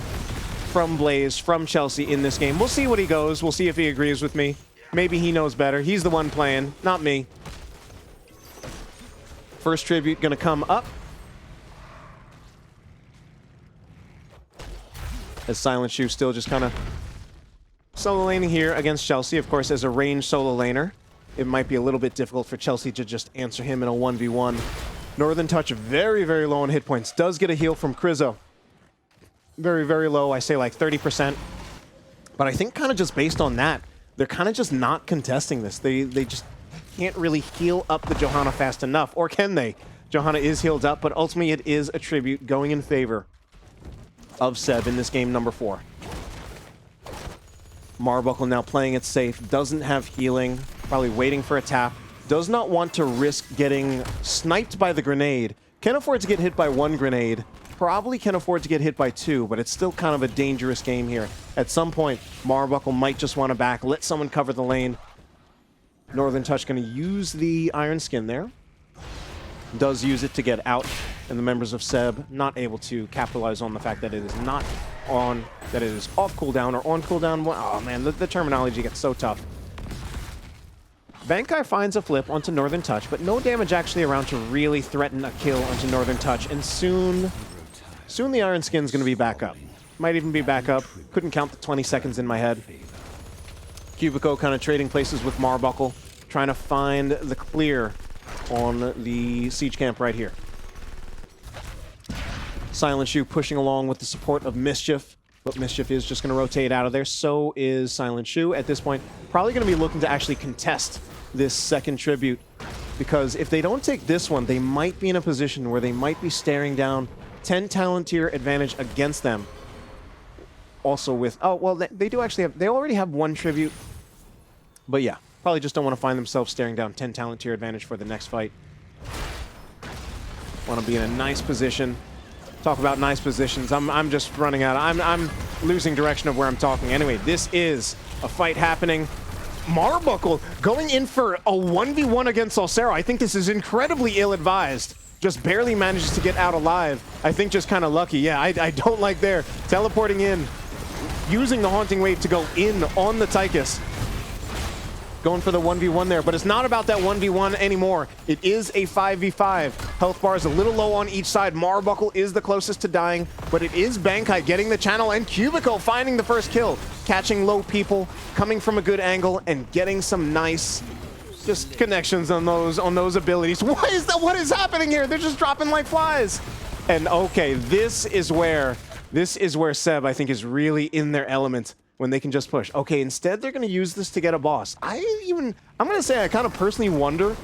Blaze, from Chelsea in this game. We'll see what he goes. We'll see if he agrees with me. Maybe he knows better. He's the one playing, not me. First tribute gonna come up. As Silent Shoe still just kind of solo laning here against Chelsea. Of course, as a ranged solo laner, it might be a little bit difficult for Chelsea to just answer him in a 1v1. Northern Touch very, very low on hit points. Does get a heal from Krizzo. Very, very low. I say like 30%. But I think kind of just based on that, they're kind of just not contesting this. They just can't really heal up the Johanna fast enough. Or can they? Johanna is healed up, but ultimately it is a tribute going in favor of Seb in this game number 4. Marbuckle now playing it safe. Doesn't have healing. Probably waiting for a tap. Does not want to risk getting sniped by the grenade. Can afford to get hit by 1 grenade. Probably can afford to get hit by 2, but it's still kind of a dangerous game here. At some point, Marbuckle might just want to back, let someone cover the lane. Northern Touch going to use the Iron Skin there. Does use it to get out, and the members of Seb not able to capitalize on the fact that it is not on, that it is off cooldown or on cooldown. Oh man, the terminology gets so tough. Bankai finds a flip onto Northern Touch, but no damage actually around to really threaten a kill onto Northern Touch, and soon the Iron Skin's going to be back up. Might even be back up. Couldn't count the 20 seconds in my head. Cubico kind of trading places with Marbuckle, trying to find the clear on the siege camp right here. Silent Shoe pushing along with the support of Mischief, but Mischief is just going to rotate out of there. So is Silent Shoe at this point. Probably going to be looking to actually contest this second tribute, because if they don't take this one, they might be in a position where they might be staring down 10 talent tier advantage against them. Also with, oh, well, they do actually have, they already have 1 tribute. But yeah, probably just don't want to find themselves staring down 10 talent tier advantage for the next fight. Want to be in a nice position. Talk about nice positions. I'm just running out. I'm losing direction of where I'm talking. Anyway, this is a fight happening. Marbuckle going in for a 1v1 against Salsero. I think this is incredibly ill-advised. Just barely manages to get out alive. I think just kind of lucky. Yeah, I don't like there. Teleporting in, using the Haunting Wave to go in on the Tychus. Going for the 1v1 there, but it's not about that 1v1 anymore. It is a 5v5. Health bar is a little low on each side. Marbuckle is the closest to dying, but it is Bankai getting the channel, and Cubico finding the first kill. Catching low people, coming from a good angle, and getting some nice just connections on those abilities. What is that? What is happening here? They're just dropping like flies. And okay, this is where Seb, I think, is really in their element. When they can just push. Okay, instead they're going to use this to get a boss. I'm going to say I kind of personally wonder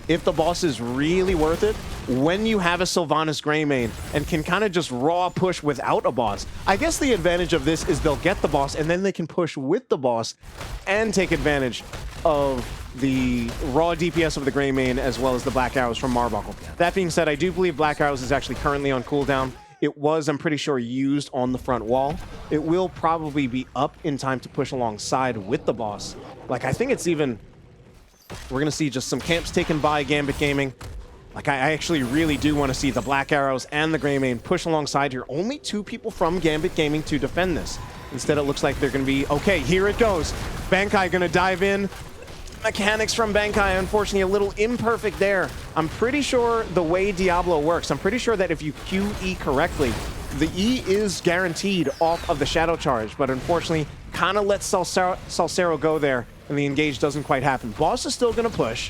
if the boss is really worth it when you have a Sylvanas Greymane and can kind of just raw push without a boss. I guess the advantage of this is they'll get the boss and then they can push with the boss and take advantage of the raw DPS of the Greymane as well as the Black Arrows from Marbuckle. That being said, I do believe Black Arrows is actually currently on cooldown. It was, I'm pretty sure, used on the front wall. It will probably be up in time to push alongside with the boss. Like, I think it's even... We're going to see just some camps taken by Gambit Gaming. Like, I actually really do want to see the Black Arrows and the Greymane push alongside here. Only 2 people from Gambit Gaming to defend this. Instead, it looks like they're going to be... Okay, here it goes. Bankai going to dive in. Mechanics from Bankai, unfortunately, a little imperfect there. I'm pretty sure the way Diablo works, I'm pretty sure that if you QE correctly, the E is guaranteed off of the Shadow Charge, but unfortunately, kind of lets Salsero go there, and the engage doesn't quite happen. Boss is still going to push,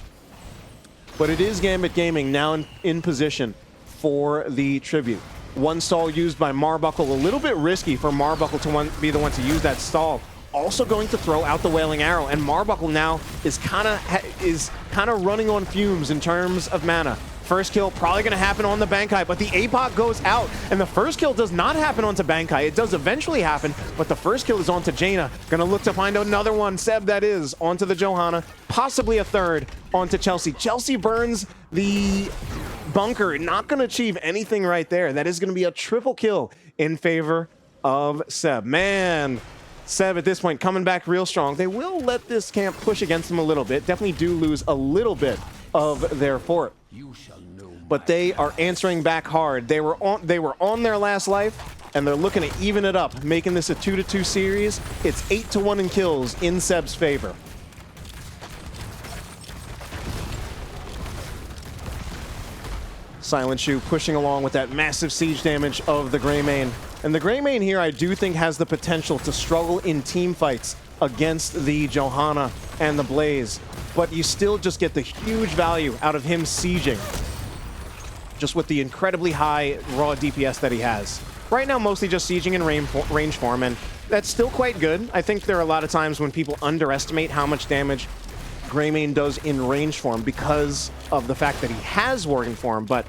but it is Gambit Gaming now in position for the tribute. 1 stall used by Marbuckle, a little bit risky for Marbuckle to be the one to use that stall also going to throw out the Wailing Arrow, and Marbuckle now is kind of running on fumes in terms of mana. First kill probably going to happen on the Bankai, but the APOC goes out, and the first kill does not happen onto Bankai. It does eventually happen, but the first kill is onto Jaina. Going to look to find another one, Seb that is, onto the Johanna, possibly a third onto Chelsea. Chelsea burns the bunker, not going to achieve anything right there. That is going to be a triple kill in favor of Seb. Man, Seb at this point coming back real strong. They will let this camp push against them a little bit. Definitely do lose a little bit of their fort. But they are answering back hard. They were on their last life, and they're looking to even it up, making this a 2-2 series. It's 8-1 in kills in Seb's favor. Silent Shoe pushing along with that massive siege damage of the Greymane. And the Greymane here, I do think, has the potential to struggle in team fights against the Johanna and the Blaze. But you still just get the huge value out of him sieging, just with the incredibly high raw DPS that he has. Right now, mostly just sieging in range form, and that's still quite good. I think there are a lot of times when people underestimate how much damage Greymane does in range form because of the fact that he has Worgen form, but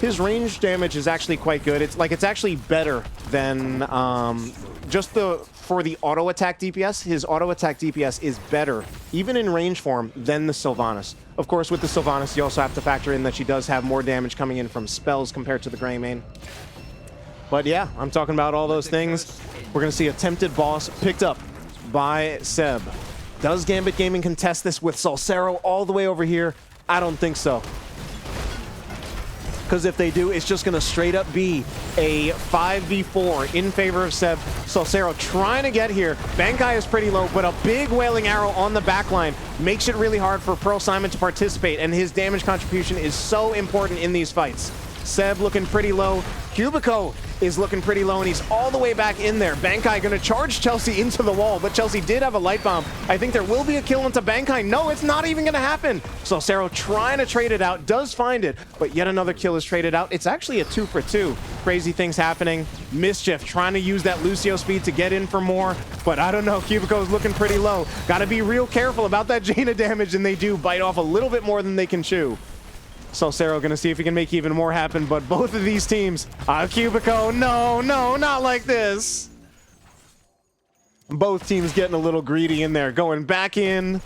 his range damage is actually quite good. It's actually better than for the auto attack DPS. His auto attack DPS is better, even in range form, than the Sylvanas. Of course, with the Sylvanas, you also have to factor in that she does have more damage coming in from spells compared to the Greymane. But yeah, I'm talking about all those things. We're going to see a tempted boss picked up by Seb. Does Gambit Gaming contest this with Salsero all the way over here? I don't think so. Because if they do, it's just going to straight up be a 5v4 in favor of Seb. Salsero trying to get here. Bankai is pretty low, but a big Wailing Arrow on the backline makes it really hard for Pearl Simon to participate, and his damage contribution is so important in these fights. Seb looking pretty low. Cubico is looking pretty low, and he's all the way back in there. Bankai going to charge Chelsea into the wall, but Chelsea did have a light bomb. I think there will be a kill into Bankai. No, it's not even going to happen. Salsero trying to trade it out, does find it, but yet another kill is traded out. It's actually a 2-for-2. Crazy things happening. Mischief trying to use that Lucio speed to get in for more, but I don't know. Cubico is looking pretty low. Got to be real careful about that Jaina damage, and they do bite off a little bit more than they can chew. Salsero gonna see if he can make even more happen, but both of these teams, Cubico, no, not like this. Both teams getting a little greedy in there, going back in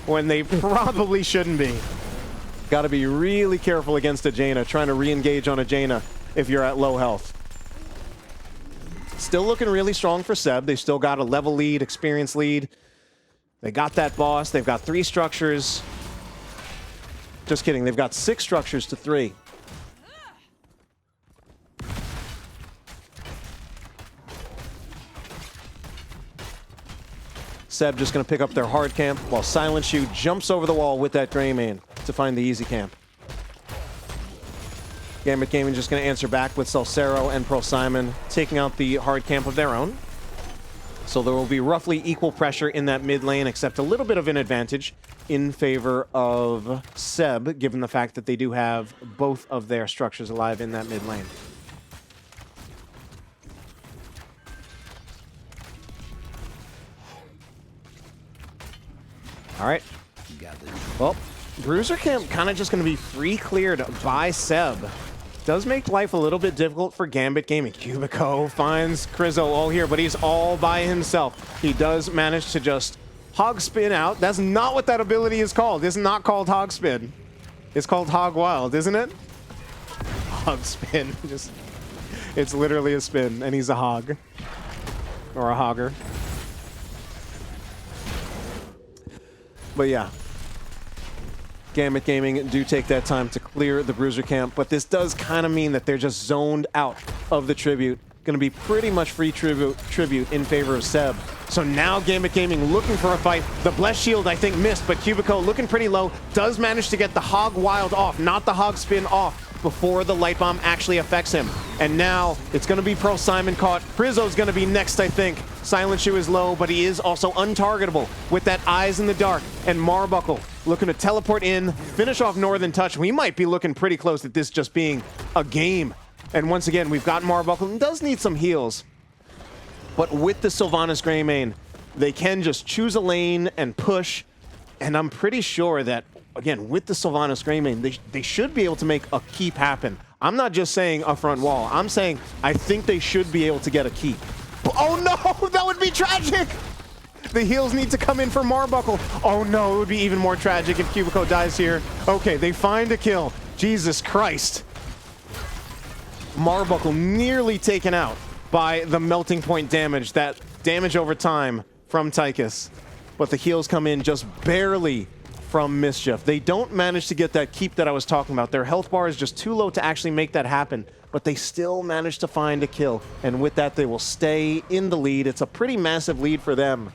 when they probably shouldn't be. Gotta be really careful against a Jaina, trying to re-engage on a Jaina if you're at low health. Still looking really strong for Seb. They still got a level lead, experience lead. They got that boss, they've got 3 structures. Just kidding, they've got 6 structures to 3. Seb just going to pick up their hard camp while Silent Shoe jumps over the wall with that Greymane to find the easy camp. Gambit Gaming just going to answer back with Salsero and Pearl Simon taking out the hard camp of their own. So there will be roughly equal pressure in that mid lane, except a little bit of an advantage in favor of Seb, given the fact that they do have both of their structures alive in that mid lane. All right. Well, Bruiser Camp kind of just going to be free cleared by Seb. Does make life a little bit difficult for Gambit Gaming. Cubico finds Crizzo all here, but he's all by himself. He does manage to just hog spin out. That's not what that ability is called. It's not called hog spin. It's called hog wild, isn't it? Hog spin. It's literally a spin, and he's a hog. Or a hogger. But yeah. Gambit Gaming do take that time to clear the Bruiser camp, but this does kind of mean that they're just zoned out of the tribute. Going to be pretty much free tribute in favor of Seb. So now Gambit Gaming looking for a fight. The Blessed Shield, I think, missed, but Cubico looking pretty low. Does manage to get the Hog Wild off, not the Hog Spin off, before the Light Bomb actually affects him. And now it's going to be Pearl Simon caught. Crizzo's going to be next, I think. Silent Shoe is low, but he is also untargetable with that Eyes in the Dark. And Marbuckle looking to teleport in, finish off Northern Touch. We might be looking pretty close at this just being a game. And once again, we've got Marbuckle and does need some heals. But with the Sylvanas Greymane, They can just choose a lane and push. And I'm pretty sure that, again, with the Sylvanas Greymane, they should be able to make a keep happen. I'm not just saying a front wall. I'm saying I think they should be able to get a keep. Oh no, that would be tragic! The heals need to come in for Marbuckle. Oh no, it would be even more tragic if Cubico dies here. Okay, they find a kill. Jesus Christ. Marbuckle nearly taken out by the melting point damage, that damage over time from Tychus. But the heals come in just barely from Mischief. They don't manage to get that keep that I was talking about. Their health bar is just too low to actually make that happen, but they still manage to find a kill. And with that, they will stay in the lead. It's a pretty massive lead for them.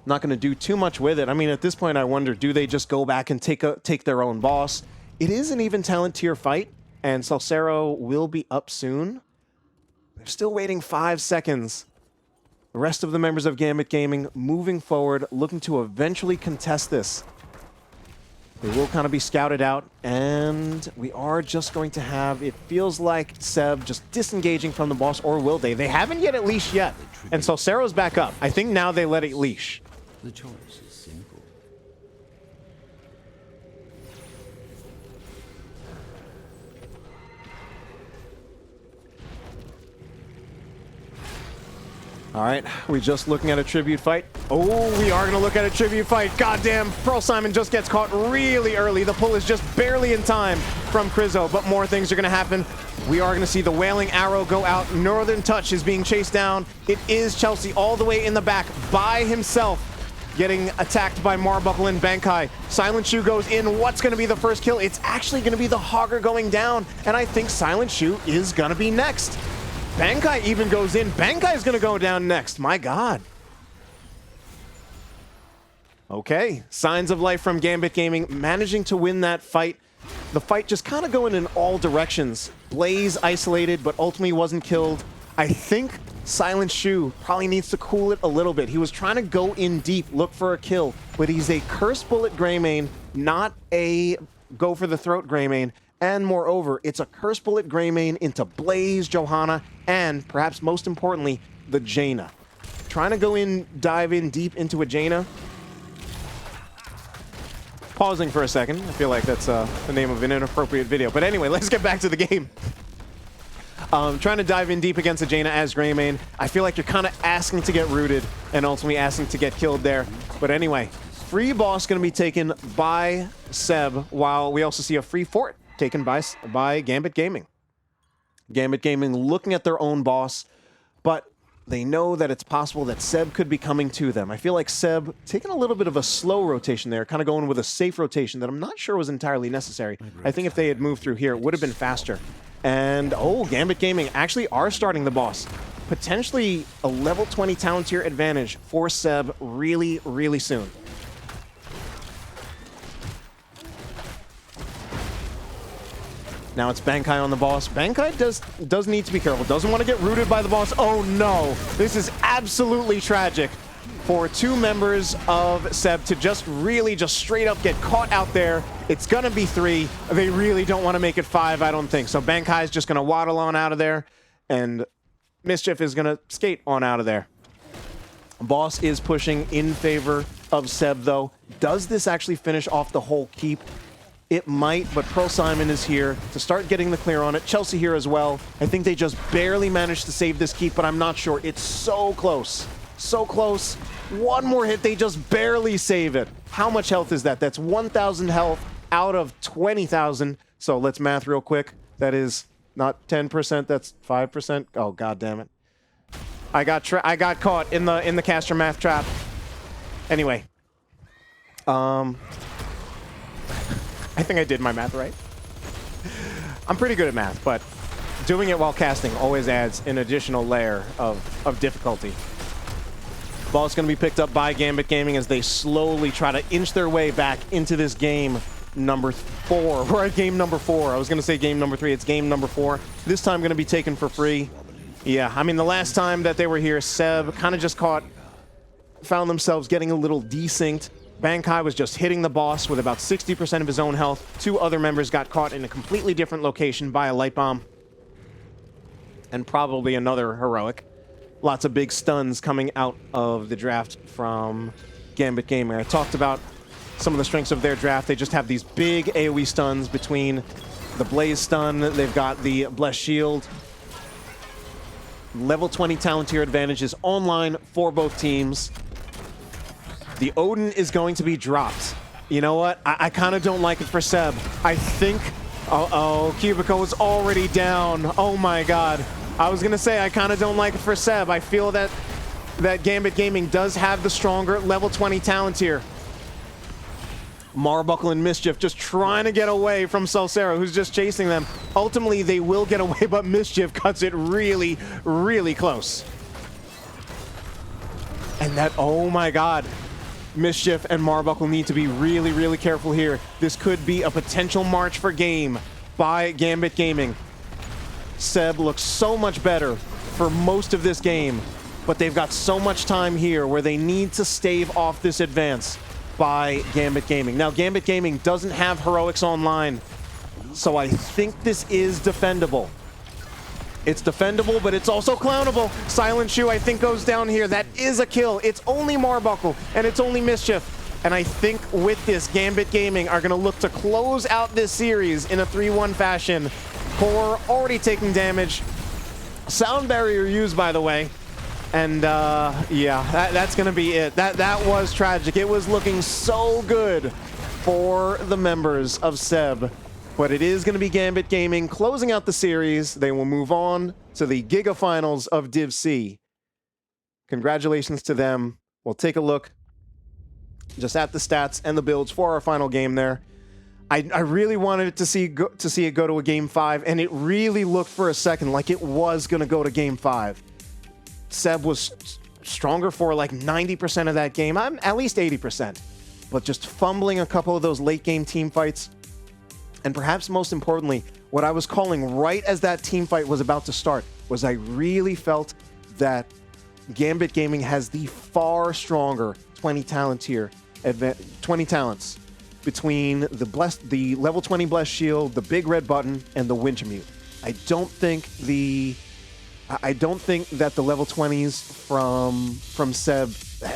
Not going to do too much with it. I mean, at this point, I wonder, do they just go back and take their own boss? It is an even talent tier fight, and Salsero will be up soon. They're still waiting 5 seconds. The rest of the members of Gambit Gaming moving forward, looking to eventually contest this. They will kind of be scouted out, and we are just going to have, it feels like, Seb just disengaging from the boss, or will they? They haven't yet leashed yet, and Salsero's back up. I think now they let it leash. The choice is simple. All right, we just looking at a tribute fight. Oh, we are going to look at a tribute fight. Goddamn, Pearl Simon just gets caught really early. The pull is just barely in time from Krizzo, but more things are going to happen. We are going to see the Wailing Arrow go out. Northern Touch is being chased down. It is Chelsea all the way in the back by himself, getting attacked by Marbuckle and Bankai. Silent Shoe goes in. What's going to be the first kill? It's actually going to be the Hogger going down, and I think Silent Shoe is going to be next. Bankai even goes in. Bankai is going to go down next. My God. Okay, signs of life from Gambit Gaming, managing to win that fight. The fight just kind of going in all directions. Blaze isolated, but ultimately wasn't killed. I think Silent Shoe probably needs to cool it a little bit. He was trying to go in deep, look for a kill, but he's a Curse Bullet Greymane, not a go for the throat Greymane. And moreover, it's a Curse Bullet Greymane into Blaze, Johanna, and perhaps most importantly, the Jaina. Trying to go in, dive in deep into a Jaina. Pausing for a second. I feel like that's the name of an inappropriate video. But anyway, let's get back to the game. Trying to dive in deep against a Jaina as Greymane. I feel like you're kind of asking to get rooted and ultimately asking to get killed there. But anyway, free boss going to be taken by Seb, while we also see a free fort taken by Gambit Gaming. Gambit Gaming looking at their own boss, but they know that it's possible that Seb could be coming to them. I feel like Seb taking a little bit of a slow rotation there, kind of going with a safe rotation that I'm not sure was entirely necessary. I think if they had moved through here, it would have been faster. And, oh, Gambit Gaming actually are starting the boss. Potentially a level 20 talent tier advantage for Seb really, really soon. Now it's Bankai on the boss. Bankai does need to be careful. Doesn't want to get rooted by the boss. Oh no! This is absolutely tragic for two members of Seb to just straight up get caught out there. It's gonna be 3. They really don't want to make it 5, I don't think. So Bankai is just gonna waddle on out of there, and Mischief is gonna skate on out of there. Boss is pushing in favor of Seb though. Does this actually finish off the whole keep? It might, but Pearl Simon is here to start getting the clear on it. Chelsea here as well. I think they just barely managed to save this keep, but I'm not sure. It's so close. So close. One more hit, they just barely save it. How much health is that? That's 1,000 health out of 20,000. So let's math real quick. That is not 10%, that's 5%. Oh, God damn it. I got caught in the caster math trap. Anyway. I think I did my math right. I'm pretty good at math, but doing it while casting always adds an additional layer of difficulty. Ball's going to be picked up by Gambit Gaming as they slowly try to inch their way back into this game number 4. We're at game number 4. I was going to say game number 3. It's game number 4. This time going to be taken for free. Yeah, I mean, the last time that they were here, Seb kind of just found themselves getting a little desynced. Bankai was just hitting the boss with about 60% of his own health. 2 other members got caught in a completely different location by a light bomb. And probably another heroic. lots of big stuns coming out of the draft from Gambit Gaming. I talked about some of the strengths of their draft. They just have these big AoE stuns between the Blaze stun. They've got the Blessed Shield. Level 20 talent tier advantage is online for both teams. The Odin is going to be dropped. You know what? I kind of don't like it for Seb. I think... Uh-oh, Cubico is already down. Oh my god. I was going to say I kind of don't like it for Seb. I feel that Gambit Gaming does have the stronger level 20 talent tier. Marbuckle and Mischief just trying to get away from Salsero, who's just chasing them. Ultimately, they will get away, but Mischief cuts it really, really close. And that, oh my god. Mischief and Marbuckle need to be really, really careful here. This could be a potential march for game by Gambit Gaming. Seb looks so much better for most of this game, but they've got so much time here where they need to stave off this advance by Gambit Gaming. Now, Gambit Gaming doesn't have Heroics online, so I think this is defendable. It's defendable, but it's also clownable. Silent Shoe, I think, goes down here. That is a kill. It's only Marbuckle, and it's only Mischief. And I think with this, Gambit Gaming are going to look to close out this series in a 3-1 fashion. Core already taking damage. Sound barrier used, by the way. And yeah, that's going to be it. That was tragic. It was looking so good for the members of Seb. But it is going to be Gambit Gaming closing out the series. They will move on to the Giga Finals of Div C. Congratulations to them. We'll take a look just at the stats and the builds for our final game there. I really wanted to see it go to a Game 5, and it really looked for a second like it was going to go to Game 5. Seb was stronger for like 90% of that game, at least 80%. But just fumbling a couple of those late game team fights. And perhaps most importantly, what I was calling right as that team fight was about to start was I really felt that Gambit Gaming has the far stronger 20 talent tier, 20 talents between the level 20 Blessed Shield, the big red button, and the Wintermute. I don't think that the level 20s from Seb,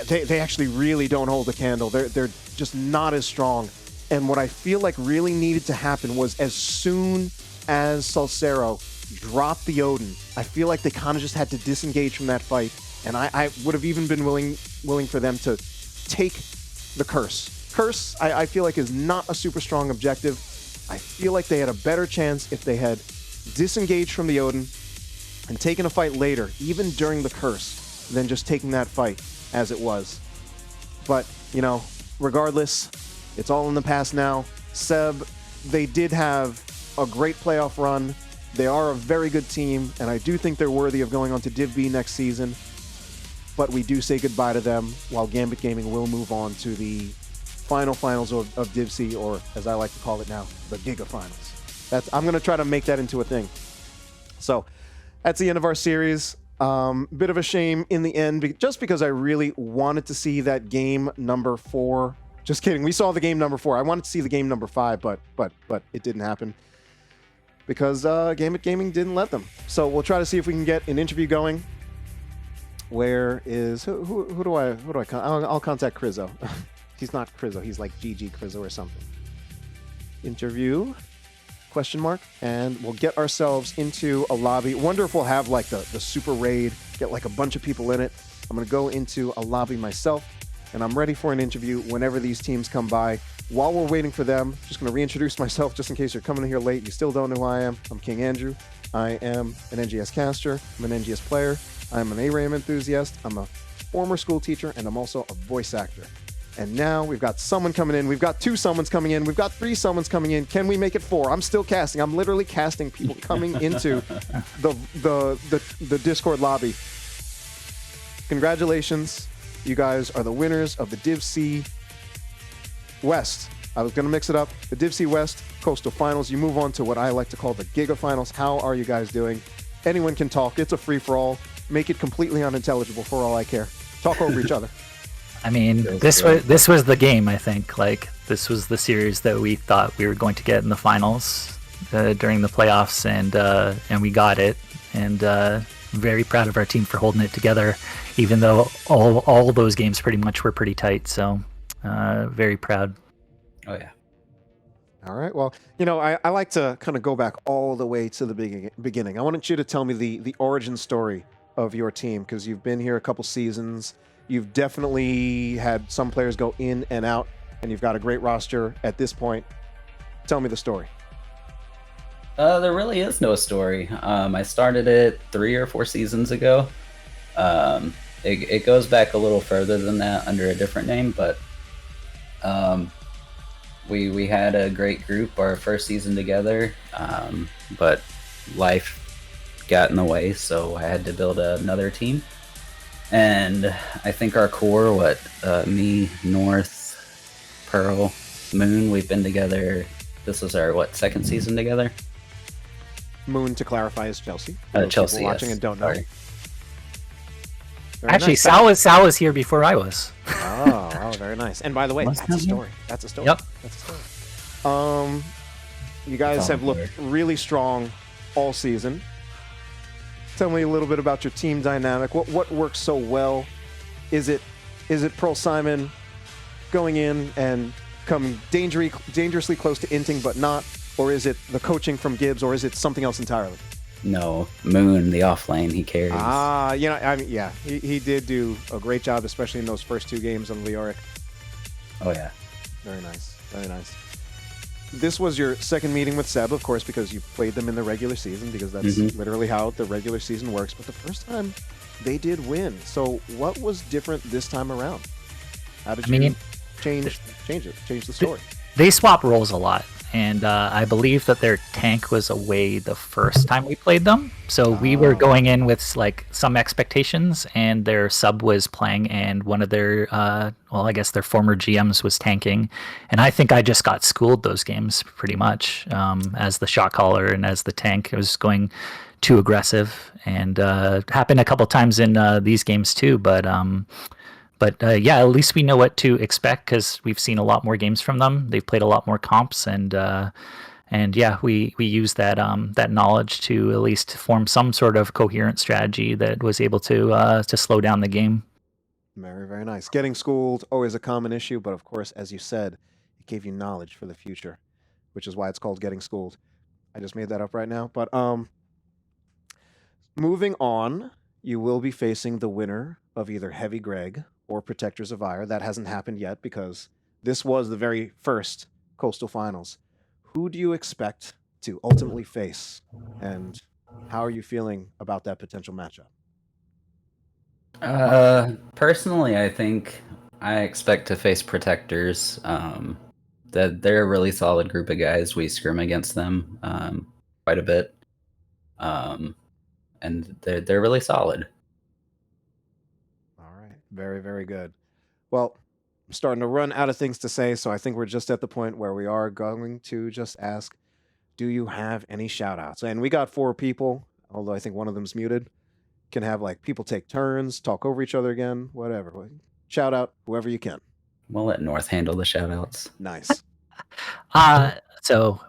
they actually really don't hold a candle. They're just not as strong. And what I feel like really needed to happen was as soon as Salsero dropped the Odin, I feel like they kind of just had to disengage from that fight. And I would have even been willing for them to take the Curse. Curse, I feel like, is not a super strong objective. I feel like they had a better chance if they had disengaged from the Odin and taken a fight later, even during the Curse, than just taking that fight as it was. But, you know, regardless, it's all in the past now. Seb, they did have a great playoff run. They are a very good team, and I do think they're worthy of going on to Div B next season. But we do say goodbye to them, while Gambit Gaming will move on to the finals of Div C, or as I like to call it now, the Giga Finals. I'm going to try to make that into a thing. So that's the end of our series. Bit of a shame in the end, just because I really wanted to see that game number 4. Just kidding. We saw the game number 4. I wanted to see the game number 5, but it didn't happen because Gambit Gaming didn't let them. So we'll try to see if we can get an interview going. Where is who do I I'll contact Crizzo. He's not Crizzo. He's like GG Crizzo or something. Interview ? And we'll get ourselves into a lobby. Wonder if we'll have like the super raid. Get like a bunch of people in it. I'm gonna go into a lobby myself. And I'm ready for an interview whenever these teams come by. While we're waiting for them, just going to reintroduce myself just in case you're coming in here late. You still don't know who I am. I'm King Andrew. I am an NGS caster. I'm an NGS player. I'm an ARAM enthusiast. I'm a former school teacher, and I'm also a voice actor. And now we've got someone coming in. We've got 2 summons coming in. We've got 3 summons coming in. Can we make it 4? I'm still casting. I'm literally casting people coming into the Discord lobby. Congratulations. You guys are the winners of the Div C West. I was going to mix it up. The Div C West Coastal Finals. You move on to what I like to call the Giga Finals. How are you guys doing? Anyone can talk. It's a free-for-all. Make it completely unintelligible for all I care. Talk over each other. I mean, this was the game, I think. Like, this was the series that we thought we were going to get in the finals during the playoffs, and we got it. And very proud of our team for holding it together, even though all those games pretty much were pretty tight. So very proud. Oh yeah. All right. Well, you know, I like to kind of go back all the way to the beginning. I wanted you to tell me the origin story of your team, because you've been here a couple seasons. You've definitely had some players go in and out, and you've got a great roster at this point. Tell me the story. There really is no story. I started it 3 or 4 seasons ago. It goes back a little further than that under a different name, but we had a great group our first season together, but life got in the way, so I had to build another team. And I think our core, me, North, Pearl, Moon, we've been together. This was our, second season together? Moon, to clarify, is Chelsea. Chelsea, people watching yes. and don't know. Sorry. Very Actually, nice. Sal was here before I was. Oh, very nice. And by the way, Was that's a that story. That's a story. Yep. That's a story. You guys have looked really strong all season. Tell me a little bit about your team dynamic. What works so well? Is it Pearl Simon going in and coming dangerously close to inting but not, or is it the coaching from Gibbs, or is it something else entirely? No, Moon, the off lane, he carries. You know, I mean, yeah, he did do a great job, especially in those first 2 games on Leoric. Oh yeah. Very nice, very nice. This was your second meeting with Seb, of course, because you played them in the regular season, because that's literally how the regular season works. But the first time, they did win. So what was different this time around? How did you change the story? They swap roles a lot, and I believe that their tank was away the first time we played them. So we were going in with like some expectations, and their sub was playing, and one of their, I guess their former GMs was tanking, and I think I just got schooled those games pretty much as the shot caller and as the tank. It was going too aggressive, and happened a couple times in these games too, But yeah, at least we know what to expect because we've seen a lot more games from them. They've played a lot more comps, and yeah, we use that that knowledge to at least form some sort of coherent strategy that was able to slow down the game. Very, very nice. Getting schooled, always a common issue, but of course, as you said, it gave you knowledge for the future, which is why it's called getting schooled. I just made that up right now. But moving on, you will be facing the winner of either Heavy Greg or Protectors of Ire. That hasn't happened yet because this was the very first Coastal Finals. Who do you expect to ultimately face, and how are you feeling about that potential matchup? Personally, I think I expect to face Protectors. That they're a really solid group of guys. We scrim against them quite a bit, and they're really solid. All right. Very, very good. Well, I'm starting to run out of things to say, so I think we're just at the point where we are going to just ask, do you have any shout outs? And we got 4 people, although I think one of them's muted. Can have like people take turns, talk over each other again, whatever. Shout out whoever you can. We'll let North handle the shout outs. Nice. So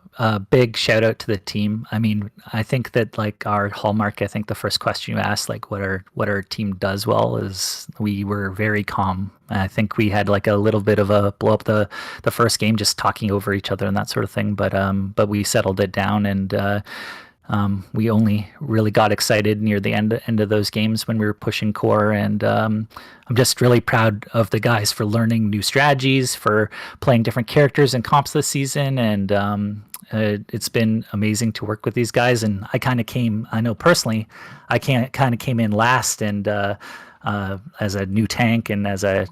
big shout out to the team. I mean, I think that like our hallmark, I think the first question you asked, like what our team does well, is we were very calm. I think we had like a little bit of a blow up the first game, just talking over each other and that sort of thing. But we settled it down, and we only really got excited near the end of those games when we were pushing core. And I'm just really proud of the guys for learning new strategies, for playing different characters and comps this season. And it's been amazing to work with these guys. And I know personally, I kind of came in last, and as a new tank and as a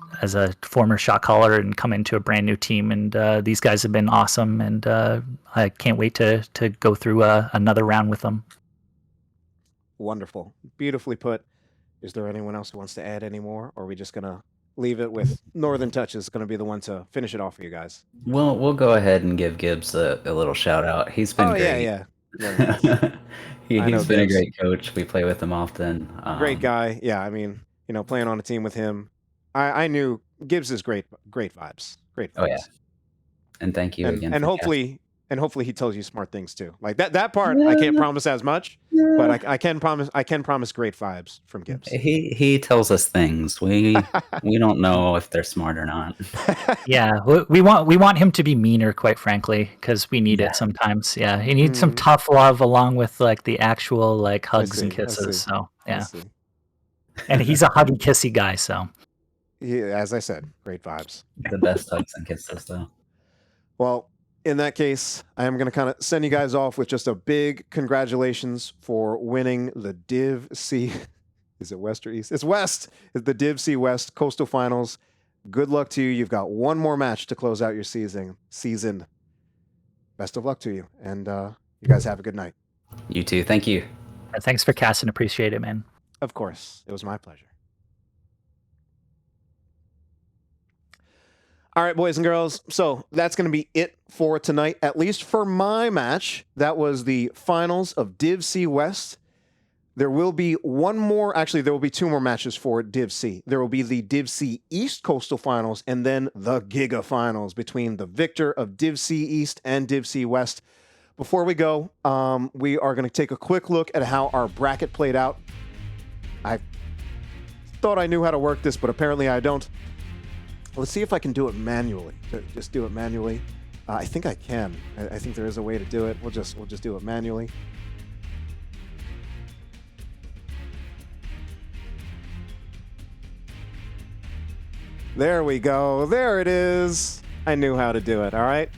former shot caller, and come into a brand new team. And these guys have been awesome, and I can't wait to go through another round with them. Wonderful. Beautifully put. Is there anyone else who wants to add any more, or are we just going to leave it with Northern Touches going to be the one to finish it off for you guys? We'll go ahead and give Gibbs a little shout out. He's been great. Yeah. Nice. He's been a great coach. We play with him often. Great guy. Yeah, I mean, playing on a team with him, I knew Gibbs is great vibes. Great vibes. Oh yeah. And thank you again. And hopefully he tells you smart things too. Like that part, I can't promise as much, but I can promise great vibes from Gibbs. He tells us things. We don't know if they're smart or not. Yeah, we want him to be meaner, quite frankly, because we need it sometimes. Yeah, he needs some tough love along with like the actual like hugs and see, I kisses. see. So I yeah, see. and he's a huggy kissy guy. So Yeah, as I said, great vibes. The best hugs and kisses, though. Well, in that case, I am going to kind of send you guys off with just a big congratulations for winning the Div C. Is it West or East? It's West. It's the Div C West Coastal Finals. Good luck to you. You've got one more match to close out your season. Best of luck to you. And you guys have a good night. You too. Thank you. thanks for casting. Appreciate it, man. Of course. It was my pleasure. All right, boys and girls. So that's going to be it for tonight, at least for my match. That was the finals of Div C West. There will be one more. Actually, there will be two more matches for Div C. There will be the Div C East Coastal Finals and then the Giga Finals between the victor of Div C East and Div C West. Before we go, we are going to take a quick look at how our bracket played out. I thought I knew how to work this, but apparently I don't. Let's see if I can do it manually. Just do it manually. I think I can. I think there is a way to do it. We'll just do it manually. There we go. There it is. I knew how to do it. All right.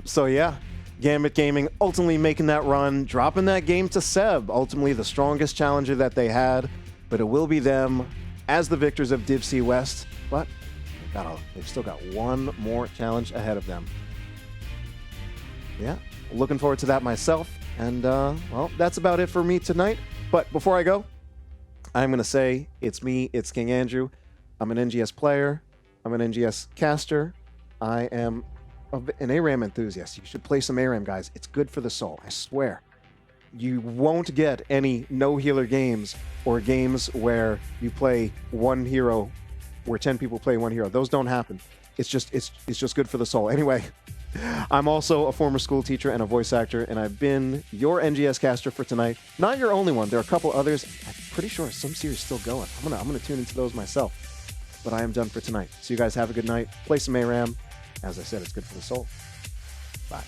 So yeah, Gambit Gaming ultimately making that run, dropping that game to Seb, ultimately the strongest challenger that they had, but it will be them as the victors of Div C West, but they've still got one more challenge ahead of them. Yeah, looking forward to that myself. And, well, that's about it for me tonight. But before I go, I'm going to say it's me, it's King Andrew. I'm an NGS player. I'm an NGS caster. I am an ARAM enthusiast. You should play some ARAM, guys. It's good for the soul, I swear. You won't get any no-healer games or games where you play one hero, where 10 people play one hero. Those don't happen. It's just good for the soul. Anyway, I'm also a former school teacher and a voice actor, and I've been your NGS caster for tonight. Not your only one. There are a couple others. I'm pretty sure some series still going. I'm gonna tune into those myself. But I am done for tonight. So you guys have a good night. Play some ARAM. As I said, it's good for the soul. Bye.